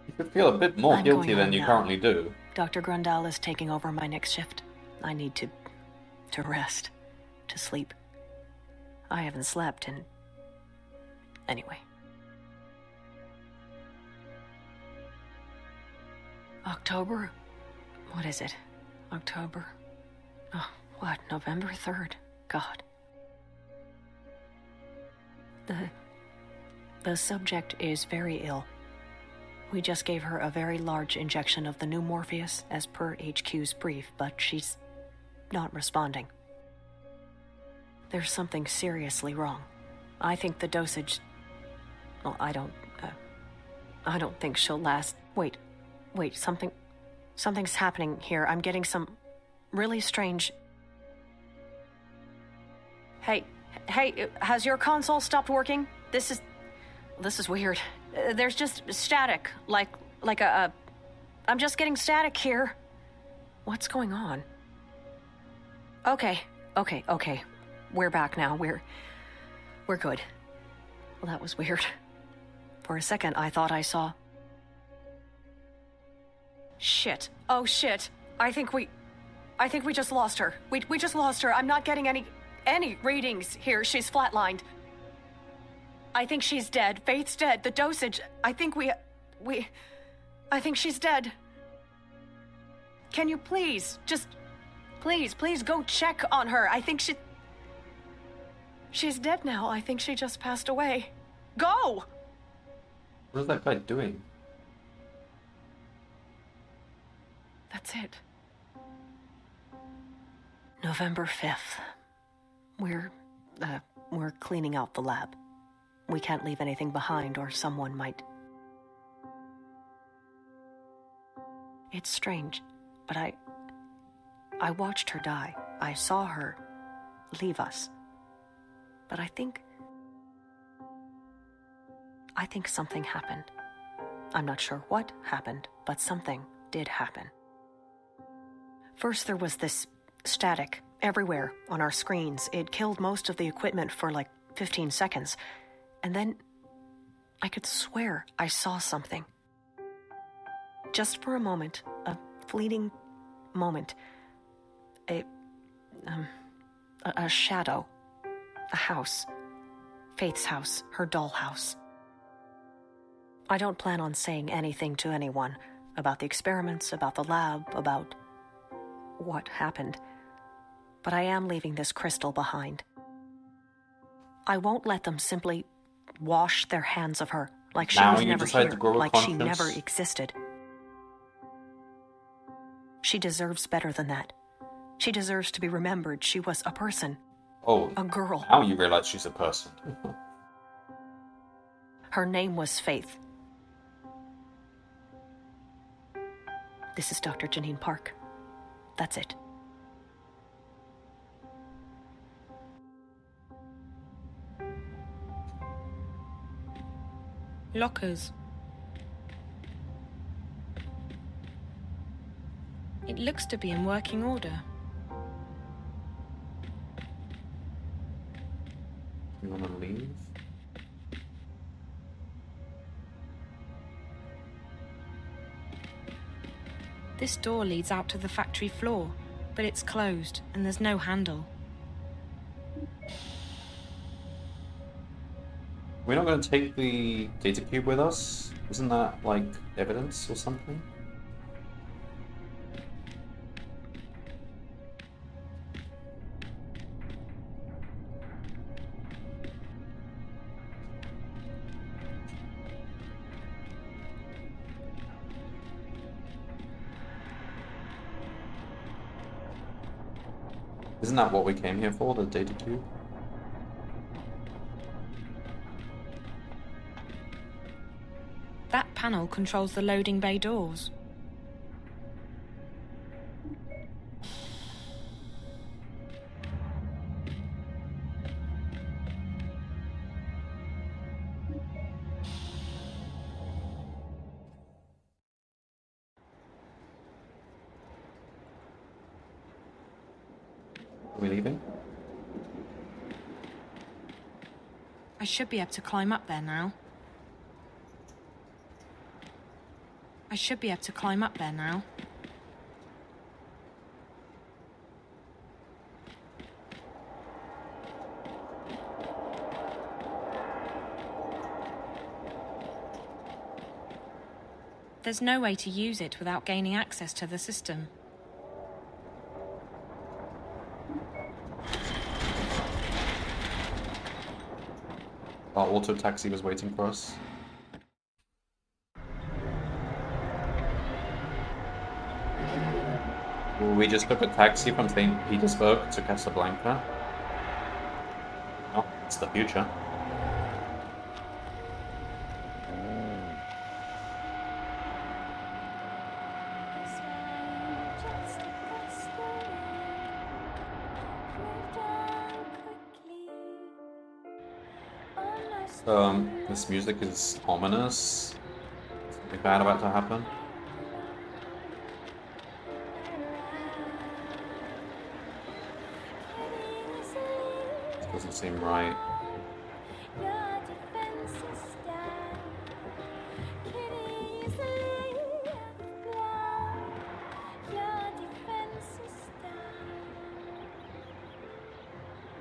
You could feel a bit more I'm guilty going than home you now. currently do. Dr. Grundal is taking over my next shift. I need to rest, to sleep. I haven't slept in... Anyway. October? What is it? October? Oh, what? November 3rd? God. The subject is very ill. We just gave her a very large injection of the new Morpheus as per HQ's brief, but she's not responding. There's something seriously wrong. I think the dosage... well, I don't think she'll last... Wait, something's happening here. I'm getting some really strange... Hey, has your console stopped working? This is weird. There's just static, like a... I'm just getting static here. What's going on? Okay. We're back now. We're good. Well, that was weird. For a second, I thought I saw... Shit. Oh, shit. I think we just lost her. We just lost her. I'm not getting any readings here. She's flatlined. I think she's dead. Faith's dead. The dosage... I think I think she's dead. Can you please, just... Please go check on her. I think she's dead now. I think she just passed away. Go! What is that guy doing? That's it. November 5th. We're cleaning out the lab. We can't leave anything behind or someone might... It's strange, but I watched her die. I saw her leave us. But I think something happened. I'm not sure what happened, but something did happen. First, there was this static everywhere on our screens. It killed most of the equipment for like 15 seconds. And then I could swear I saw something. Just for a moment, a fleeting moment. A shadow. A house. Faith's house. Her dollhouse. I don't plan on saying anything to anyone about the experiments, about the lab, about what happened. But I am leaving this crystal behind. I won't let them simply wash their hands of her, like she Now was you never decide here, to grow a like she conscience? never existed. She deserves better than that. She deserves to be remembered. She was a person. Oh, a girl. Now you realize she's a person. Her name was Faith. This is Dr. Janine Park. That's it. Lockers. It looks to be in working order. You want to leave? This door leads out to the factory floor, but it's closed and there's no handle. We're not going to take the data cube with us? Isn't that, like, evidence or something? Isn't that what we came here for, the data cube? That panel controls the loading bay doors. Are we leaving? I should be able to climb up there now. There's no way to use it without gaining access to the system. Our auto taxi was waiting for us. We just took a taxi from St. Petersburg to Casablanca. Oh, it's the future. This music is ominous. Something bad about to happen. This doesn't seem right.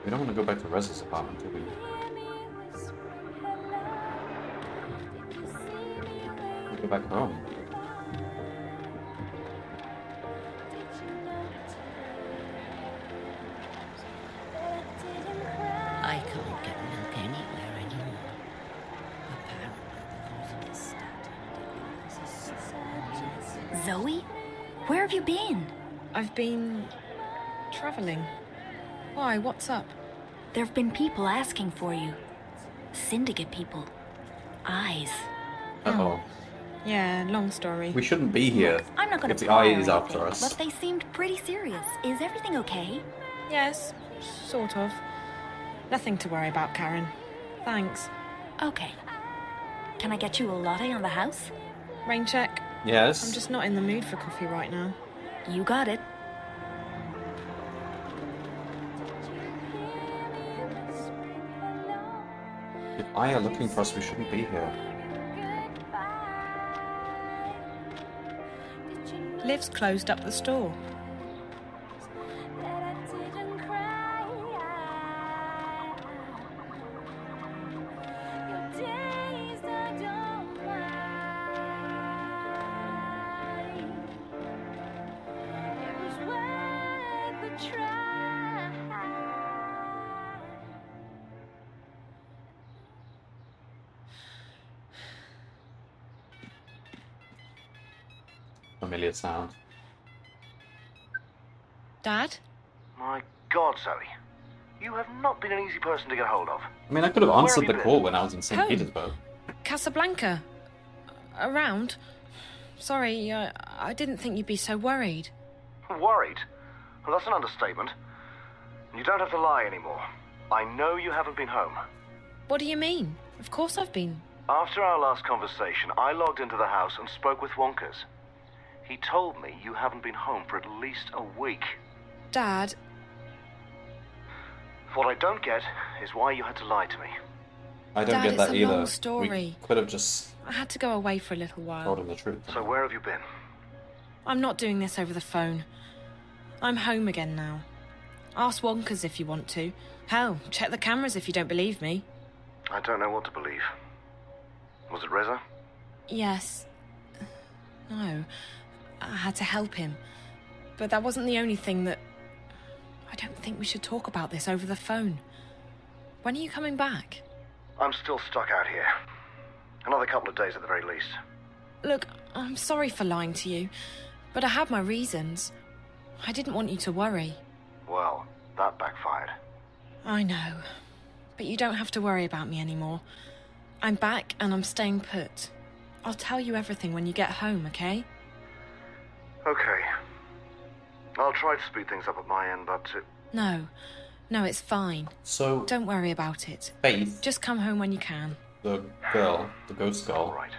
We don't want to go back to Rez's apartment, do we? Go back home. I can't get milk anywhere anymore. Zoe? Where have you been? I've been traveling. Why? What's up? There have been people asking for you. Syndicate people. Eyes. Uh-oh. Yeah, long story. We shouldn't be here. Look, I'm not gonna if the pry eye or is after anything, us. But they seemed pretty serious. Is everything okay? Yes, sort of. Nothing to worry about, Karen. Thanks. Okay. Can I get you a latte on the house? Rain check? Yes? I'm just not in the mood for coffee right now. You got it. If I are looking for us, we shouldn't be here. Liv's closed up the store. Familiar sound. Dad? My God, Zoe. You have not been an easy person to get hold of. I mean, I could have Where answered have the you call been? when I was in St. Home. Petersburg. Casablanca. Around. Sorry, I didn't think you'd be so worried. Worried? Well, that's an understatement. You don't have to lie anymore. I know you haven't been home. What do you mean? Of course I've been. After our last conversation, I logged into the house and spoke with Wonkers. He told me you haven't been home for at least a week. Dad. What I don't get is why you had to lie to me. I don't Dad, get that it's a either. long story. We could have just I had to go away for a little while. told him the truth. So where have you been? I'm not doing this over the phone. I'm home again now. Ask Wonkers if you want to. Hell, check the cameras if you don't believe me. I don't know what to believe. Was it Reza? Yes. No. I had to help him. But that wasn't the only thing that... I don't think we should talk about this over the phone. When are you coming back? I'm still stuck out here. Another couple of days at the very least. Look, I'm sorry for lying to you, but I had my reasons. I didn't want you to worry. Well, that backfired. I know. But you don't have to worry about me anymore. I'm back and I'm staying put. I'll tell you everything when you get home, okay? Okay. I'll try to speed things up at my end, but... No. No, it's fine. So... Don't worry about it. Faith, Just come home when you can. the girl, the ghost girl, Right.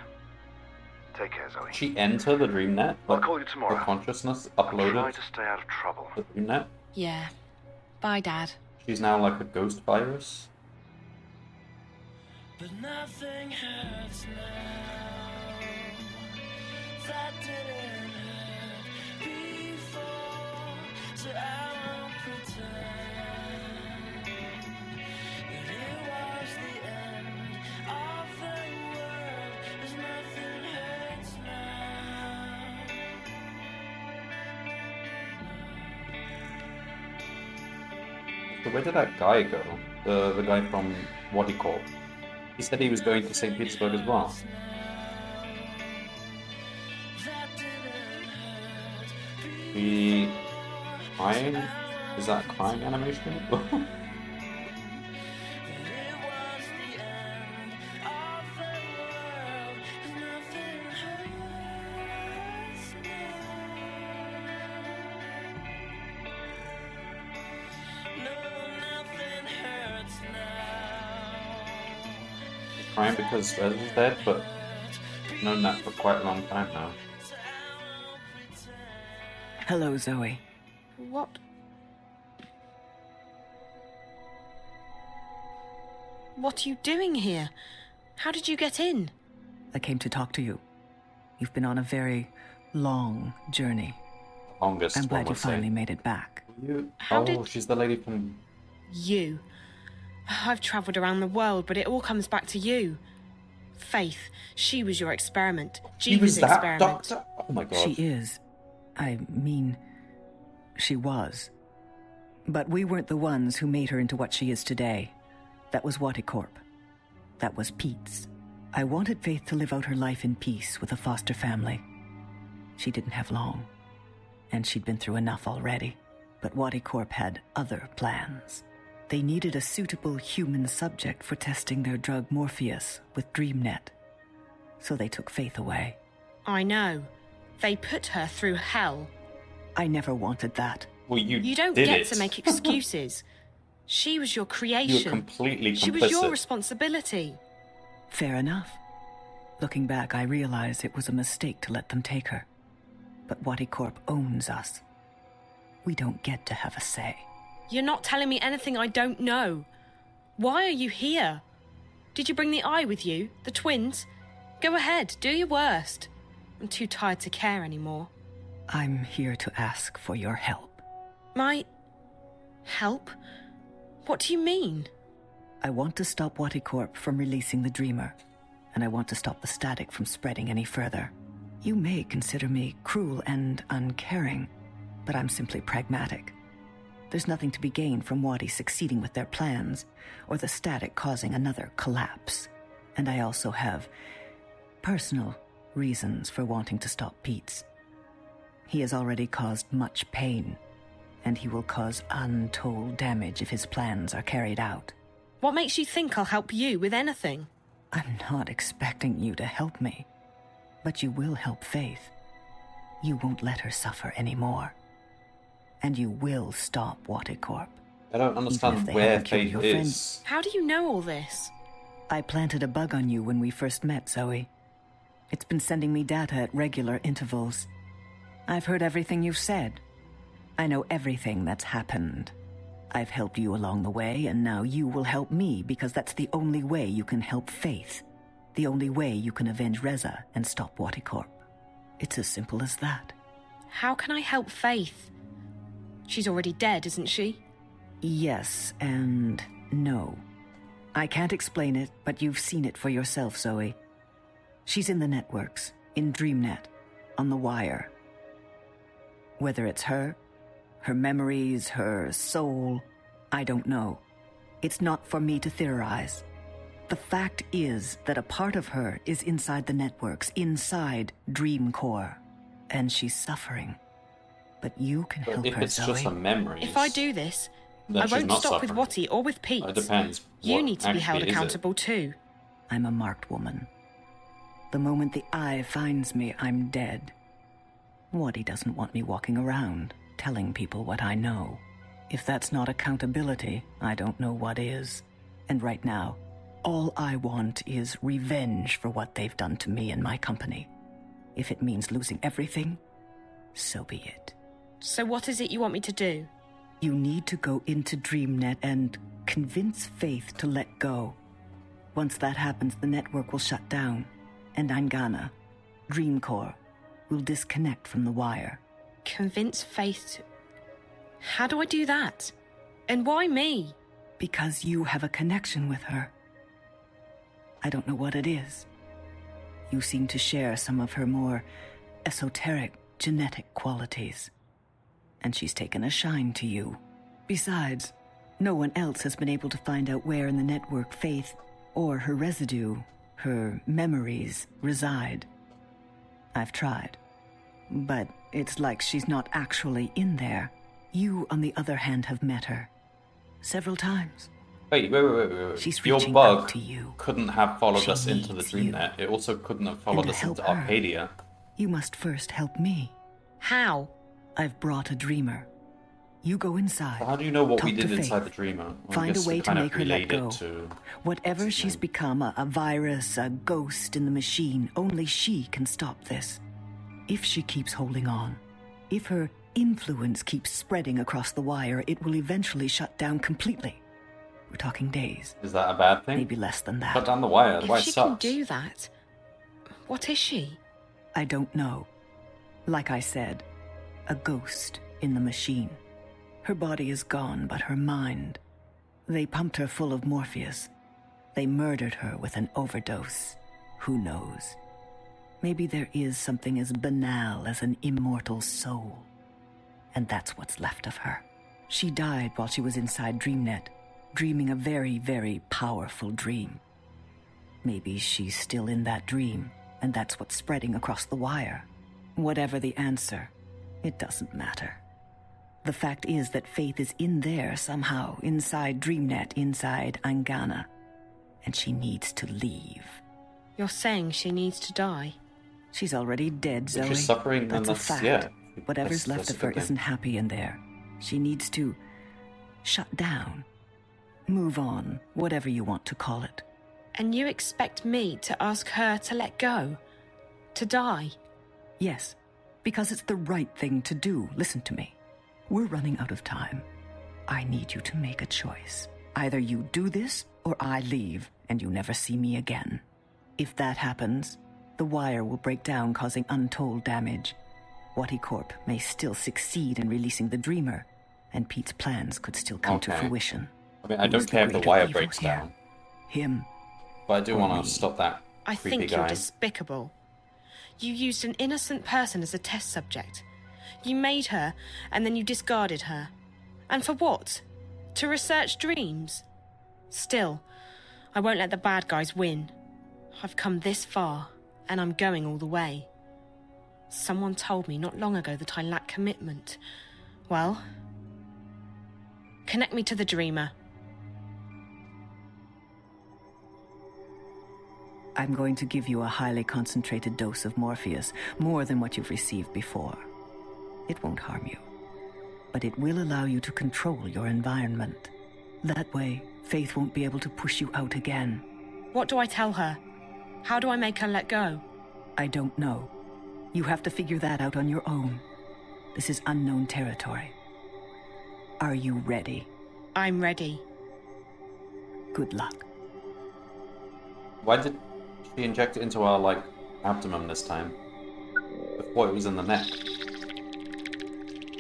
Take care, Zoe. she entered the dream net? I'll Like, call you tomorrow. her consciousness Try uploaded to stay out of trouble. the dream net? Yeah. Bye, Dad. She's now like a ghost virus? But nothing hurts now. That didn't hurt before, so I won't pretend that it was the end of the world. 'Cause nothing hurts now. So where did that guy go? The guy from Waddy Corp. He said he was going to St. Petersburg as well. The crying? Is that crying animation? Crying because Rez is dead, but I've known that for quite a long time now. Hello, Zoe. What? What are you doing here? How did you get in? I came to talk to you. You've been on a very long journey. Longest, I'm one glad you would say. finally made it back. How oh, did- she's the lady from... You. I've travelled around the world, but it all comes back to you. Faith, she was your experiment. She was Jeeves' that experiment. doctor? Oh my god. She is. I mean, she was. But we weren't the ones who made her into what she is today. That was Waticorp. That was Pete's. I wanted Faith to live out her life in peace with a foster family. She didn't have long, and she'd been through enough already. But Waticorp had other plans. They needed a suitable human subject for testing their drug Morpheus with DreamNet. So they took Faith away. I know. They put her through hell. I never wanted that. Well, You don't did get it. to make excuses. She was your creation. You're completely She was your complicit. responsibility. Fair enough. Looking back, I realize it was a mistake to let them take her. But Waticorp owns us. We don't get to have a say. You're not telling me anything I don't know. Why are you here? Did you bring the eye with you? The twins? Go ahead, do your worst. I'm too tired to care anymore. I'm here to ask for your help. My... help? What do you mean? I want to stop Waticorp from releasing the Dreamer, and I want to stop the static from spreading any further. You may consider me cruel and uncaring, but I'm simply pragmatic. There's nothing to be gained from Wadi succeeding with their plans, or the static causing another collapse. And I also have personal reasons for wanting to stop Pete's. He has already caused much pain, and he will cause untold damage if his plans are carried out. What makes you think I'll help you with anything? I'm not expecting you to help me, but you will help Faith. You won't let her suffer anymore. and you will stop Waticorp. I don't understand where Faith is. How do you know all this? I planted a bug on you when we first met, Zoe. It's been sending me data at regular intervals. I've heard everything you've said. I know everything that's happened. I've helped you along the way, and now you will help me, because that's the only way you can help Faith. The only way you can avenge Reza and stop Waticorp. It's as simple as that. How can I help Faith? She's already dead, isn't she? Yes and no. I can't explain it, but you've seen it for yourself, Zoe. She's in the networks, in DreamNet, on the wire. Whether it's her memories, her soul, I don't know. It's not for me to theorize. The fact is that a part of her is inside the networks, inside Dream Core, and she's suffering. But you can help her, Zoe. If it's just a memory. If I do this, I won't stop with Watty or with Pete. It depends. You need to be held accountable too. I'm a marked woman. The moment the eye finds me, I'm dead. Watty doesn't want me walking around, telling people what I know. If that's not accountability, I don't know what is. And right now, all I want is revenge for what they've done to me and my company. If it means losing everything, so be it. So what is it you want me to do? You need to go into DreamNet and convince Faith to let go. Once that happens, the network will shut down, and Angana, Dream Core, will disconnect from the wire. Convince Faith to... How do I do that? And why me? Because you have a connection with her. I don't know what it is. You seem to share some of her more esoteric, genetic qualities. And she's taken a shine to you. Besides, no one else has been able to find out where in the network Faith, or her residue, her memories, reside. I've tried. But it's like she's not actually in there. You, on the other hand, have met her. Several times. Wait. She's Your reaching bug out to you. couldn't have followed She us into the needs DreamNet. It also couldn't have followed And to us into help her, Arcadia. You must first help me. How? I've brought a dreamer. You go inside. How do you know what we talk did to inside Faith. the Dreamer? Well, I Find a guess way we to kind of make her let relate go. it to... Whatever she's become, a virus, a ghost in the machine, only she can stop this. If she keeps holding on, if her influence keeps spreading across the wire, it will eventually shut down completely. We're talking days. Is that a bad thing? Maybe less than that. Shut down the wire. The If wire she sucks. can do that, what is she? I don't know. Like I said, a ghost in the machine. Her body is gone, but her mind. They pumped her full of Morpheus. They murdered her with an overdose. Who knows? Maybe there is something as banal as an immortal soul. And that's what's left of her. She died while she was inside DreamNet, dreaming a very, very powerful dream. Maybe she's still in that dream, and that's what's spreading across the wire. Whatever the answer, it doesn't matter. The fact is that Faith is in there somehow, inside DreamNet, inside Angana. And she needs to leave. You're saying she needs to die? She's already dead, Zoe. If she's suffering, then That's a fact. yeah. Whatever's left that's of a her good thing. isn't happy in there. She needs to shut down. Move on, whatever you want to call it. And you expect me to ask her to let go? To die? Yes, because it's the right thing to do. Listen to me. We're running out of time. I need you to make a choice. Either you do this, or I leave, and you never see me again. If that happens, the wire will break down, causing untold damage. Waticorp may still succeed in releasing the Dreamer, and Pete's plans could still come to Okay. fruition. I mean, I Who don't is care if the greater wire evil breaks here? down. Him. But I do or want me. to stop that I creepy think guy. you're despicable. You used an innocent person as a test subject. You made her, and then you discarded her. And for what? To research dreams? Still, I won't let the bad guys win. I've come this far, and I'm going all the way. Someone told me not long ago that I lack commitment. Well, connect me to the Dreamer. I'm going to give you a highly concentrated dose of Morpheus, more than what you've received before. It won't harm you. but it will allow you to control your environment. That way, Faith won't be able to push you out again. What do I tell her? How do I make her let go? I don't know. You have to figure that out on your own. This is unknown territory. Are you ready? I'm ready. Good luck. Why did she inject it into our, like, abdomen this time? Before it was in the neck.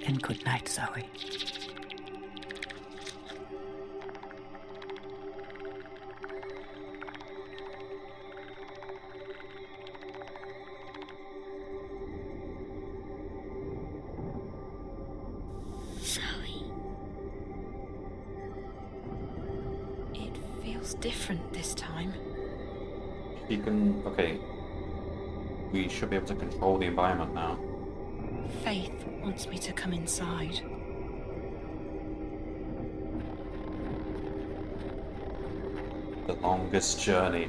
And good night, Zoe. Different this time. She can... Okay. We should be able to control the environment now. Faith wants me to come inside. The longest journey.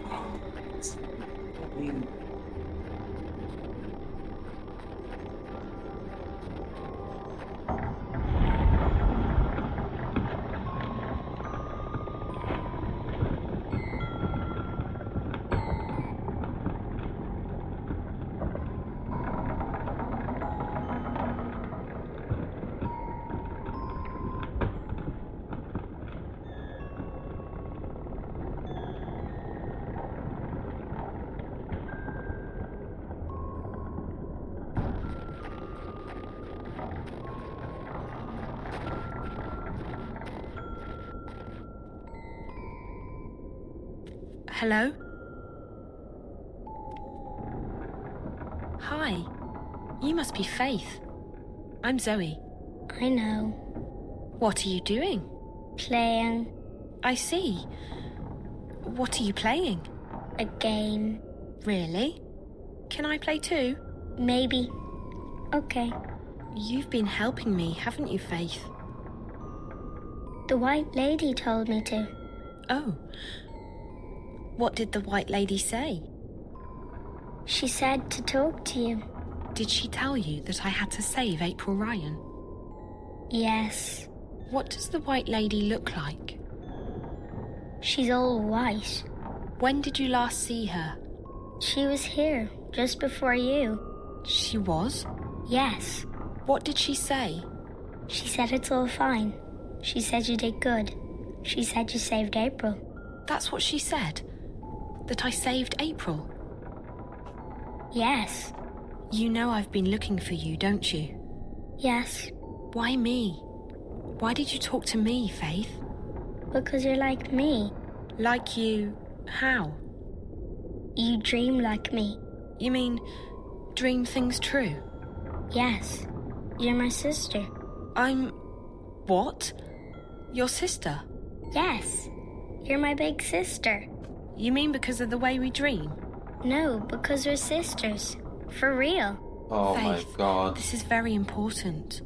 Hello? Hi. You must be Faith. I'm Zoe. I know. What are you doing? Playing. I see. What are you playing? A game. Really? Can I play too? Maybe. Okay. You've been helping me, haven't you, Faith? The White Lady told me to. Oh. What did the White Lady say? She said to talk to you. Did she tell you that I had to save April Ryan? Yes. What does the White Lady look like? She's all white. When did you last see her? She was here, just before you. She was? Yes. What did she say? She said it's all fine. She said you did good. She said you saved April. That's what she said? That I saved April? Yes. You know I've been looking for you, don't you? Yes. Why me? Why did you talk to me, Faith? Because you're like me. Like you... how? You dream like me. You mean dream things true? Yes. You're my sister. I'm... what? Your sister? Yes. You're my big sister. You mean because of the way we dream? No, because we're sisters. For real. Oh Faith, my god. This is very important.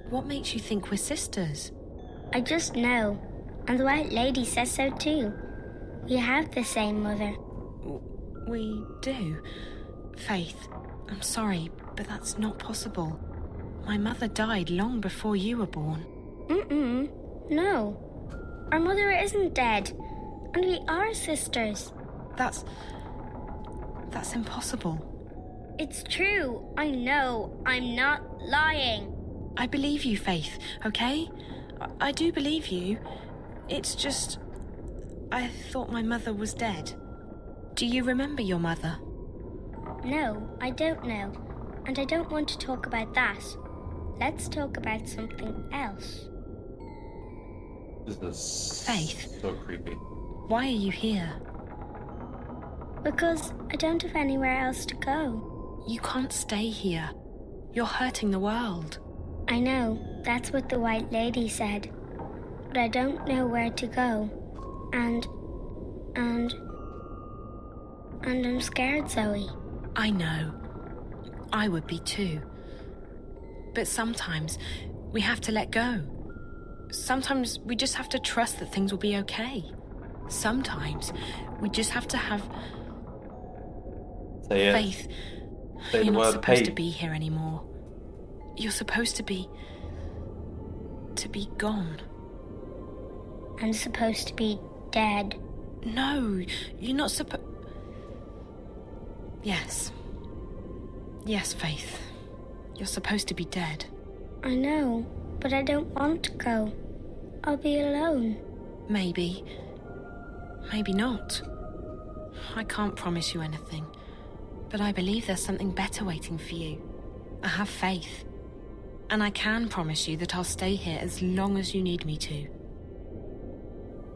What makes you think we're sisters? I just know. And the White Lady says so too. We have the same mother. We do. Faith, I'm sorry, but that's not possible. My mother died long before you were born. No. Our mother isn't dead. And we are sisters. That's impossible. It's true. I know. I'm not lying. I believe you, Faith, okay? I do believe you. It's just... I thought my mother was dead. Do you remember your mother? No, I don't know. And I don't want to talk about that. Let's talk about something else. This is Faith. So creepy. Why are you here? Because I don't have anywhere else to go. You can't stay here. You're hurting the world. I know. That's what the White Lady said. But I don't know where to go. And I'm scared, Zoe. I know. I would be too. But sometimes we have to let go. Sometimes we just have to trust that things will be okay. Sometimes we just have to have faith. Say You're the not word supposed to faith. be here anymore. You're supposed to be to be gone. I'm supposed to be dead. No, you're not supposed... Yes. Yes, Faith. You're supposed to be dead. I know, but I don't want to go. I'll be alone. Maybe. Maybe not. I can't promise you anything. But I believe there's something better waiting for you. I have faith. And I can promise you that I'll stay here as long as you need me to.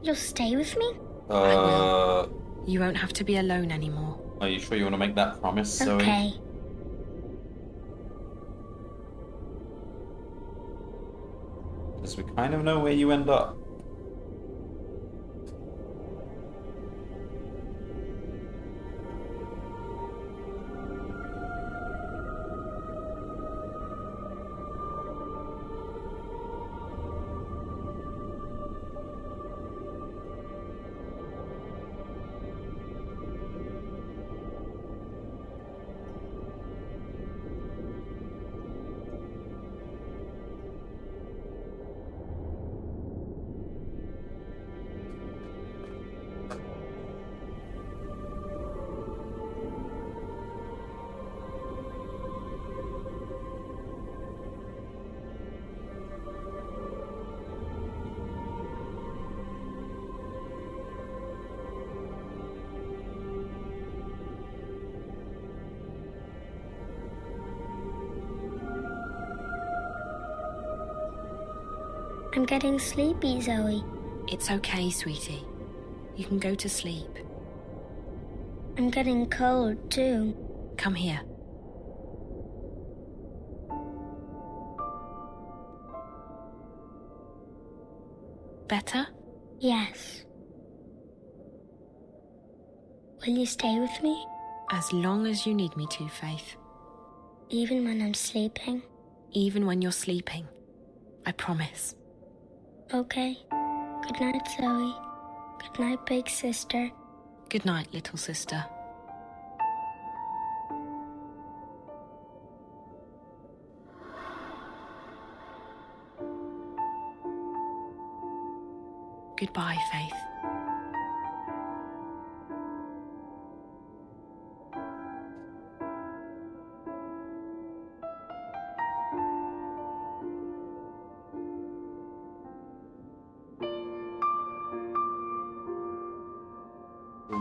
You'll stay with me? I will. You won't have to be alone anymore. Are you sure you want to make that promise, Zoe? Okay. Because we kind of know where you end up. I'm getting sleepy, Zoe. It's okay, sweetie. You can go to sleep. I'm getting cold, too. Come here. Better? Yes. Will you stay with me? As long as you need me to, Faith. Even when I'm sleeping? Even when you're sleeping. I promise. Okay. Good night, Zoe. Good night, big sister. Good night, little sister. Goodbye, Faith.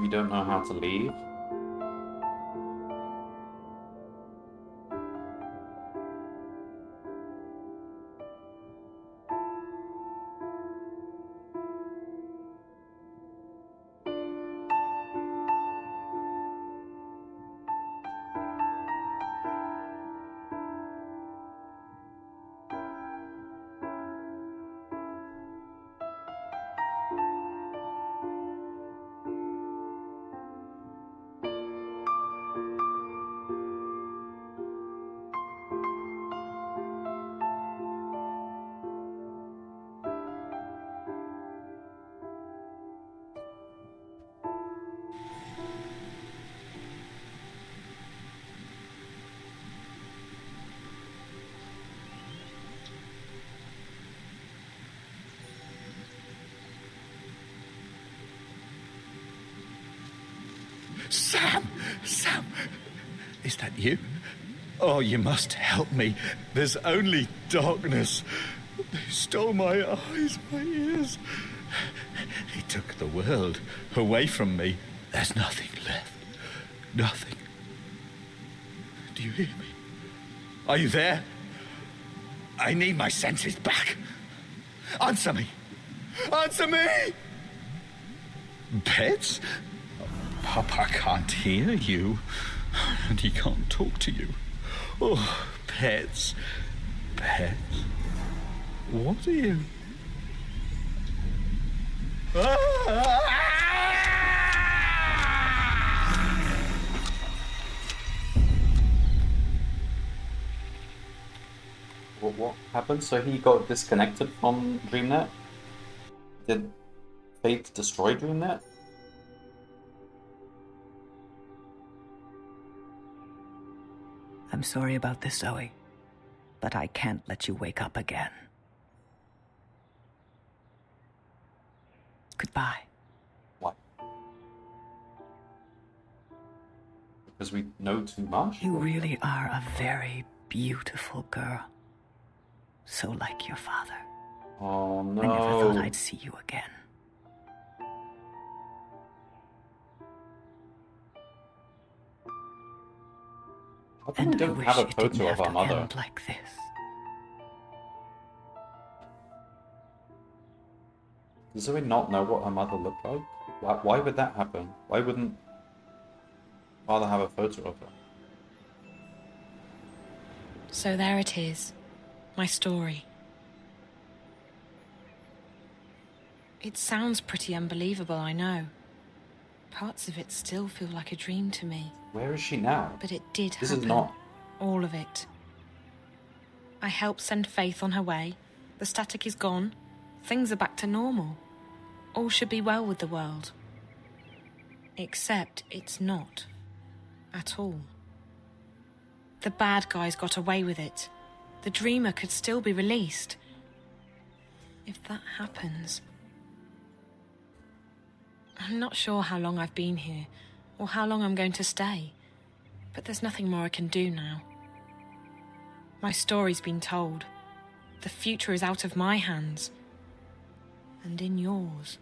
We don't know how to leave. Sam! Sam! Is that you? Oh, you must help me. There's only darkness. They stole my eyes, my ears. They took the world away from me. There's nothing left. Nothing. Do you hear me? Are you there? I need my senses back. Answer me. Answer me! Pets? Papa can't hear you, and he can't talk to you. Oh, pets. Pets. What are you? What happened? So he got disconnected from DreamNet? Did Fate destroy DreamNet? I'm sorry about this, Zoe, but I can't let you wake up again. goodbye. Why? Because we know too much? You really are a very beautiful girl. So like your father. Oh no. I never thought I'd see you again. How come we don't have a photo of our mother? Like this. Does Zoe not know what her mother looked like? Why would that happen? Why wouldn't father have a photo of her? So there it is. My story. It sounds pretty unbelievable, I know. Parts of it still feel like a dream to me. Where is she now? But it did This happen. is not... All of it. I helped send Faith on her way. The static is gone. Things are back to normal. All should be well with the world. Except it's not. At all. The bad guys got away with it. The Dreamer could still be released. If that happens... I'm not sure how long I've been here, or how long I'm going to stay. But there's nothing more I can do now. My story's been told. The future is out of my hands. And in yours.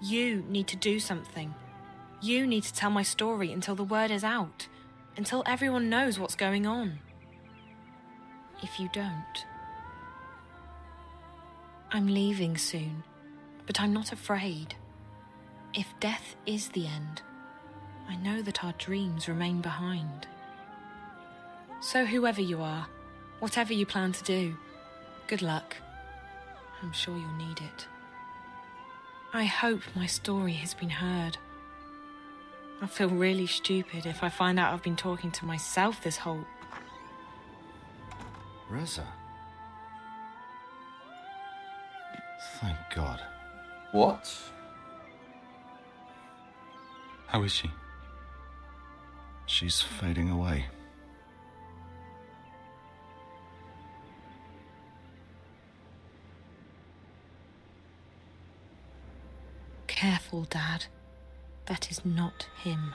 You need to do something. You need to tell my story until the word is out. Until everyone knows what's going on. If you don't... I'm leaving soon, but I'm not afraid. If death is the end, I know that our dreams remain behind. So whoever you are, whatever you plan to do, good luck. I'm sure you'll need it. I hope my story has been heard. I feel really stupid if I find out I've been talking to myself this whole... Reza. Thank God. What? How is she? She's fading away. Careful, Dad. That is not him.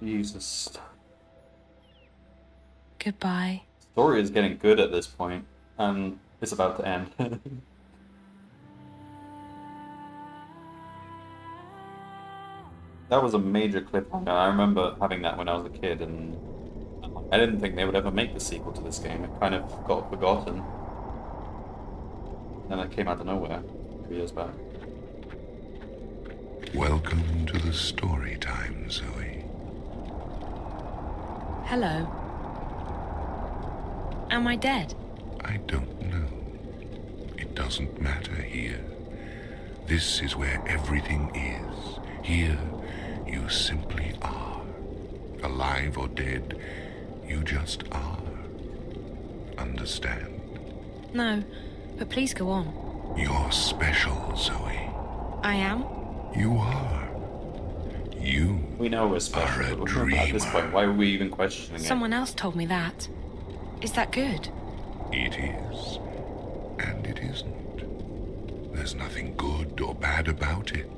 Jesus. Goodbye. Story is getting good at this point, and it's about to end. That was a major cliffhanger. I remember having that when I was a kid, and I didn't think they would ever make the sequel to this game. It kind of got forgotten. Then it came out of nowhere 2 years back. Welcome to the story time, Zoe. Hello. Am I dead? I don't know. It doesn't matter here. This is where everything is. Here, you simply are. Alive or dead, you just are. Understand? No, but please go on. You're special, Zoe. I am? You are. You We know we're special, but at this point, why are we even questioning it? Someone else told me that. Is that good? It is. And it isn't. There's nothing good or bad about it.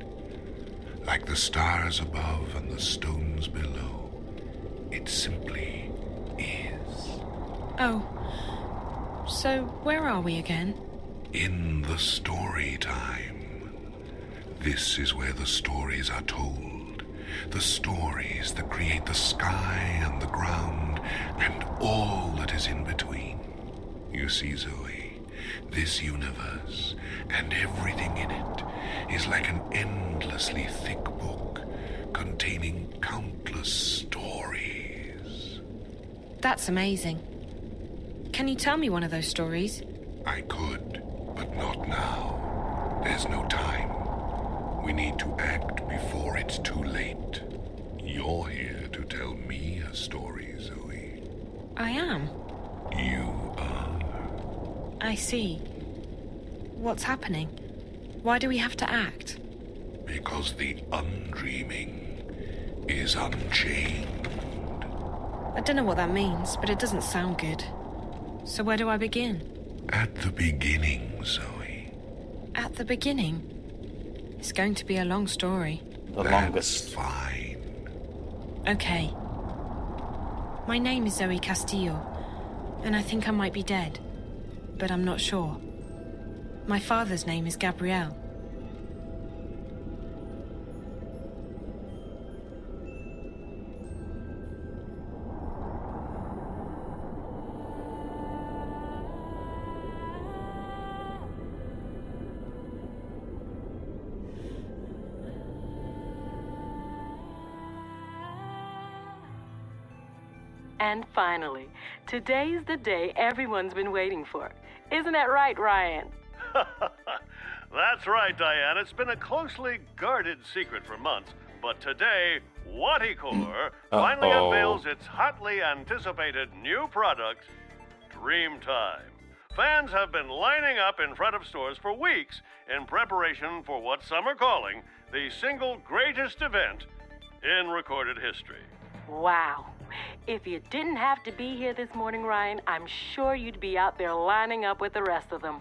Like the stars above and the stones below. It simply is. Oh. So, where are we again? In the story time. This is where the stories are told. The stories that create the sky and the ground and all that is in between. You see, Zoe, this universe and everything in it is like an endlessly thick book containing countless stories. That's amazing. Can you tell me one of those stories? I could, but not now. There's no time. We need to act before it's too late. You're here to tell me a story, Zoe. I am. You are. I see. What's happening? Why do we have to act? Because the undreaming is unchained. I don't know what that means, but it doesn't sound good. So where do I begin? At the beginning, Zoe. At the beginning? It's going to be a long story. The longest. Fine. Okay. My name is Zoe Castillo, and I think I might be dead, but I'm not sure. My father's name is Gabriel. And finally, today's the day everyone's been waiting for. Isn't that right, Ryan? That's right, Diane. It's been a closely guarded secret for months, but today, Waticore finally unveils its hotly anticipated new product, Dreamtime. Fans have been lining up in front of stores for weeks in preparation for what some are calling the single greatest event in recorded history. Wow. If you didn't have to be here this morning, Ryan, I'm sure you'd be out there lining up with the rest of them.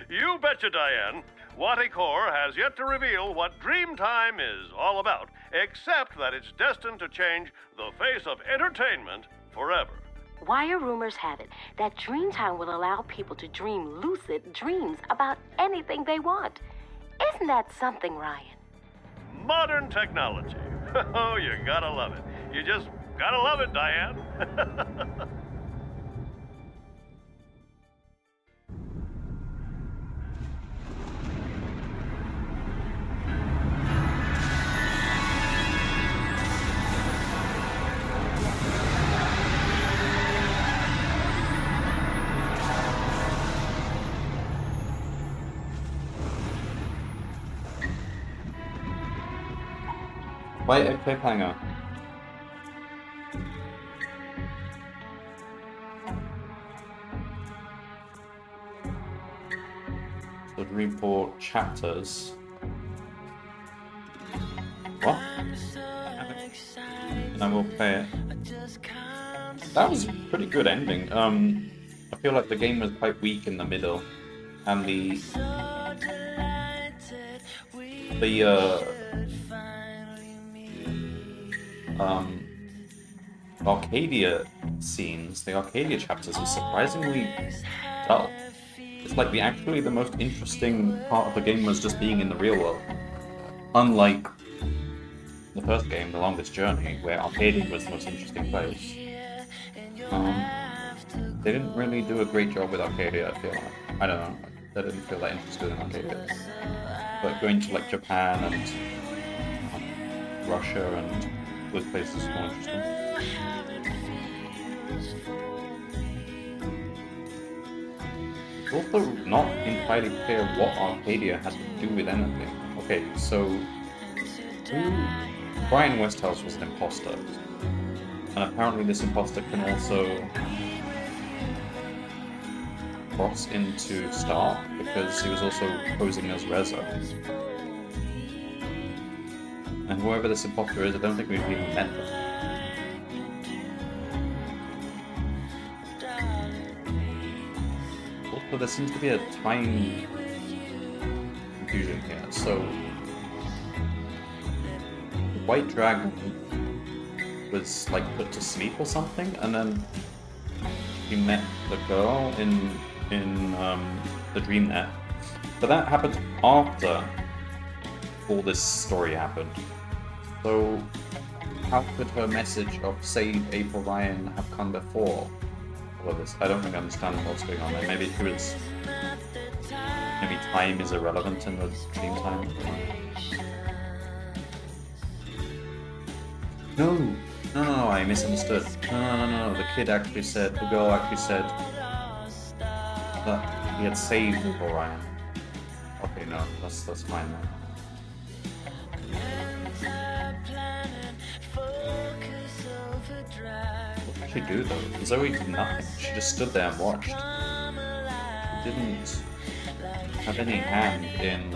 You betcha, Diane. Waticore has yet to reveal what Dreamtime is all about, except that it's destined to change the face of entertainment forever. Wire rumors have it that Dreamtime will allow people to dream lucid dreams about anything they want. Isn't that something, Ryan? Modern technology. Oh, you gotta love it. You just gotta love it, Diane. Wait, a cliffhanger. The Dreamfall chapters. What? And I will play it. That was a pretty good ending. I feel like the game was quite weak in the middle, and the Arcadia scenes, the Arcadia chapters were surprisingly dull. It's like actually the most interesting part of the game was just being in the real world. Unlike the first game, The Longest Journey, where Arcadia was the most interesting place. They didn't really do a great job with Arcadia, I feel like. I don't know, I didn't feel that interested in Arcadia. But going to like Japan and Russia and those places is more interesting. It's also not entirely clear what Arcadia had to do with anything. Okay, so Brian Westhouse was an imposter, and apparently this imposter can also cross into Stark because he was also posing as Reza. And whoever this imposter is, I don't think we've even met them. Also, there seems to be a time confusion here. So, the White Dragon was like put to sleep or something, and then he met the girl in the DreamNet. But that happened after all this story happened. So how could her message of save April Ryan have come before all of this? I don't think I understand what's going on there. Maybe maybe time is irrelevant in the dream time. No, I misunderstood. No. The girl actually said that he had saved April Ryan. Okay, no, that's fine then. What did she do though? Zoe did nothing. She just stood there and watched. She didn't have any hand in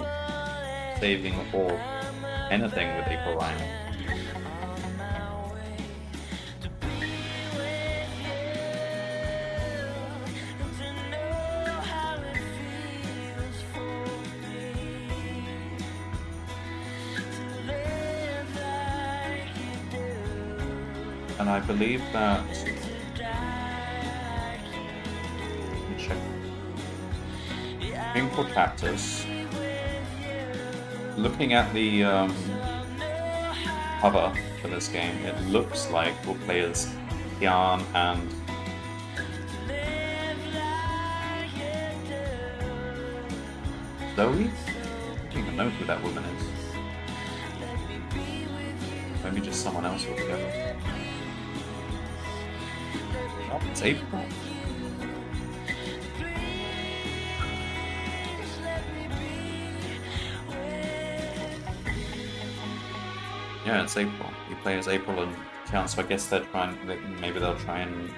saving or anything with April Ryan. And I believe that... Let me check. Dreamfall chapters. Looking at the cover for this game, it looks like we'll play as Kian and Zoe? I don't even know who that woman is. Maybe just someone else altogether. Oh, it's April. Yeah, it's April. You play as April and Kian, so I guess they're trying. Maybe they'll try and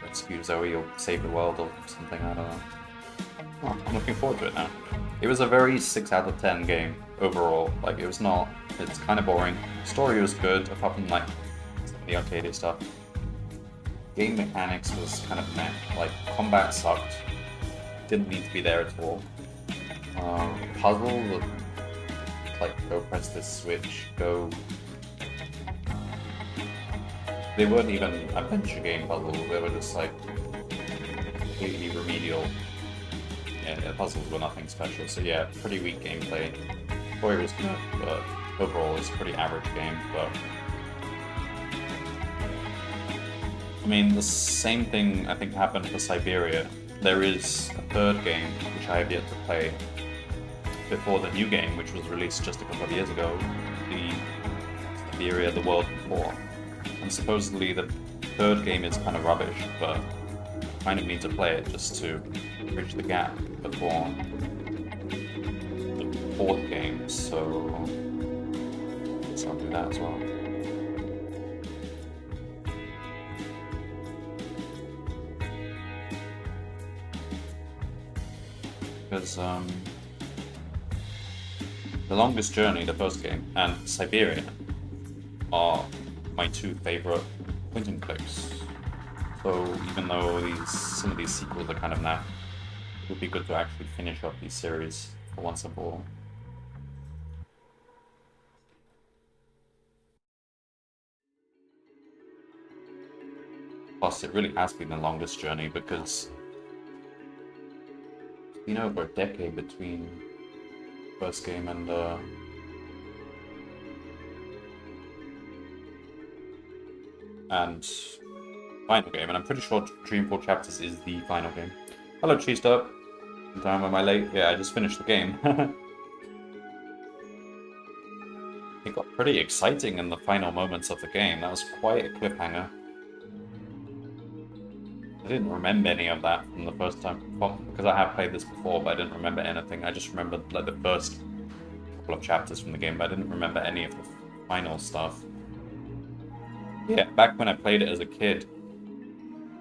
rescue Zoe or save the world or something. I don't know. Oh, I'm looking forward to it now. It was a very 6 out of 10 game overall. Like, it was not. It's kind of boring. Story was good, apart from like the arcade stuff. Game mechanics was kind of meh. Like, combat sucked. Didn't need to be there at all. Puzzle, like, go press this switch, go. They weren't even adventure game puzzles. They were just like completely remedial. Yeah, the puzzles were nothing special. So yeah, pretty weak gameplay. Story was good, but overall it's a pretty average game. But I mean, the same thing I think happened for Siberia. There is a third game which I have yet to play before the new game, which was released just a couple of years ago, the Siberia: The World Before. And supposedly the third game is kind of rubbish, but I kind of need to play it just to bridge the gap before the fourth game, so I guess I'll do that as well. Because The Longest Journey, the first game, and Siberia are my two favorite point and clicks. So even though some of these sequels are kind of naff, it would be good to actually finish up these series for once and for all. Plus, it really has been the longest journey because it's been over a decade between first game and final game, and I'm pretty sure Dreamfall Chapters is the final game. Hello, Cheesed Up. Time am I late? Yeah, I just finished the game. It got pretty exciting in the final moments of the game. That was quite a cliffhanger. I didn't remember any of that from the first time, because I have played this before, but I didn't remember anything. I just remembered like the first couple of chapters from the game, but I didn't remember any of the final stuff. Yeah, back when I played it as a kid,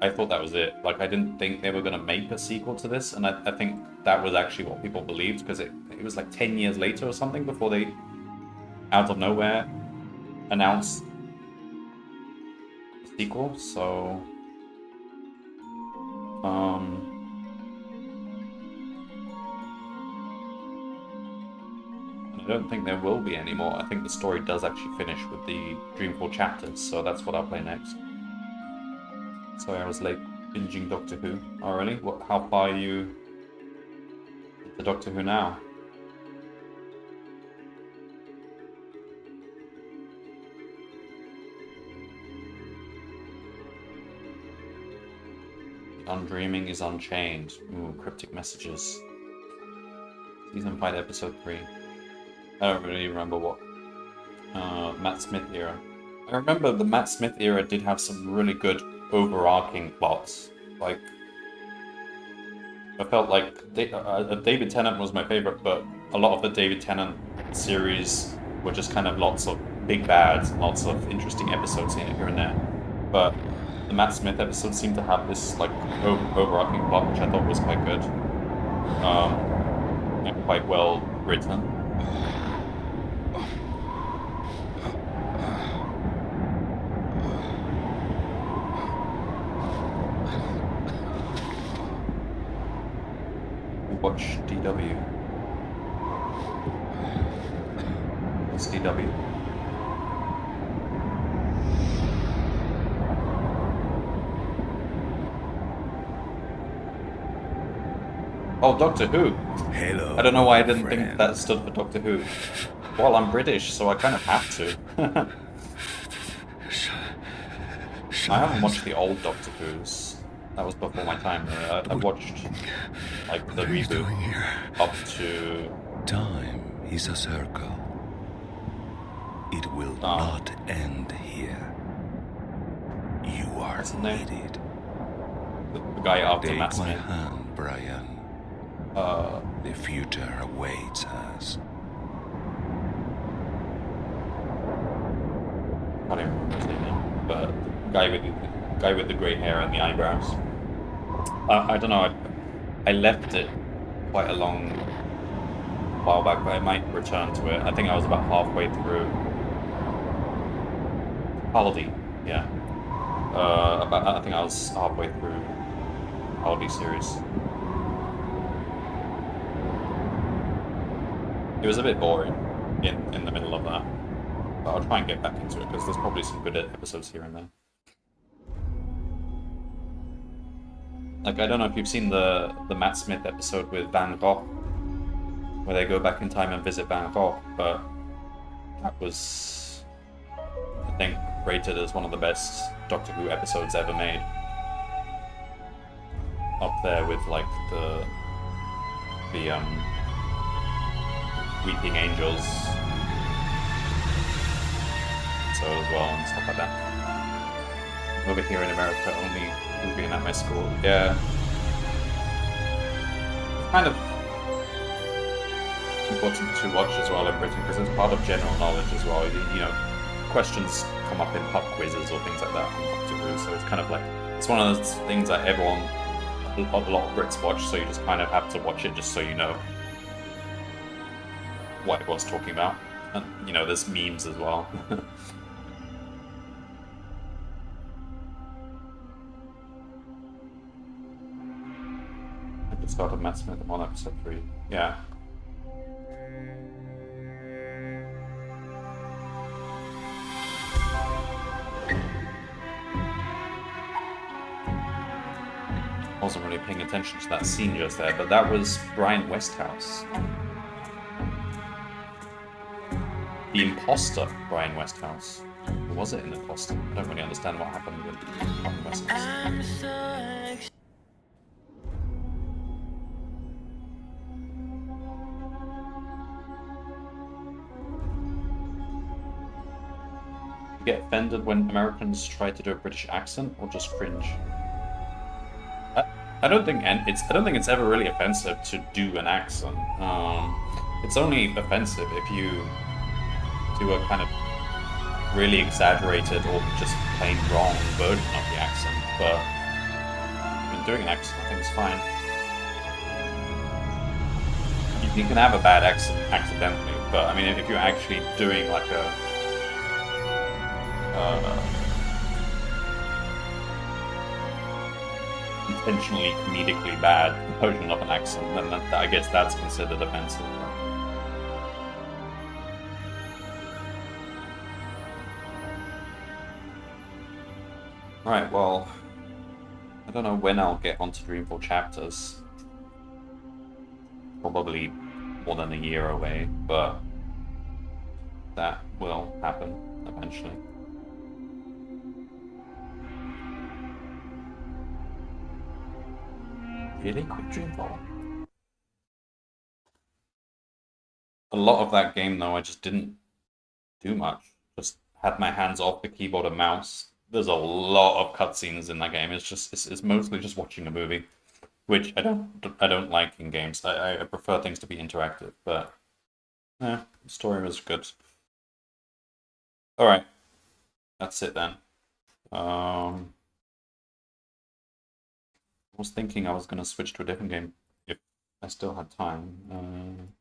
I thought that was it. Like, I didn't think they were going to make a sequel to this, and I think that was actually what people believed, because it was like 10 years later or something before they, out of nowhere, announced the sequel, so... I don't think there will be any more. I think the story does actually finish with the Dreamfall chapters, so that's what I'll play next. Sorry, I was late binging Doctor Who. Oh, really? How far are you into Doctor Who now? Undreaming is unchained. Ooh, cryptic messages. Season 5, Episode 3. I don't really remember what Matt Smith era. I remember the Matt Smith era did have some really good overarching plots. Like, I felt like David Tennant was my favorite, but a lot of the David Tennant series were just kind of lots of big bads, lots of interesting episodes in it here and there. But the Matt Smith episodes seemed to have this like overarching plot, which I thought was quite good, and quite well written. Watch DW. What's DW? Oh, Doctor Who. Hello. I don't know why I didn't think that stood for Doctor Who. Well, I'm British, so I kind of have to. I haven't watched the old Doctor Who's. That was before my time. I've watched like the reboot up to. Time is a circle. It will not end here. You are needed. The guy after Take Matt my Smith. hand, Brian. The future awaits us. I don't remember his name now, but the guy with the grey hair and the eyebrows. I don't know. I left it quite a long while back, but I might return to it. I think I was about halfway through. Holiday, yeah. I think I was halfway through Holiday series. It was a bit boring in the middle of that. But I'll try and get back into it, because there's probably some good episodes here and there. Like, I don't know if you've seen the Matt Smith episode with Van Gogh, where they go back in time and visit Van Gogh, but that was, I think, rated as one of the best Doctor Who episodes ever made. Up there with, like, the Weeping Angels episode as well, and stuff like that. Over here in America, only movie at my school. Yeah. It's kind of important to watch as well in Britain, because it's part of general knowledge as well. You know, questions come up in pub quizzes or things like that on Doctor Who, so it's kind of like, it's one of those things that a lot of Brits watch, so you just kind of have to watch it just so you know what it was talking about. And, you know, there's memes as well. I just started Matt Smith on episode 3. Yeah. I wasn't really paying attention to that scene just there, but that was Brian Westhouse. The imposter, Brian Westhouse. Or was it an imposter? I don't really understand what happened with Brian Westhouse. You get offended when Americans try to do a British accent, or just cringe? I don't think it's ever really offensive to do an accent. It's only offensive if you do a kind of really exaggerated or just plain wrong version of the accent. But I mean, doing an accent, I think is fine. You can have a bad accent accidentally, but I mean, if you're actually doing like a intentionally comedically bad version of an accent, then I guess that's considered offensive. Right, well, I don't know when I'll get onto Dreamfall chapters. Probably more than a year away, but that will happen eventually. Really quick Dreamfall. A lot of that game, though, I just didn't do much. Just had my hands off the keyboard and mouse. There's a lot of cutscenes in that game. It's mostly just watching a movie, which I don't like in games. I prefer things to be interactive, but yeah, the story was good. All right, that's it then. I was thinking I was gonna switch to a different game if I still had time.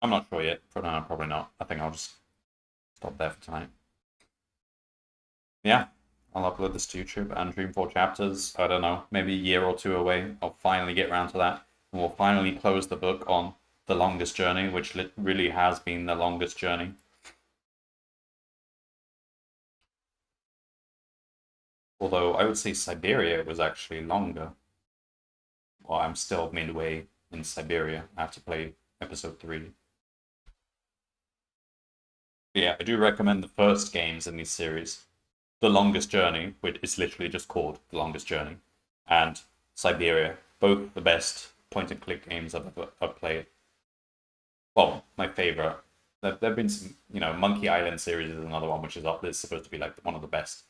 I'm not sure yet. Probably not. I think I'll just stop there for tonight. Yeah, I'll upload this to YouTube and Dreamfall chapters. I don't know, maybe a year or two away. I'll finally get around to that, and we'll finally close the book on The Longest Journey, which really has been the longest journey. Although I would say Siberia was actually longer. Well, I'm still midway in Siberia. I have to play episode 3. But yeah, I do recommend the first games in this series. The Longest Journey, which is literally just called The Longest Journey, and Siberia, both the best point-and-click games I've ever played. Well, my favorite. There have been some, Monkey Island series is another one, which is supposed to be like one of the best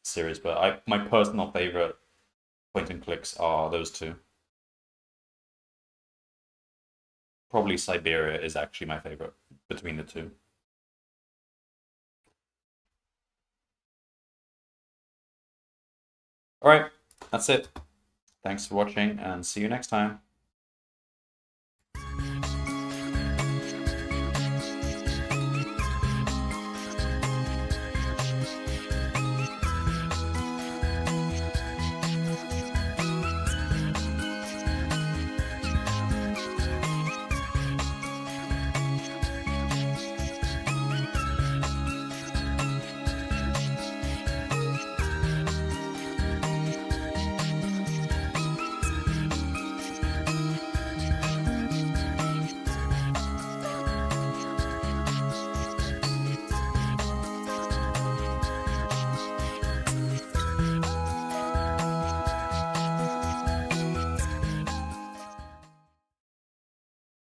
series, but my personal favorite point-and-clicks are those two. Probably Siberia is actually my favorite between the two. Alright, that's it. Thanks for watching and see you next time.